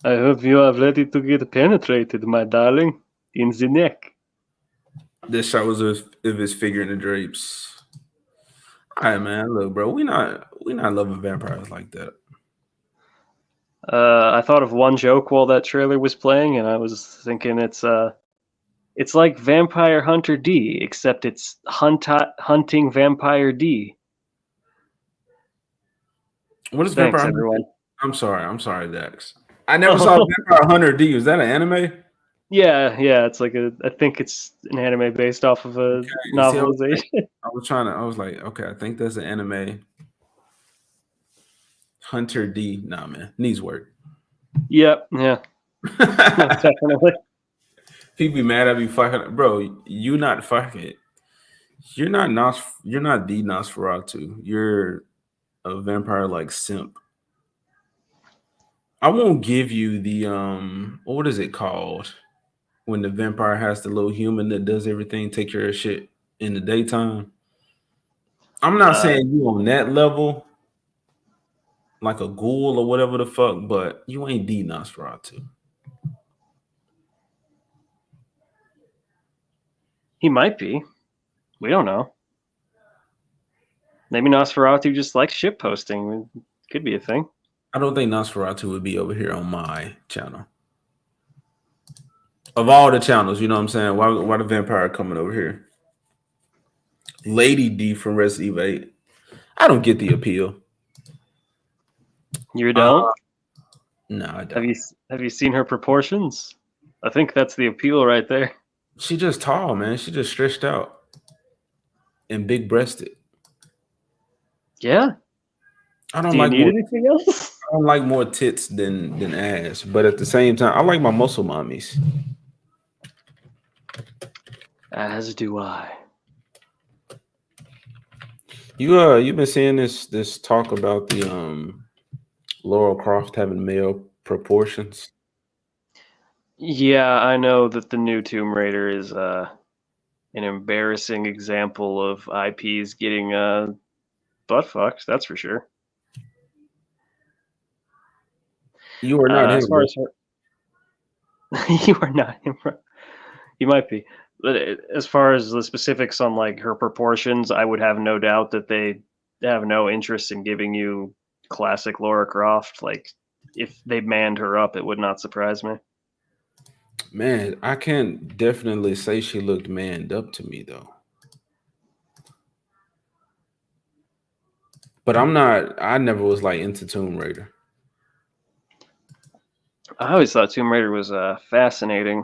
I hope you are ready to get penetrated, my darling, in the neck. This shot was of his figure in the drapes. All right, man. Look, bro, we not loving vampires like that. I thought of one joke while that trailer was playing, and I was thinking it's like Vampire Hunter D, except it's hunting Vampire D. What is Thanks, Vampire Hunter? everyone. I'm sorry, Dax. I never saw Vampire Hunter D. Was that an anime? Yeah, it's like I think it's an anime based off of a novelization. I was like, okay, I think that's an anime. Hunter D. Nah, man. Needs work. Yep, yeah. Definitely. People be mad at me fucking, bro. You not fucking. You're not the Nosferatu. You're a vampire like simp. I won't give you the what is it called when the vampire has the little human that does everything, take care of shit in the daytime. I'm not saying you on that level, like a ghoul or whatever the fuck, but you ain't the Nosferatu. He might be. We don't know. Maybe Nosferatu just likes shit posting. Could be a thing. I don't think Nosferatu would be over here on my channel. Of all the channels, you know what I'm saying? Why the vampire coming over here? Lady D from Resident Evil 8. I don't get the appeal. You don't? No, I don't. Have you seen her proportions? I think that's the appeal right there. She just tall, man. She just stretched out and big breasted. Yeah. I don't Do you like need more, anything else? I don't like more tits than ass, but at the same time, I like my muscle mommies. As do I. You've been seeing this talk about the Laura Croft having male proportions. Yeah, I know that the new Tomb Raider is an embarrassing example of IPs getting butt fucked. That's for sure. You are not him. As far as you are not him. You might be. But as far as the specifics on like her proportions, I would have no doubt that they have no interest in giving you classic Lara Croft. Like if they manned her up, it would not surprise me. Man, I can't definitely say she looked manned up to me though. But I never was like into Tomb Raider. I always thought Tomb Raider was fascinating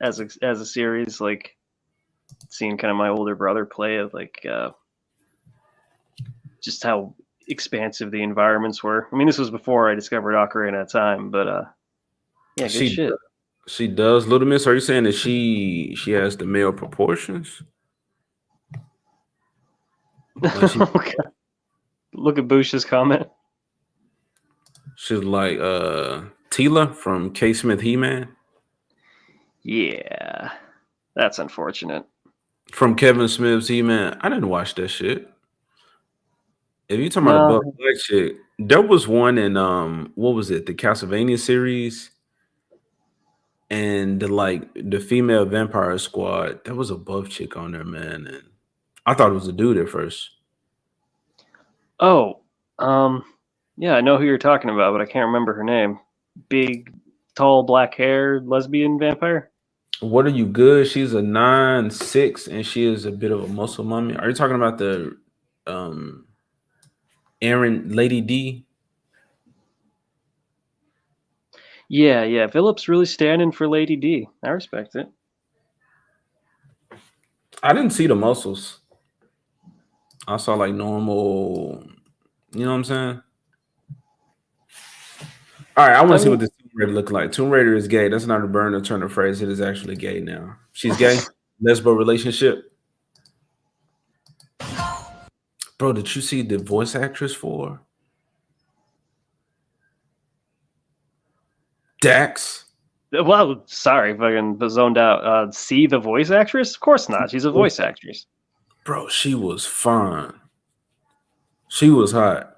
as a series. Like seeing kind of my older brother play it, like just how expansive the environments were. I mean, this was before I discovered Ocarina of Time, but yeah, good shit. She does. Little Miss, are you saying that she has the male proportions? Okay. Look at Bush's comment. She's like Tila from K. Smith He-Man. Yeah, that's unfortunate. From Kevin Smith's He-Man. I didn't watch that shit. If you talking about a buff black chick, there was one in what was it? The Castlevania series, and the female Vampire Squad. There was a buff chick on there, man, and I thought it was a dude at first. Oh, yeah, I know who you're talking about, but I can't remember her name. Big, tall, black hair, lesbian vampire. What Are You Good? She's a 9'6", and she is a bit of a muscle mummy. Are you talking about the Aaron Lady D? Yeah. Philip's really standing for Lady D. I respect it. I didn't see the muscles. I saw like normal, you know what I'm saying? All right, I want to see what this Tomb Raider look like. Tomb Raider is gay. That's not a burn or turn of phrase. It is actually gay now. She's gay. Lesbo relationship. Bro, did you see the voice actress for Dax? Well, sorry, fucking zoned out. See the voice actress? Of course not. She's a voice actress. Bro, she was fine. She was hot.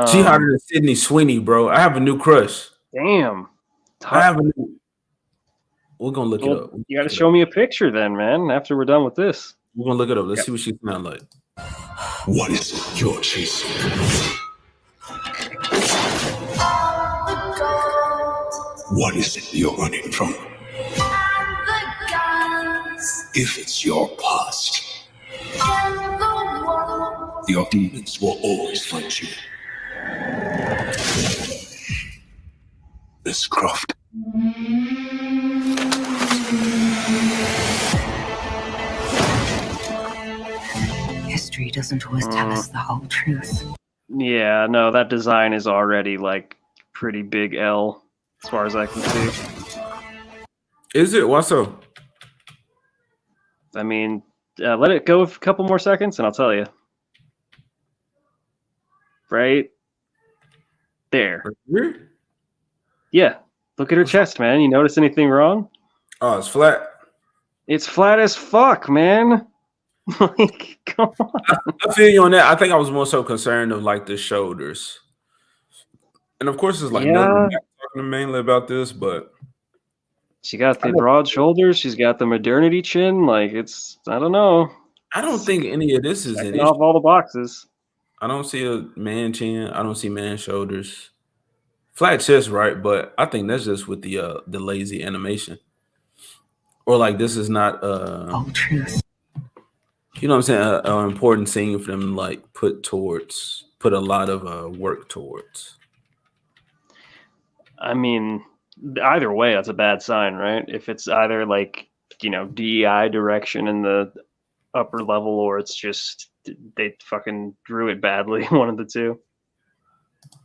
She hotter than Sydney Sweeney, bro. I have a new crush. Damn. I have a new. We're gonna look it up. You got to show me a picture then, man. After we're done with this, we're gonna look it up. Let's see what she sounds like. What is it you're chasing? What is it you're running from? If it's your past, your demons will always find you. Miss Croft. History doesn't always tell us the whole truth. yeah, no, that design is already like pretty big L as far as I can see. Is it? What's up? I mean, let it go a couple more seconds and I'll tell you. Right there. Yeah. Look at her chest, man. You notice anything wrong? Oh, it's flat. It's flat as fuck, man. Like, come on. I feel you on that. I think I was more so concerned of like the shoulders. And of course, it's like talking mainly about this, but she got the broad shoulders. She's got the modernity chin. Like, it's, I don't know. I don't think any of this is in off all the boxes. I don't see a man chin. I don't see man shoulders. Flat chest, right? But I think that's just with the lazy animation. Or like this is not truth. You know what I'm saying? An important scene for them to like put a lot of work towards. I mean, either way, that's a bad sign, right? If it's either like, DEI direction in the upper level, or it's just they fucking drew it badly, one of the two. I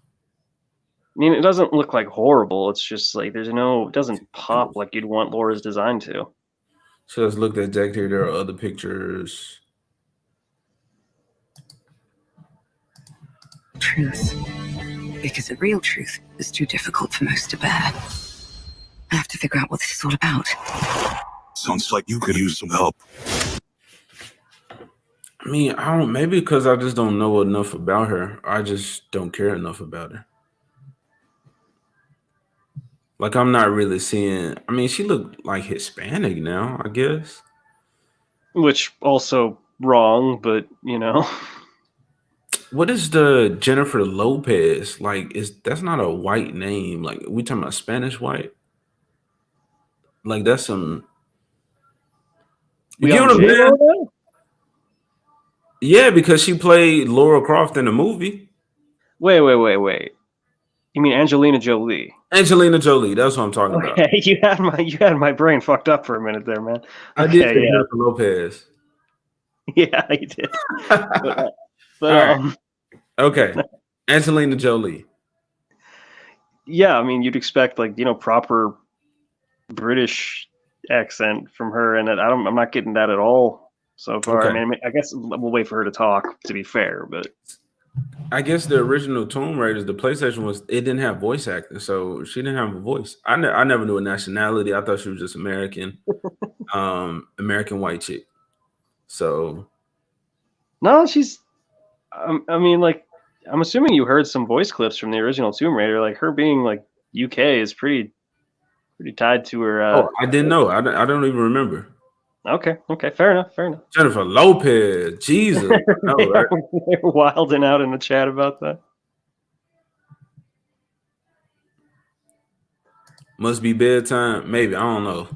mean, it doesn't look like horrible. It's just like it doesn't pop like you'd want Laura's design to. So let's look at Jack here. There are other pictures. Truth. Because the real truth is too difficult for most to bear. I have to figure out what this is all about. Sounds like you could use some help. I mean, I don't. Maybe because I just don't know enough about her. I just don't care enough about her. Like I'm not really seeing. I mean, she looked like Hispanic now, I guess. Which also wrong, but you know. What is the Jennifer Lopez? Like, that's not a white name. Like, we talking about Spanish white? Like, that's some. You get what I'm saying? Yeah, because she played Laura Croft in the movie. Wait. You mean Angelina Jolie? Angelina Jolie. That's what I'm talking about. Okay, you had my brain fucked up for a minute there, man. I did say Jennifer Lopez. Yeah, you did. But right. Okay, Angelina Jolie. Yeah, I mean, you'd expect proper British accent from her, and I'm not getting that at all so far. Okay. I mean, I guess we'll wait for her to talk. To be fair, but I guess the original Tomb Raiders, the PlayStation it didn't have voice acting, so she didn't have a voice. I never knew a nationality. I thought she was just American, American white chick. So no, she's. I mean, I'm assuming you heard some voice clips from the original Tomb Raider. Like her being UK is pretty tied to her. Oh, I didn't know. I don't even remember. Okay, fair enough. Jennifer Lopez, Jesus, no, right? They're wilding out in the chat about that. Must be bedtime. Maybe, I don't know.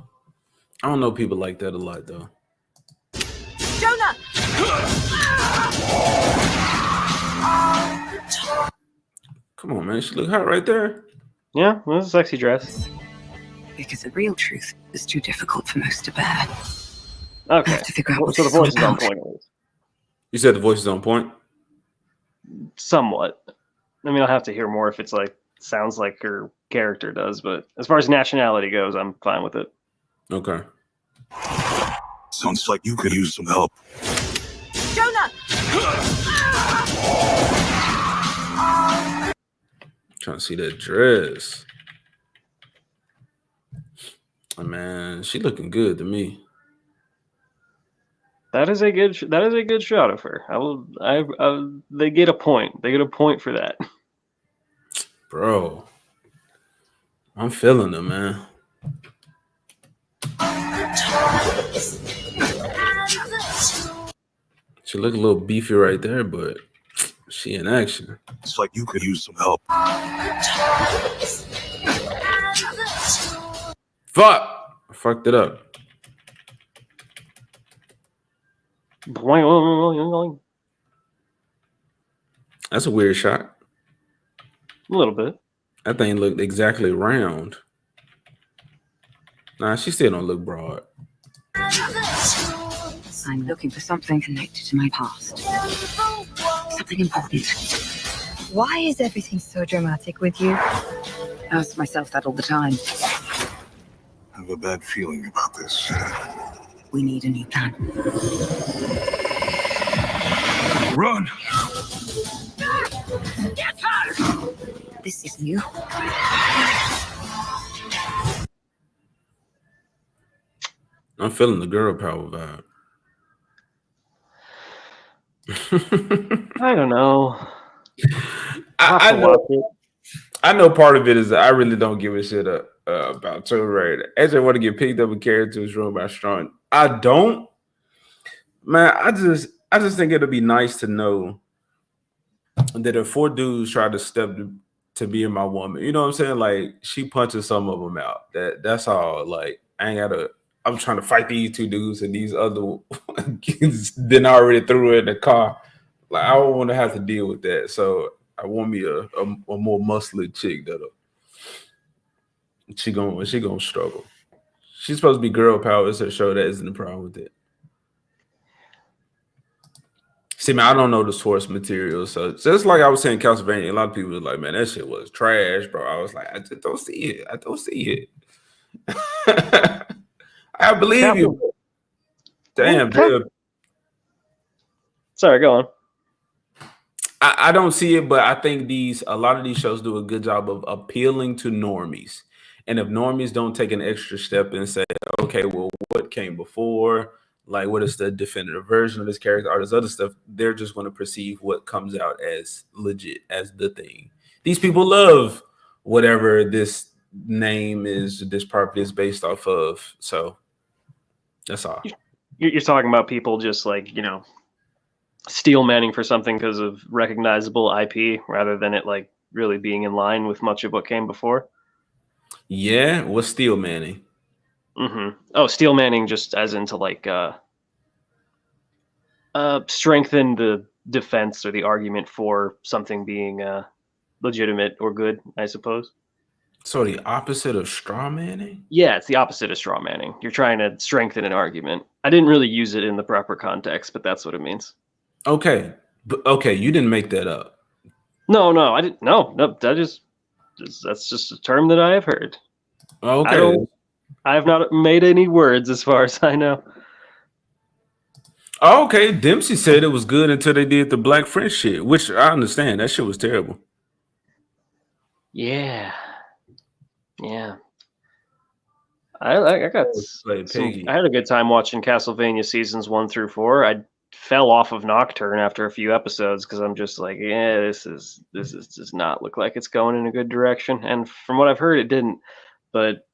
I don't know people like that a lot though. Jonah! Come on, man. She look hot right there. Yeah, well, that's a sexy dress. Because the real truth is too difficult for most to bear. Okay. I have to figure out what so this the is all voice is on about. point. At least. You said the voice is on point? Somewhat. I mean, I'll have to hear more if it's sounds like her character does, but as far as nationality goes, I'm fine with it. Okay. Sounds like you could use some help. Jonah! Trying to see that dress. Oh, man, she looking good to me. That is a good shot of her. They get a point. They get a point for that. Bro, I'm feeling it, man. She look a little beefy right there, but she in action. It's like you could use some help. Fuck! I fucked it up. That's a weird shot. A little bit. That thing looked exactly round. Nah, she still don't look broad. I'm looking for something connected to my past. Something important. Why is everything so dramatic with you? I ask myself that all the time. I have a bad feeling about this. We need a new plan. Run! Get her! This is new. I'm feeling the girl power vibe. I don't know. I know part of it is that I really don't give a shit about Tomb Raider. AJ want to get picked up a character who's run by Strong. I don't. Man, I just think it'll be nice to know that if 4 dudes try to step to being my woman, you know what I'm saying? Like she punches some of them out. That's all. Like I'm trying to fight these 2 dudes and these other then I already threw her in the car. Like I don't want to have to deal with that. So I want me a more muscly chick that'll she gonna struggle. She's supposed to be girl power. It's her show. That isn't the problem with it. See, man, I don't know the source material. So just like I was saying, Castlevania, a lot of people were like, man, that shit was trash, bro. I was like, I just don't see it. I don't see it. I believe you. Damn, dude. Sorry, go on. I don't see it, but I think a lot of these shows do a good job of appealing to normies. And if normies don't take an extra step and say, okay, well, what came before? Like, what is the definitive version of this character or this other stuff? They're just going to perceive what comes out as legit, as the thing. These people love whatever this name is, this property is based off of. So that's all. You're talking about people just like, you know, steel manning for something because of recognizable IP rather than it like really being in line with much of what came before. Yeah, what's steel manning? Oh, steel manning just as into like strengthen the defense or the argument for something being legitimate or good, I suppose. So the opposite of straw manning? Yeah, it's the opposite of straw manning. You're trying to strengthen an argument. I didn't really use it in the proper context, but that's what it means. Okay. Okay, you didn't make that up. No, I didn't. No, that's just a term that I have heard. Okay. I have not made any words as far as I know. Oh, okay. Dempsey said it was good until they did the Black French shit, which I understand. That shit was terrible. Yeah. I got I had a good time watching Castlevania seasons 1 through 4. I fell off of Nocturne after a few episodes because I'm just like, yeah, this does not look like it's going in a good direction. And from what I've heard, it didn't. But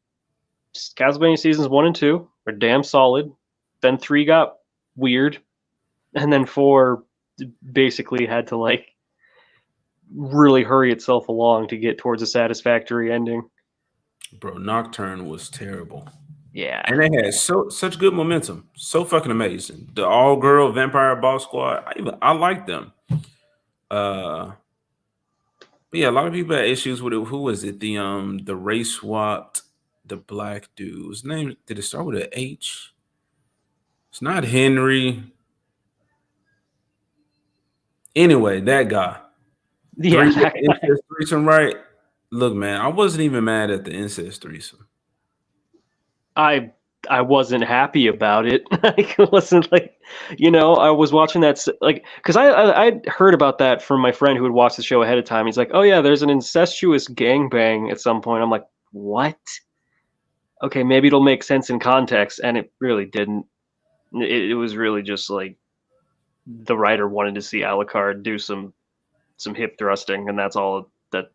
Castlevania seasons 1 and 2 are damn solid. Then 3 got weird, and then 4 basically had to like really hurry itself along to get towards a satisfactory ending. Bro, Nocturne was terrible. Yeah. And they had such good momentum. So fucking amazing. The all-girl Vampire Boss Squad, I like them. But yeah, a lot of people had issues with it. Who was it? The race swapped the black dude. His name, did it start with an H? It's not Henry. Anyway, that guy. Yeah. Incest threesome, right? Look, man, I wasn't even mad at the incest threesome. I wasn't happy about it. It wasn't like, you know, I was watching that like because I heard about that from my friend who had watched the show ahead of time. He's like, oh yeah, there's an incestuous gangbang at some point. I'm like, what? Okay, maybe it'll make sense in context, and it really didn't. It was really just like the writer wanted to see Alucard do some hip thrusting, and that's all that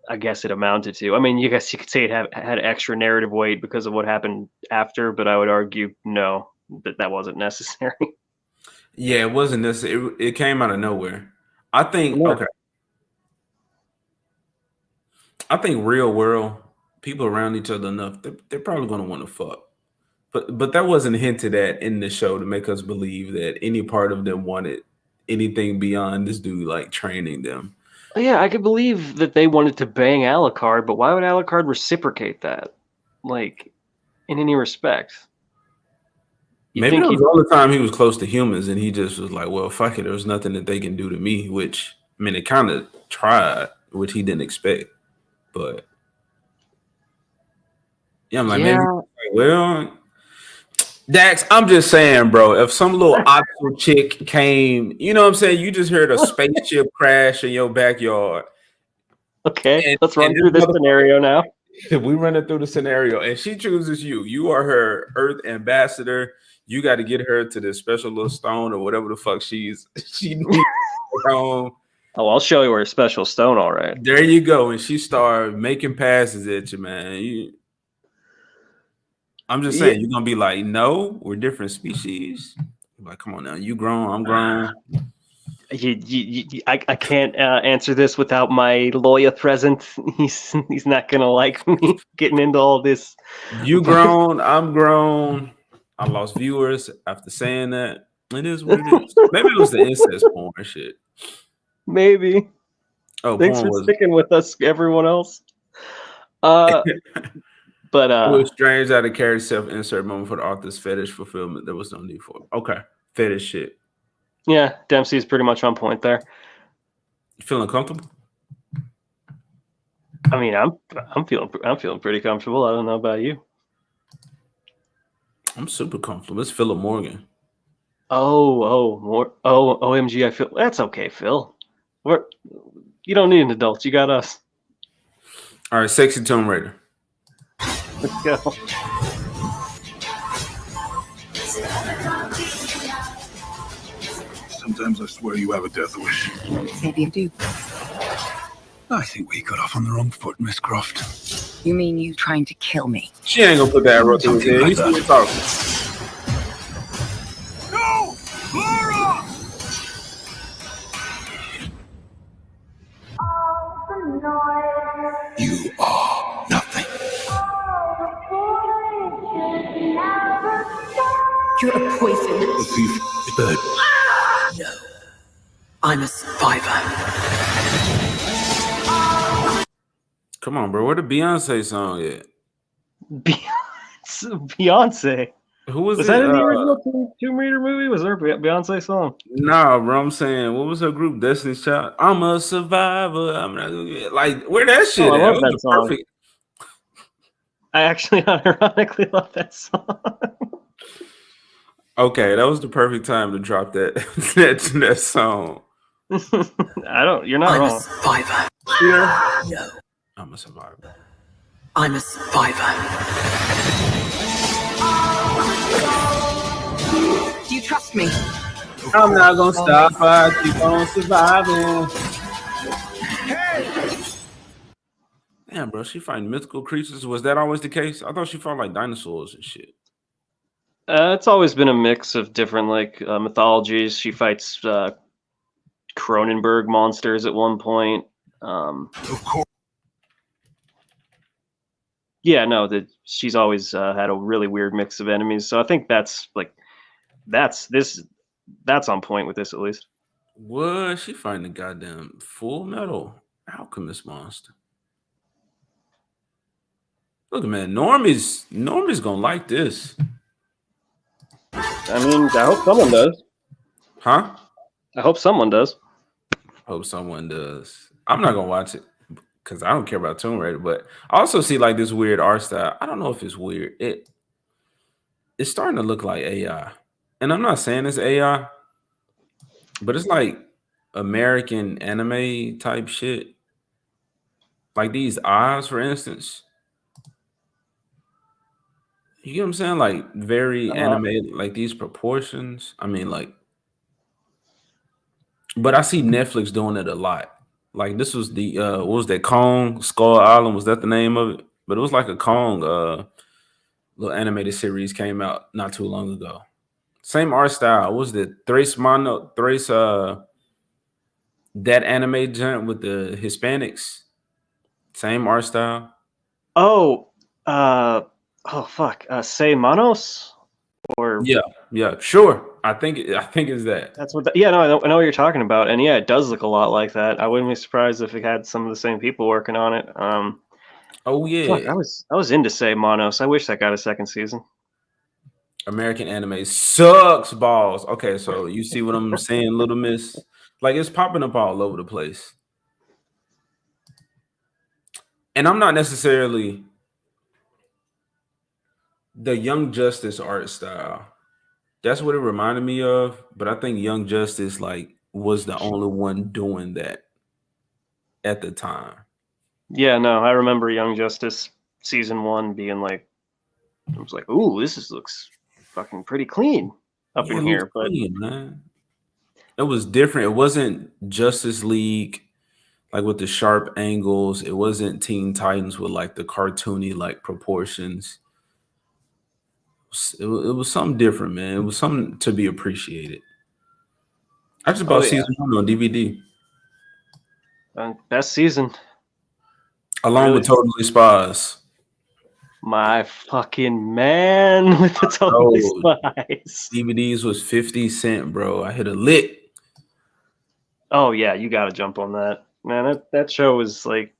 I guess it amounted to. I mean, you guess you could say it had extra narrative weight because of what happened after, but I would argue no, that wasn't necessary. Yeah, it wasn't necessary. It came out of nowhere. I think okay. I think real world people around each other enough, they're probably going to want to fuck. But that wasn't hinted at in the show to make us believe that any part of them wanted anything beyond this dude like training them. Yeah, I could believe that they wanted to bang Alucard, but why would Alucard reciprocate that? Like, in any respect? Maybe it was all the time he was close to humans and he just was like, well, fuck it, there's nothing that they can do to me, which, I mean, it kind of tried, which he didn't expect. But, yeah, I'm like, maybe, well, Dax, I'm just saying, bro, if some little optional chick came, you know what I'm saying? You just heard a spaceship crash in your backyard. Okay, let's run through this scenario now. We running through the scenario, and she chooses you. You are her Earth ambassador. You got to get her to this special little stone or whatever the fuck she needs. Oh, I'll show you her special stone, all right. There you go. And she started making passes at you, man. I'm just saying, you're gonna be like, no, we're different species. Like, come on now, you grown, I'm grown. I can't answer this without my lawyer present. He's not gonna like me getting into all this. You grown, I'm grown. I lost viewers after saying that. It is what it is. Maybe it was the incest porn shit. Maybe. Oh, thanks for sticking with us, everyone else. But it was strange that it carried self-insert moment for the author's fetish fulfillment. There was no need for it. Okay, fetish shit. Yeah, Dempsey's pretty much on point there. You feeling comfortable? I mean, I'm feeling pretty comfortable. I don't know about you. I'm super comfortable. It's Philip Morgan. OMG! I feel that's okay, Phil. You don't need an adult. You got us. All right, Sexy Tomb Raider. Let's go. Sometimes I swear you have a death wish. Maybe you do. I think we got off on the wrong foot, Miss Croft. You mean you trying to kill me? She ain't gonna put that arrow through his head. He's still talking. No! Laura! You are nothing. You're a poison. The thief is dead. No. I'm a survivor. Come on, bro. Where the Beyonce song at? Beyonce. Who was that in the original Tomb Raider movie? Was there a Beyonce song? Nah, bro. I'm saying, what was her group? Destiny's Child. I'm a survivor. I'm not gonna get like where that shit. I at? love That that was song. perfect. I actually unironically love that song. Okay, that was the perfect time to drop that that song. You're not wrong. Survivor. Yeah. No. I'm a survivor. I'm a survivor. Do you trust me? I'm not gonna stop. I keep on surviving. Damn, bro, she fighting mythical creatures. Was that always the case? I thought she fought like dinosaurs and shit. It's always been a mix of different mythologies. She fights Cronenberg monsters at one point. Of course. Yeah, no, she's always had a really weird mix of enemies. So I think that's on point with this at least. What? She fighting a goddamn Full Metal Alchemist monster. Look, man, Normie's gonna like this. I mean, I hope someone does. Huh? I hope someone does. Hope someone does. I'm not gonna watch it because I don't care about Tomb Raider, but I also see like this weird art style. I don't know if it's weird. It's starting to look like AI. And I'm not saying it's AI, but it's like American anime type shit. Like these eyes, for instance. You get what I'm saying? Like very animated, like these proportions. I mean, like, but I see Netflix doing it a lot. Like this was the what was that? Kong Skull Island, was that the name of it? But it was like a Kong little animated series came out not too long ago. Same art style. What was it Thrace that anime joint with the Hispanics? Same art style. Oh, fuck. Say Manos? Or yeah, sure. I think it's that. That's what. Yeah, no, I know what you're talking about, and yeah, it does look a lot like that. I wouldn't be surprised if it had some of the same people working on it. Oh yeah, fuck, I was into Say Manos. I wish that got a second season. American anime sucks balls. Okay, so you see what I'm saying, Little Miss? Like it's popping up all over the place. And I'm not necessarily the Young Justice art style. That's what it reminded me of. But I think Young Justice like was the only one doing that at the time. Yeah, no, I remember Young Justice season 1 being like, I was like, ooh, looks fucking pretty clean up in here. But clean, man. It was different. It wasn't Justice League like with the sharp angles. It wasn't Teen Titans with like the cartoony like proportions. It was something different, man. It was something to be appreciated. I just bought season 1 on DVD. Best season. Along with Totally Spies. My fucking man with the Totally Spies. DVDs was 50 cents, bro. I hit a lick. Oh yeah, you gotta jump on that. Man, that show is like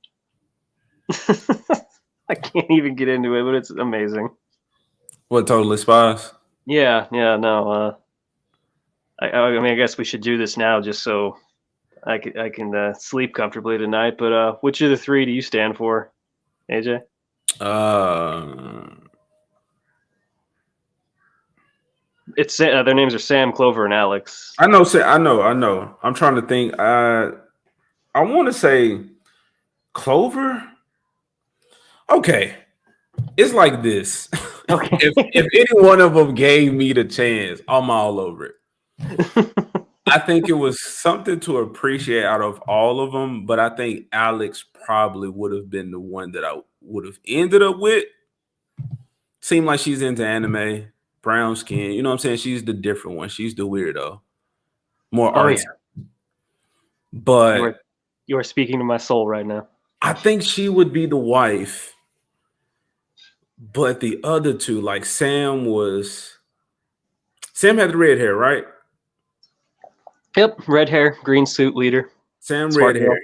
I can't even get into it, but it's amazing. What, Totally Spies? Yeah, no. I mean, I guess we should do this now just so I can sleep comfortably tonight. But which of the three do you stand for, AJ? It's their names are Sam, Clover, and Alex. I know. I'm trying to think. I want to say Clover. Okay, it's like this. Okay. if any one of them gave me the chance, I'm all over it. I think it was something to appreciate out of all of them, but I think Alex probably would have been the one that I would have ended up with. Seemed like she's into anime, brown skin. You know what I'm saying? She's the different one. She's the weirdo. More artsy. Yeah. But you are speaking to my soul right now. I think she would be the wife. But the other two, like Sam had the red hair, right? Yep, red hair, green suit leader. Sam Smart red girl. hair.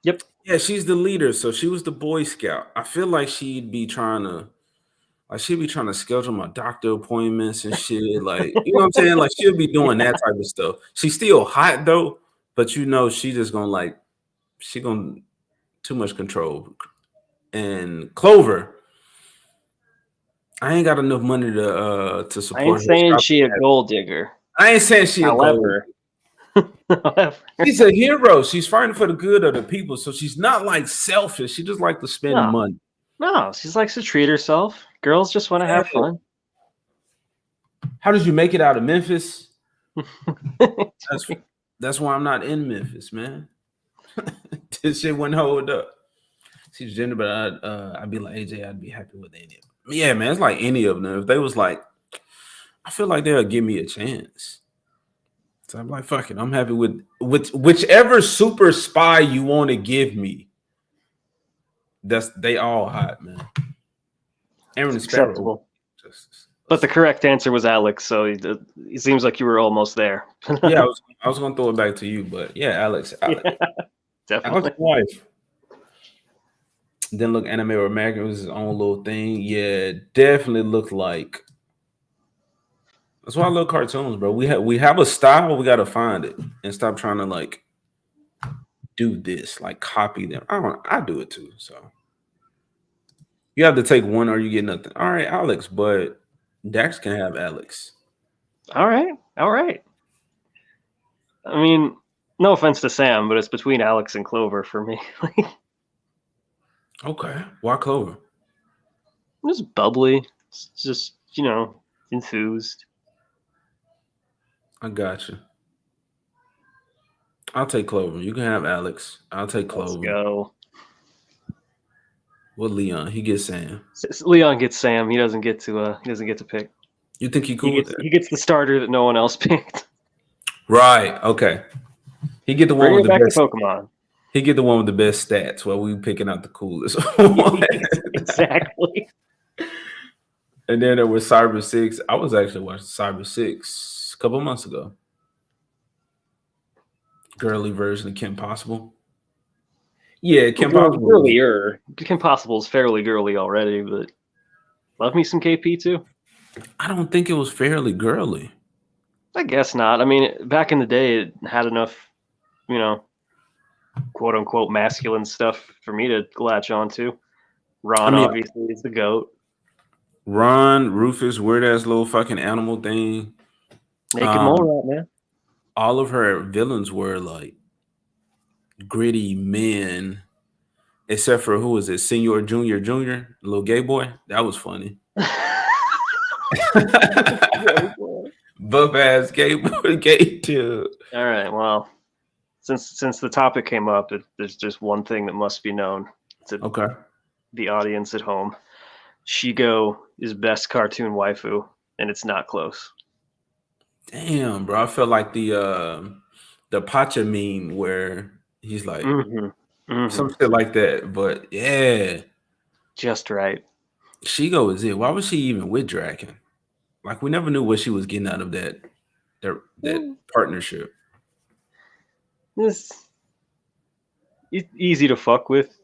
Yep. Yeah, she's the leader, so she was the Boy Scout. I feel like she'd be trying to schedule my doctor appointments and shit. Like, you know what I'm saying? Like, she'll be doing that type of stuff. She's still hot though, but you know, she just gonna too much control. And Clover, I ain't got enough money to support. I ain't saying she a gold digger. I ain't saying she a gold digger. She's a hero. She's fighting for the good of the people, so she's not like selfish. She just like to spend money. No, she likes to treat herself. Girls just want to have fun. How did you make it out of Memphis? That's why I'm not in Memphis, man. This shit wouldn't hold up. She's gender, but I'd be like AJ. I'd be happy with any of them. Yeah, man, it's like any of them. If they was like, I feel like they'll give me a chance. So I'm like, fuck it. I'm happy with whichever super spy you want to give me. They all hot, man. Aaron Sparrow. But the correct answer was Alex, so it seems like you were almost there. Yeah, I was gonna throw it back to you, but yeah, Alex. Yeah, definitely. Alex's wife. Didn't look anime or American. It was his own little thing. Yeah, definitely looked like. That's why I love cartoons, bro. We have a style. We gotta find it and stop trying to like do this, like copy them. I do it too. So you have to take one or you get nothing. All right, Alex, but Dax can have Alex. All right. I mean, no offense to Sam, but it's between Alex and Clover for me. Okay, why Clover? Just bubbly. It's just, enthused. I got you. I'll take Clover. You can have Alex. I'll take Clover. Let's go. What Leon? He gets Sam. Leon gets Sam. He doesn't get to pick. You think he cool with that? He gets the starter that no one else picked. Right. Okay. He get the one with the best Pokemon. He get the one with the best stats while we picking out the coolest. Exactly. And then there was Cyber 6. I was actually watching Cyber 6 a couple months ago. Girly version of Kim Possible. Yeah, Kim Possible. Girlier. Kim Possible is fairly girly already, but love me some KP too. I don't think it was fairly girly. I guess not. I mean, back in the day, it had enough, quote unquote masculine stuff for me to latch onto. Ron obviously is the GOAT. Ron, Rufus, weird ass little fucking animal thing. Naked Mole Rat, man. All of her villains were like gritty men, except for who was it? Senior Junior, little gay boy. That was funny. Buff ass gay boy, gay too. All right, well, since the topic came up, there's just one thing that must be known to the audience at home. Shigo is best cartoon waifu, and it's not close. Damn, bro. I feel like the Pacha meme where he's like some shit like that. But yeah. Just right. Shigo is it. Why was she even with Draken? Like we never knew what she was getting out of that partnership. It's easy to fuck with,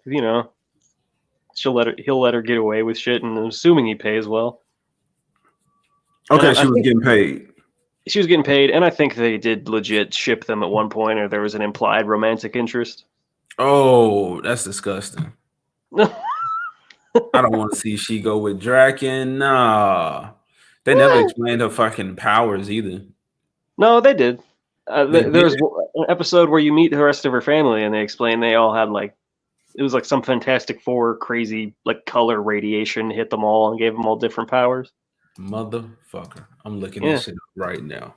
He'll let her get away with shit, and I'm assuming he pays well. Okay, she was getting paid. She was getting paid, and I think they did legit ship them at one point, or there was an implied romantic interest. Oh, that's disgusting. I don't want to see Shigo with Draken. Nah. They never explained her fucking powers either. No, they did. There was an episode where you meet the rest of her family, and they explain they all had like, it was like some Fantastic Four crazy like color radiation hit them all and gave them all different powers. Motherfucker, I'm looking Yeah. this shit up right now.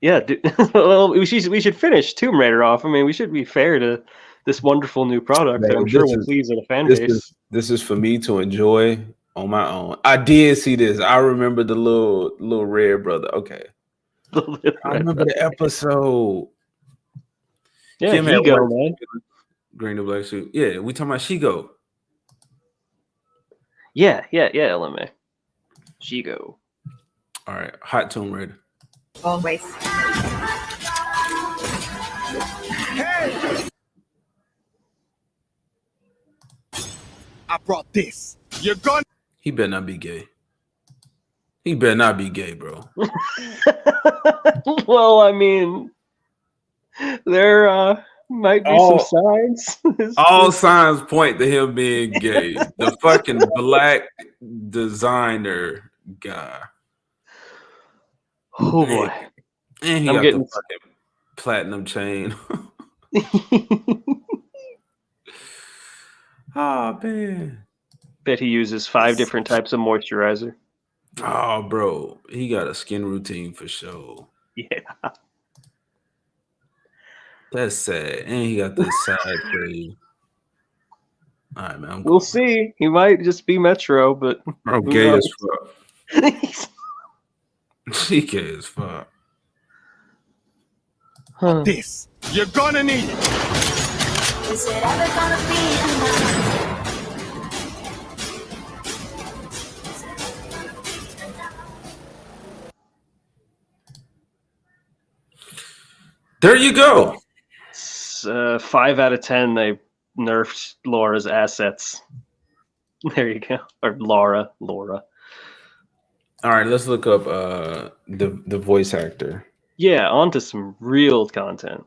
Yeah, dude. Well, we should finish Tomb Raider off. I mean, we should be fair to this wonderful new product. Man, I'm sure this will is- please the fan This base. is for me to enjoy on my own. I did see this. I remember the little red brother. Okay, I remember the episode. Yeah, Kim had Ego, work- man. Green and black suit. Yeah, we talking about Shigo. Yeah, LMA. Shigo. All right, hot Tomb Raider. Always. I brought this. You're gonna. He better not be gay. He better not be gay, bro. Well, I mean, there might be Oh. some signs. All signs point to him being gay. The fucking black designer guy. Oh boy. And he I'm got getting- the fucking platinum chain. Oh man. Bet he uses 5 different types of moisturizer. Oh, bro. He got a skin routine for sure. Yeah. That's sad. And he got this side fade. All right, man. We'll see. He might just be Metro, but I'm who gay knows? as fuck. She gay as fuck. This. You're gonna need it. Is it ever gonna be enough? There you go. 5 out of 10, they nerfed Laura's assets. There you go. Or Laura. All right, let's look up the voice actor. Yeah, on to some real content.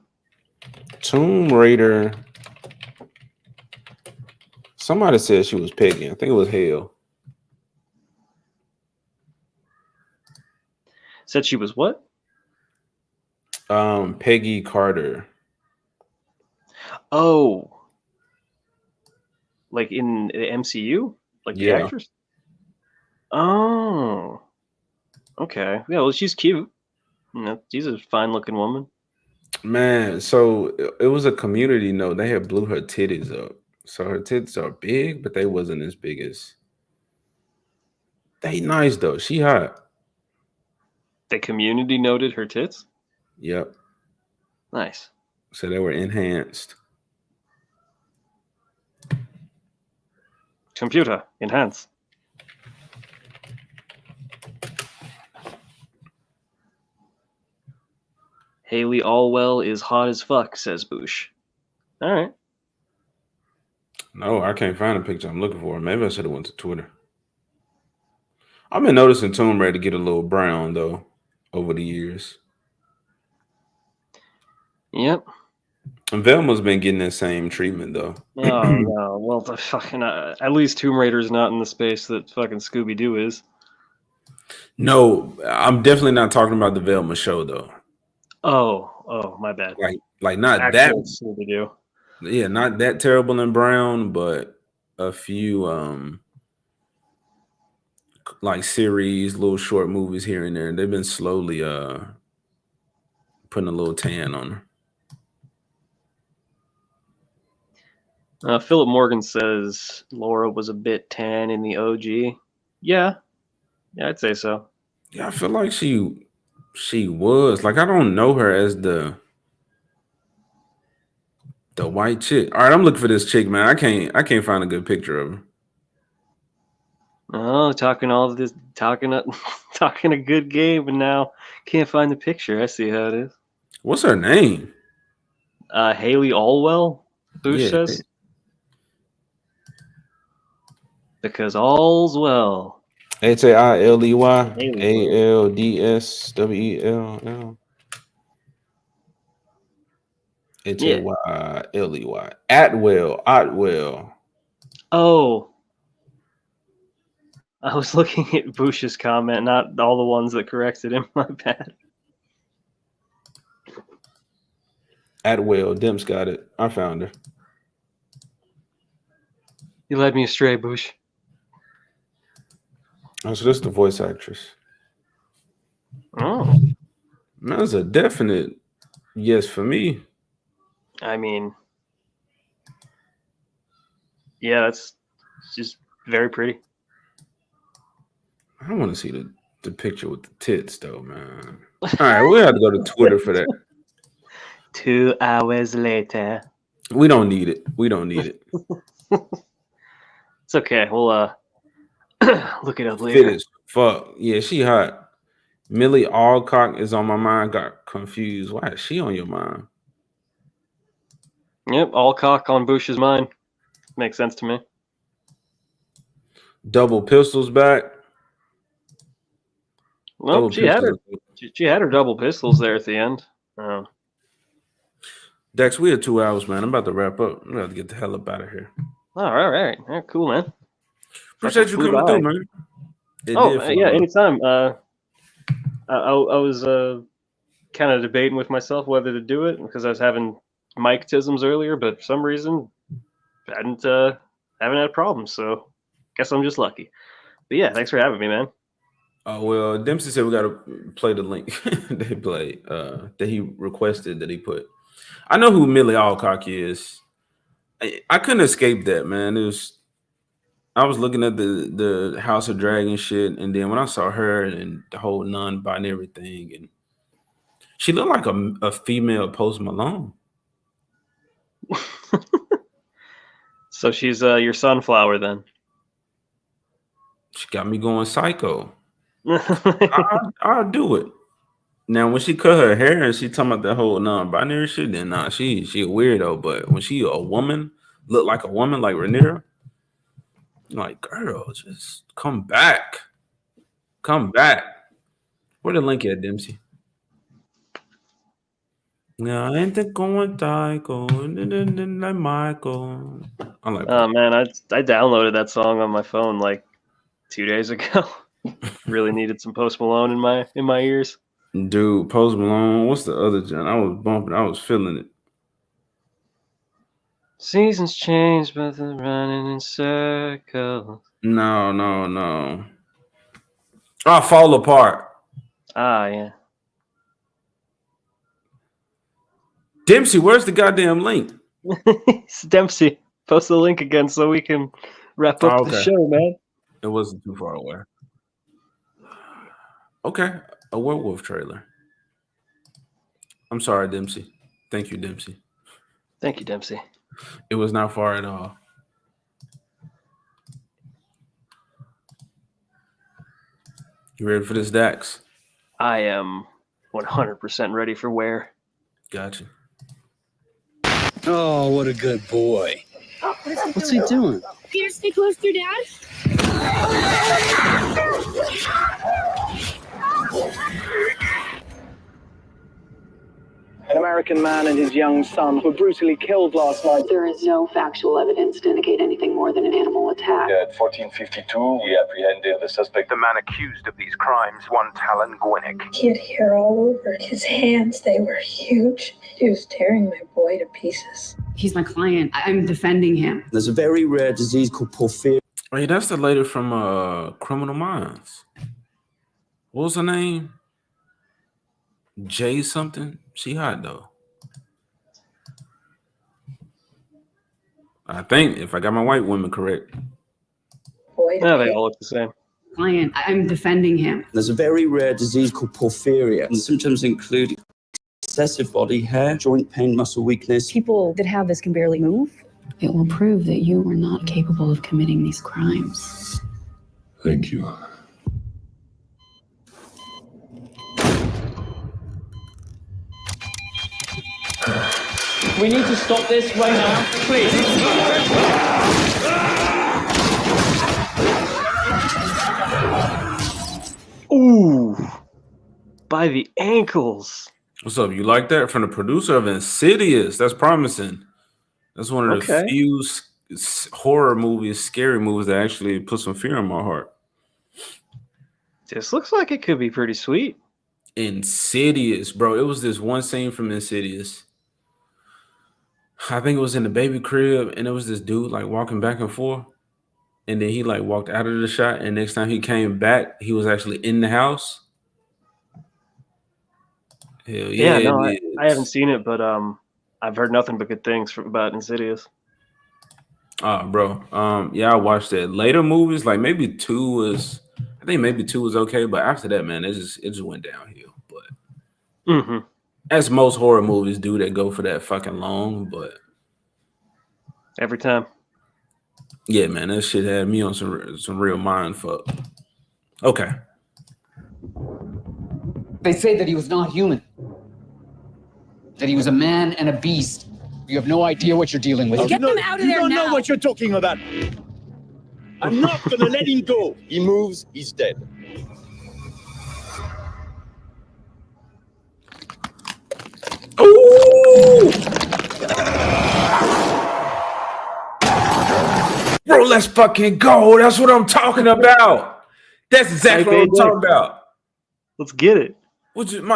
Tomb Raider. Somebody said she was Peggy. I think it was Hale. Said she was what? Peggy Carter. Oh. Like in the MCU? Like the Yeah. actress? Oh. Okay. Yeah, well, she's cute. You know, she's a fine looking woman. Man, so it was a community note. They had blew her titties up. So her tits are big, but they wasn't as big as. They nice though. She hot. The community noted her tits? Yep. Nice. So they were enhanced. Computer, enhance. Haley Allwell is hot as fuck, says Boosh. All right. No, I can't find a picture I'm looking for. Maybe I should have went to Twitter. I've been noticing Tomb Raider get a little brown though over the years. Yep. And Velma's been getting that same treatment though. Oh no. Well, the fucking at least Tomb Raider's not in the space that fucking Scooby Doo is. No, I'm definitely not talking about the Velma show though. Oh, my bad. Like not Actual that. Scooby Doo. Yeah, not that terrible and brown, but a few like series, little short movies here and there. They've been slowly putting a little tan on her. Philip Morgan says Laura was a bit tan in the OG. Yeah, I'd say so. Yeah, I feel like she was. Like I don't know her as the white chick. All right, I'm looking for this chick, man. I can't find a good picture of her. Oh, talking all of this, talking a good game, and now can't find the picture. I see how it is. What's her name? Haley Allwell, Boosh Yeah. says. Because all's well. HAILEY ALDSWELL. HAYLEY. Atwell. Oh. I was looking at Boosh's comment, not all the ones that corrected him. My bad. Atwell, Demps got it. I found her. You led me astray, Bush. Oh, so this is the voice actress. Oh. That's a definite yes for me. I mean, yeah, that's just very pretty. I want to see the picture with the tits, though, man. All right, we'll have to go to Twitter for that. 2 hours later. We don't need it. We don't need it. It's okay. We'll look it up Fit later. as fuck. Yeah, she hot. Millie Alcock is on my mind. Got confused. Why is she on your mind? Yep, all cock on Bush's mind. Makes sense to me. Double pistols back. Well, Double she had her. pistols. She had her double pistols there at the end. Oh. Dex, we had 2 hours, man. I'm about to wrap up. I'm about to get the hell up out of here. All right. Cool, man. Appreciate you Flew coming by. through, man. It Oh, did fly yeah, by. anytime. I was kind of debating with myself whether to do it because I was having mic-tisms earlier, but for some reason, I haven't had a problem. So, guess I'm just lucky. But yeah, thanks for having me, man. Oh well, Dempsey said we got to play the link they played that he requested that he put. I know who Millie Alcock is. I couldn't escape that, man. I was looking at the House of Dragon shit, and then when I saw her and the whole non-binary thing, and she looked like a female Post Malone. So she's your sunflower then. She got me going psycho. I'll do it. Now, when she cut her hair and she talking about that whole non-binary shit, then nah, she a weirdo. But when she a woman, look like a woman, like Rhaenyra, I'm like, girl, just come back. Come back. Where the link at, Dempsey? No, I ain't going Tycho, like Michael. I'm like, Oh man, I downloaded that song on my phone like 2 days ago. Really needed some Post Malone in my ears. dude, Post Malone. What's the other gen? I was bumping. I was feeling it. Seasons change, but they're running in circles. No. I fall apart. Ah, yeah. Dempsey, where's the goddamn link? It's Dempsey. Post the link again so we can wrap up the show, man. It wasn't too far away. Okay, a werewolf trailer. I'm sorry, Dempsey. Thank you, Dempsey. Thank you, Dempsey. It was not far at all. You ready for this, Dax? I am 100% ready for where. Gotcha. Oh, what a good boy. Oh, What's he doing? Peter, stay close to your dad. An American man and his young son were brutally killed last night. There is no factual evidence to indicate anything more than an animal attack. At 1452, we apprehended the suspect. The man accused of these crimes, one Talon Gwynnick. He had hair all over his hands. They were huge. He was tearing my boy to pieces. He's my client. I'm defending him. There's a very rare disease called porphyria. Wait, that's the lady from Criminal Minds. What was her name? Jay something? She hot though. I think if I got my white women correct. Yeah, they all look the same. Client. I'm defending him. There's a very rare disease called porphyria. And the symptoms include excessive body hair, joint pain, muscle weakness. People that have this can barely move. It will prove that you were not capable of committing these crimes. Thank you. We need to stop this right now, please. Ooh, by the ankles. What's up? You like that? From the producer of Insidious. That's promising. That's one of the few horror movies, scary movies that actually put some fear in my heart. This looks like it could be pretty sweet. Insidious, bro. It was this one scene from Insidious I think it was in the baby crib, and it was this dude like walking back and forth, and then he like walked out of the shot, and next time he came back, he was actually in the house. Hell yeah, no, it I haven't seen it, but I've heard nothing but good things about Insidious. Oh, bro. Yeah, I watched it. Later movies, like maybe 2 was, I think maybe 2 was okay, but after that, man, it just went downhill. But as most horror movies do, that go for that fucking long. But every time, yeah, man, that shit had me on some real mind fuck. Okay. They say that he was not human, that he was a man and a beast. You have no idea what you're dealing with. Get them out of there now! You don't know what you're talking about. I'm not gonna let him go. He moves, he's dead. Ooh! Bro, let's fucking go. That's what I'm talking about. That's exactly what I'm talking about. Let's get it. I'm talking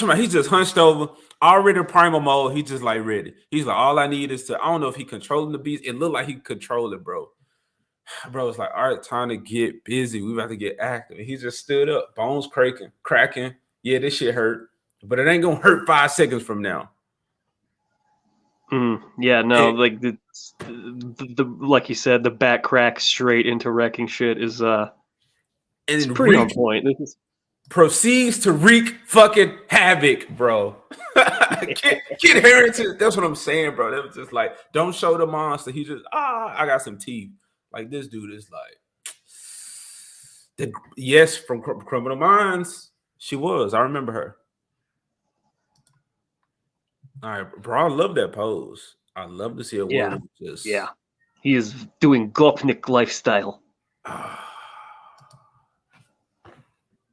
about he's just hunched over, already in primal mode. He's just like ready. He's like, all I need is to, I don't know if he controlling the beast. It looked like he could control it, bro. Bro, it's like, all right, time to get busy. We about to get active. And he just stood up, bones cracking. Yeah, this shit hurt, but it ain't gonna hurt 5 seconds from now. Yeah, no, like the like you said, the back crack straight into wrecking shit is it's pretty on point. This is proceeds to wreak fucking havoc, bro. Kit Harington, that's what I'm saying, bro. That was just like, don't show the monster. He just, I got some teeth. Like, this dude is like, yes, from Criminal Minds, she was. I remember her. All right, bro, I love that pose. I love to see a woman just. Yeah, he is doing Gopnik lifestyle.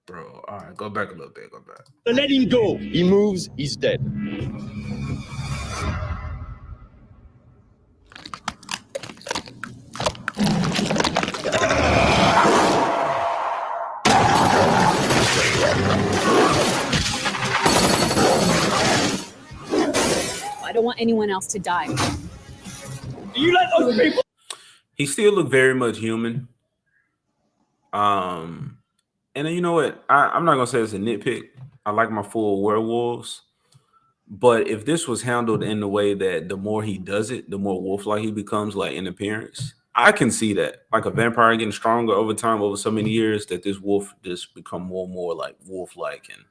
Bro, all right, go back a little bit. Go back. Let him go. He moves, he's dead. I don't want anyone else to die. You let those people. He still looked very much human. And then, you know what? I'm not gonna say it's a nitpick. I like my full werewolves, but if this was handled in the way that the more he does it, the more wolf-like he becomes, like in appearance, I can see that. Like a vampire getting stronger over time, over so many years, that this wolf just become more and more like wolf-like. And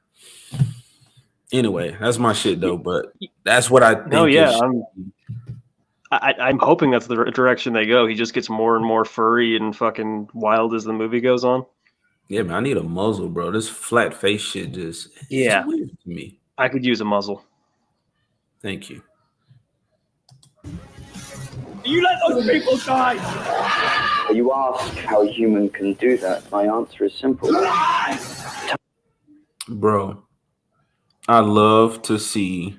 anyway, that's my shit though. But that's what I think. No, yeah, I'm hoping that's the direction they go. He just gets more and more furry and fucking wild as the movie goes on. Yeah, man, I need a muzzle, bro. This flat face shit just it's weird to me. I could use a muzzle. Thank you. You let those people die. You ask how a human can do that. My answer is simple. Bro, I love to see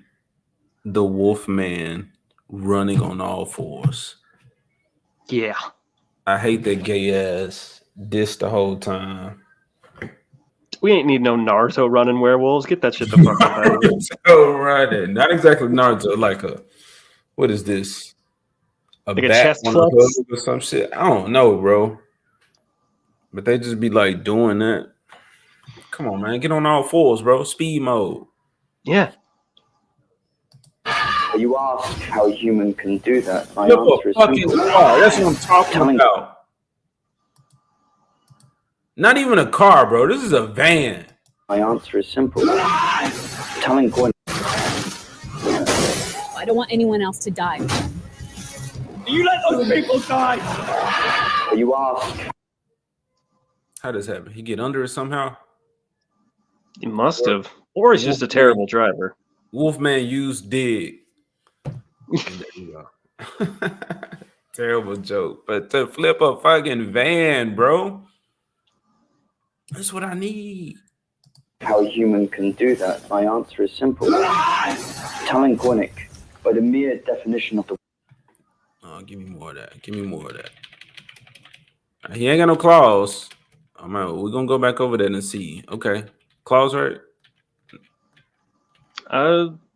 the wolf man running on all fours. Yeah. I hate that gay ass diss the whole time. We ain't need no Naruto running werewolves. Get that shit the fuck out of here. Naruto running. Not exactly Naruto, like what is this? Like a chest flex or some shit. I don't know, bro. But they just be like doing that. Come on, man. Get on all fours, bro. Speed mode. Yeah. You ask how a human can do that. My answer is simple. That's what I'm talking about. Not even a car, bro. This is a van. My answer is simple. Telling Gwen. I don't want anyone else to die. You let those people die. You ask. How does that happen? He get under it somehow? He must have. Or he's just a terrible driver. Wolfman used dig. There you go. Terrible joke. But to flip a fucking van, bro. That's what I need. How a human can do that. My answer is simple. Telling Gwennick, by the mere definition of the. Oh, give me more of that. Give me more of that. He ain't got no claws. Oh man, we're gonna go back over there and see. Okay, claws, right?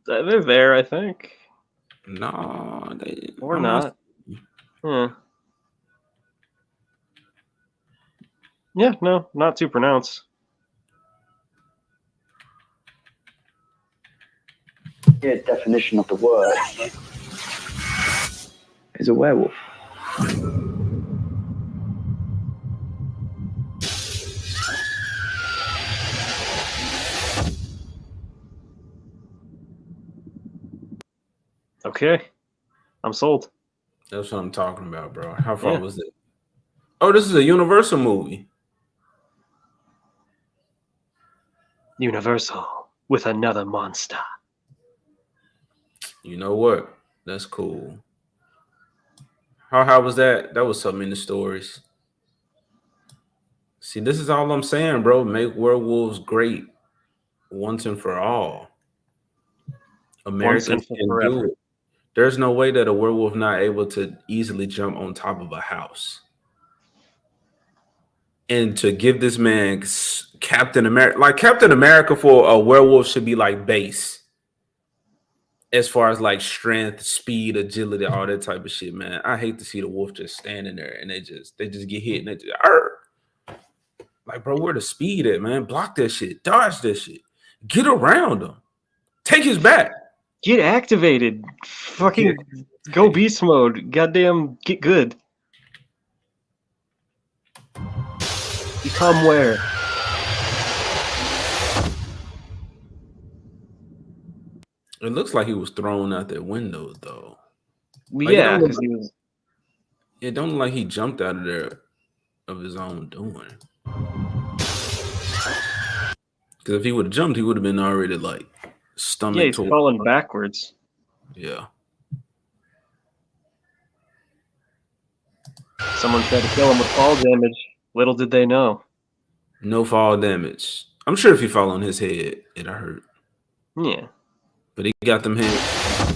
They're there, I think. No, they Or I'm not. Yeah, no, not to pronounce. The definition of the word is a werewolf. Okay, I'm sold. That's what I'm talking about, bro. How far was it? Oh, this is a Universal movie. Universal with another monster. You know what? That's cool. How was that? That was something in the stories. See, this is all I'm saying, bro. Make werewolves great once and for all. Americans can do it. There's no way that a werewolf not able to easily jump on top of a house. And to give this man Captain America, like Captain America for a werewolf should be like base. As far as like strength, speed, agility, all that type of shit, man. I hate to see the wolf just standing there and they just get hit and they just like, bro, where the speed at, man? Block that shit, dodge that shit, get around him, take his back, get activated, fucking go beast mode, goddamn, get good. Become where? It looks like he was thrown out that window, though. Like, yeah, because he was. It don't look like he jumped out of there of his own doing. Because if he would have jumped, he would have been already like stomach. Yeah, he's falling backwards. Yeah. Someone tried to kill him with fall damage. Little did they know. No fall damage. I'm sure if he fell on his head, it'd hurt. Yeah. But he got them hands.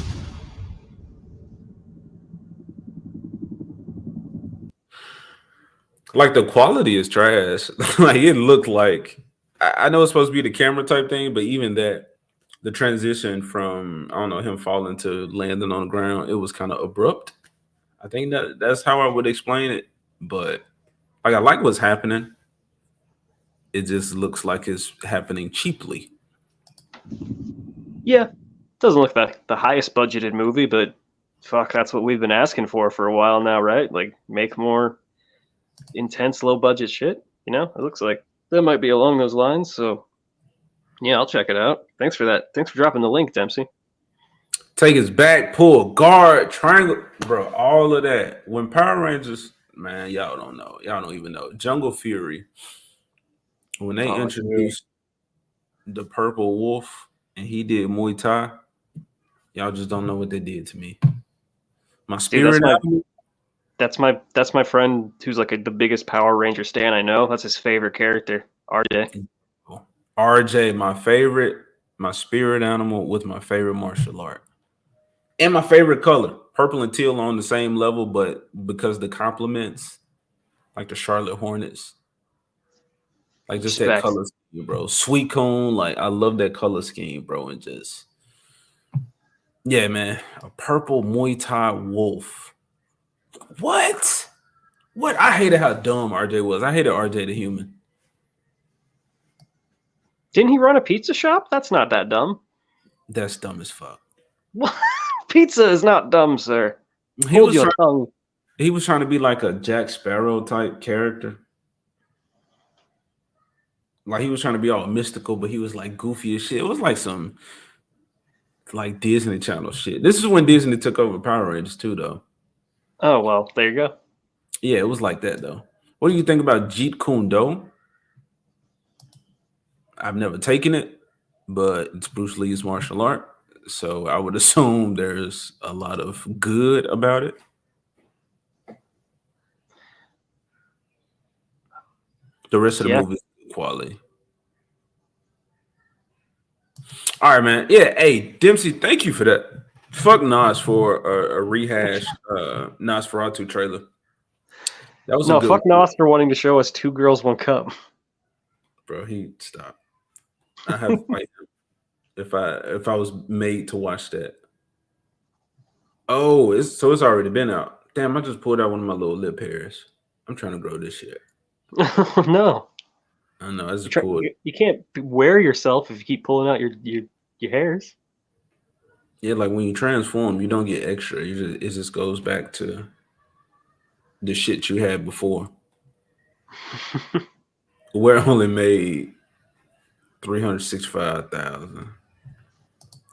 Like the quality is trash. Like it looked like, I know it's supposed to be the camera type thing, but even that, the transition from, I don't know, him falling to landing on the ground, it was kind of abrupt. I think that's how I would explain it. But like I like what's happening. It just looks like it's happening cheaply. Yeah. Doesn't look like the highest budgeted movie, but fuck, that's what we've been asking for a while now, right? Like make more intense low budget shit, you know? It looks like that might be along those lines. So yeah, I'll check it out. Thanks for that. Thanks for dropping the link, Dempsey. Take his back, pull, guard, triangle, bro, all of that. When Power Rangers, man, y'all don't know. Y'all don't even know. Jungle Fury, when they introduced the Purple Wolf and he did Muay Thai, y'all just don't know what they did to me. My spirit. Dude, that's my friend who's like the biggest Power Ranger stan I know. That's his favorite character, RJ. RJ, my favorite, my spirit animal with my favorite martial art. And my favorite color. Purple and teal on the same level, but because the complements, like the Charlotte Hornets. Like just that color scheme, bro. Sweet Cone, like I love that color scheme, bro. And just, yeah, man. A purple Muay Thai wolf. What? I hated how dumb RJ was. I hated RJ the human. Didn't he run a pizza shop? That's not that dumb. That's dumb as fuck. What? Pizza is not dumb, sir. Hold your tongue. He was trying to be like a Jack Sparrow type character. Like he was trying to be all mystical, but he was like goofy as shit. It was like some like Disney Channel shit. This is when Disney took over Power Rangers too, though. Oh, well, there you go. Yeah, it was like that, though. What do you think about Jeet Kune Do? I've never taken it, but it's Bruce Lee's martial art. So I would assume there's a lot of good about it. The rest of the movie is quality. All right, man. Yeah, hey, Dempsey, thank you for that. Fuck Nas for a rehash Nosferatu trailer. That was fuck Nas for wanting to show us 2 Girls, 1 Cup. Bro, he stopped. I have to fight him if I was made to watch that. Oh, it's already been out. Damn, I just pulled out one of my little lip hairs. I'm trying to grow this shit. No. I know, it's cool. You can't wear yourself if you keep pulling out your hairs. Yeah, like when you transform, you don't get extra. It just goes back to the shit you had before. We're only made 365,000.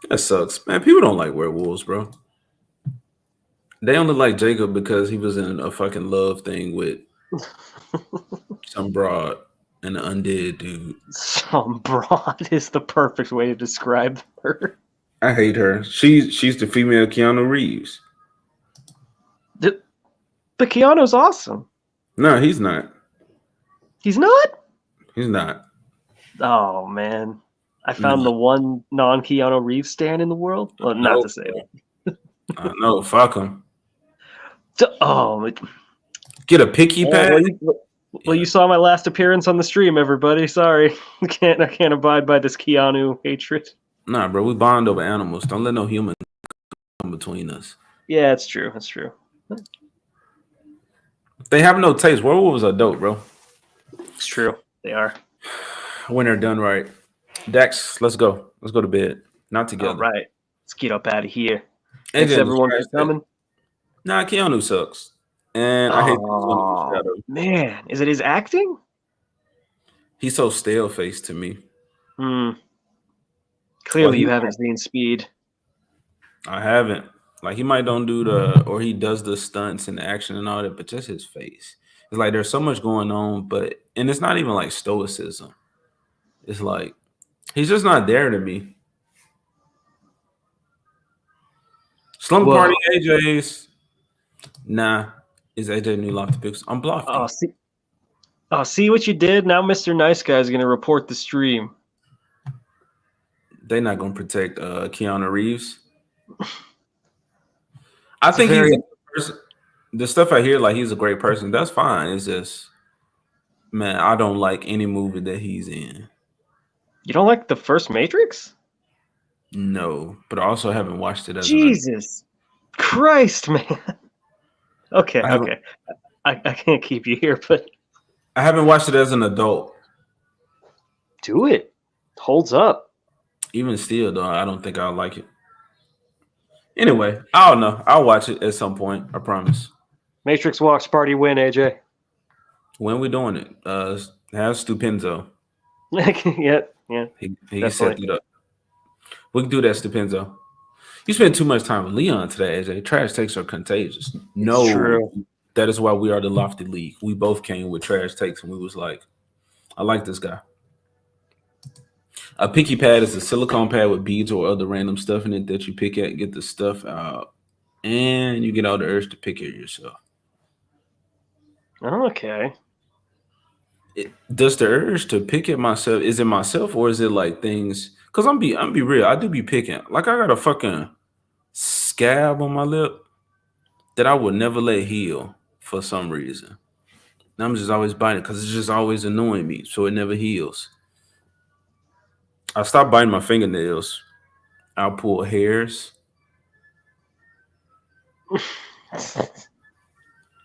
That sucks, man. People don't like werewolves, bro. They only like Jacob because he was in a fucking love thing with some broad and an undead dude. Some broad is the perfect way to describe her. I hate her. She's the female Keanu Reeves. But Keanu's awesome. No, he's not. He's not? He's not. Oh, man. I found the one non-Keanu Reeves stan in the world. Well, not to say that. No, fuck him. Oh, get a picky pad. Well, you saw my last appearance on the stream, everybody. Sorry, I can't abide by this Keanu hatred. Nah, bro, we bond over animals. Don't let no human come between us. Yeah, it's true. That's true. They have no taste. Werewolves are dope, bro. It's true. They are. When they're done right. Dax, let's go. Let's go to bed. Not together. All right. Let's get up out of here. Thanks everyone for coming. Nah, Keanu sucks. And I hate Shadow. Man, is it his acting? He's so stale-faced to me. Clearly you haven't seen Speed. I haven't. Like, he might don't do or he does the stunts and the action and all that, but just his face. It's like there's so much going on, and it's not even like stoicism. It's like he's just not there to me. Slumber Party AJ's. Nah, is AJ new Lofty Picks? I'm blocking. See what you did? Now Mr. Nice Guy is going to report the stream. They're not going to protect Keanu Reeves. I think he's a good person. The stuff I hear, like he's a great person. That's fine. It's just, man, I don't like any movie that he's in. You don't like the first Matrix? No, but I also haven't watched it as Jesus Christ, man. Okay. I can't keep you here, but I haven't watched it as an adult. Do it. Holds up. Even still, though, I don't think I'll like it. Anyway, I don't know. I'll watch it at some point. I promise. Matrix Watch Party win, AJ. When we doing it? Have Stupenzo. Yeah. He set it up. We can do that, Stupenzo. You spend too much time with Leon today, AJ. Trash takes are contagious. No, true. That is why we are the Lofty League. We both came with trash takes, and we was like, I like this guy. A picky pad is a silicone pad with beads or other random stuff in it that you pick at, get the stuff out, and you get all the urge to pick it yourself. Okay. Does the urge to pick it myself, is it myself or is it like things? Because I'm be real, I do be picking. Like I got a fucking scab on my lip that I would never let heal for some reason. And I'm just always biting because it's just always annoying me, so it never heals. I stopped biting my fingernails. I'll pull hairs.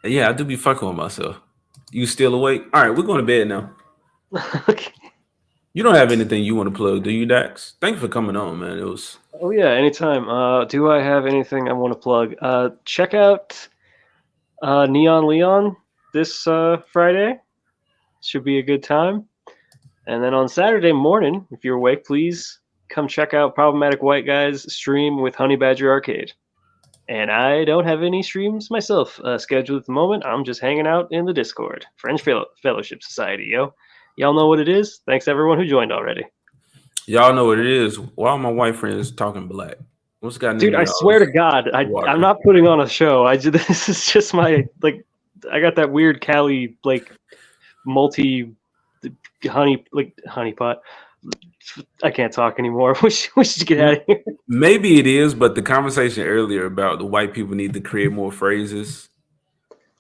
Yeah, I do be fucking with myself. You still awake? All right, we're going to bed now. Okay. You don't have anything you want to plug, do you, Dax? Thank you for coming on, man. It was. Oh yeah, anytime. Do I have anything I want to plug? Check out Neon Leon this Friday. Should be a good time. And then on Saturday morning, if you're awake, please come check out Problematic White Guy's stream with Honey Badger Arcade. And I don't have any streams myself scheduled at the moment. I'm just hanging out in the Discord. French Fellowship Society, yo. Y'all know what it is. Thanks everyone who joined already. Y'all know what it is. Why are my white friends talking black? What's got? Dude, I swear to God, I'm not putting on a show. This is just my, like, I got that weird Cali, like, honeypot. I can't talk anymore. We should get out of here. Maybe it is, but the conversation earlier about the white people need to create more phrases.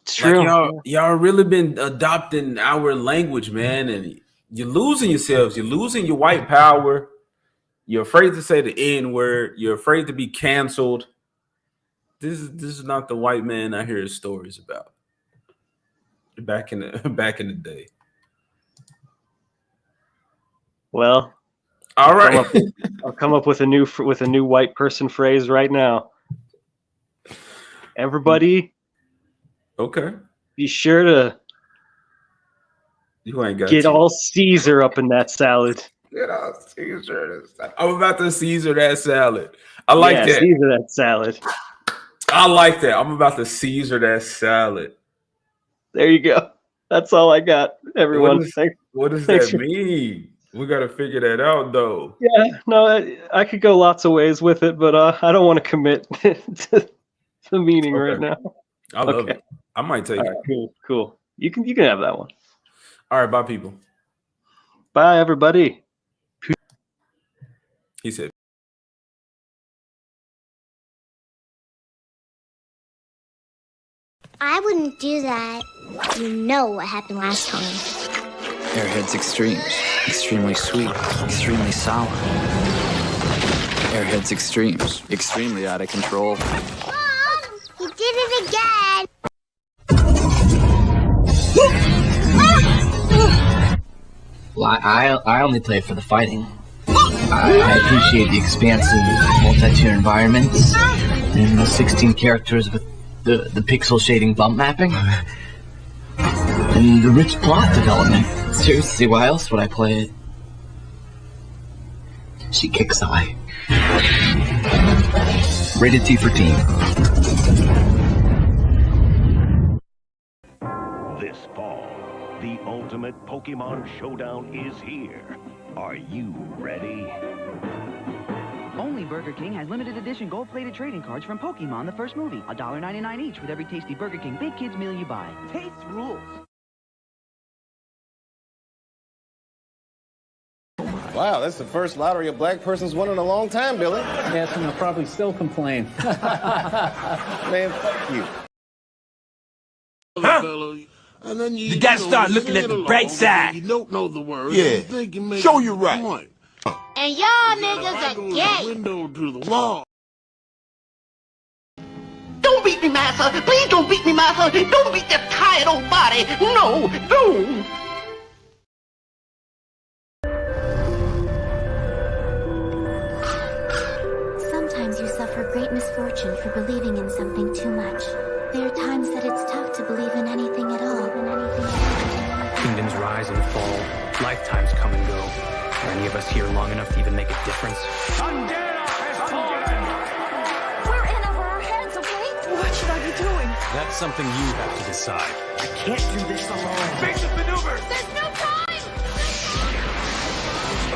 It's true. Like y'all really been adopting our language, man, and you're losing yourselves. You're losing your white power. You're afraid to say the N word. You're afraid to be canceled. This is not the white man I hear stories about. Back in the day. Well, all right. I'll come up with a new white person phrase right now. Everybody, okay. Be sure to get all Caesar up in that salad. Get all Caesar. I'm about to Caesar that salad. I like that. Caesar that salad. I like that. I'm about to Caesar that salad. There you go. That's all I got, everyone. What does that mean? We got to figure that out, though. Yeah, no, I could go lots of ways with it, but I don't want to commit to the meaning right now. I love it. I might take it. Cool. You can have that one. All right, bye, people. Bye, everybody. He said. I wouldn't do that. You know what happened last time. Airhead's extremes. Extremely sweet. Extremely sour. Airhead's extremes. Extremely out of control. Mom! You did it again! Well, I only play for the fighting. I appreciate the expansive multi-tier environments and the 16 characters with the pixel shading bump mapping and the rich plot development. Seriously, why else would I play it? She kicks eye. Rated T for teen. This fall, the ultimate Pokemon Showdown is here. Are you ready? Only Burger King has limited edition gold-plated trading cards from Pokemon the first movie. $1.99 each with every tasty Burger King Big Kids meal you buy. Taste rules. Wow, that's the first lottery a black person's won in a long time, Billy. Yes, and I'll probably still complain. Man, fuck you. Huh? And then you gotta start looking at the bright side. You don't know the words. Yeah. Show you right. Point. And y'all niggas are gay! Window to the wall. Don't beat me, Massa! Please don't beat me, Massa! Don't beat that tired old body! No, don't! Sometimes you suffer great misfortune for believing in something too much. There are times that it's tough to believe in anything at all. Kingdoms rise and fall. Lifetimes come and go. Are any of us here long enough to even make a difference? We're in over our heads, okay? What should I be doing? That's something you have to decide. I can't do this alone. Make the maneuver! There's no time!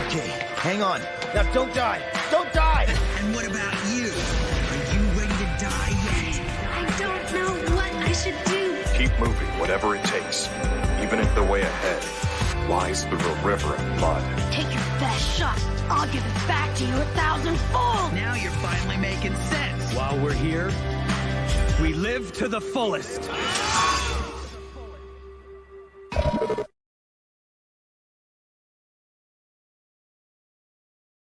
Okay, hang on. Now don't die! Don't die! And what about you? Are you ready to die yet? I don't know what I should do. Keep moving, whatever it takes. Even if the way ahead lies through a river of blood. Take your best shot. I'll give it back to you 1,000-fold. Now you're finally making sense. While we're here, we live to the fullest.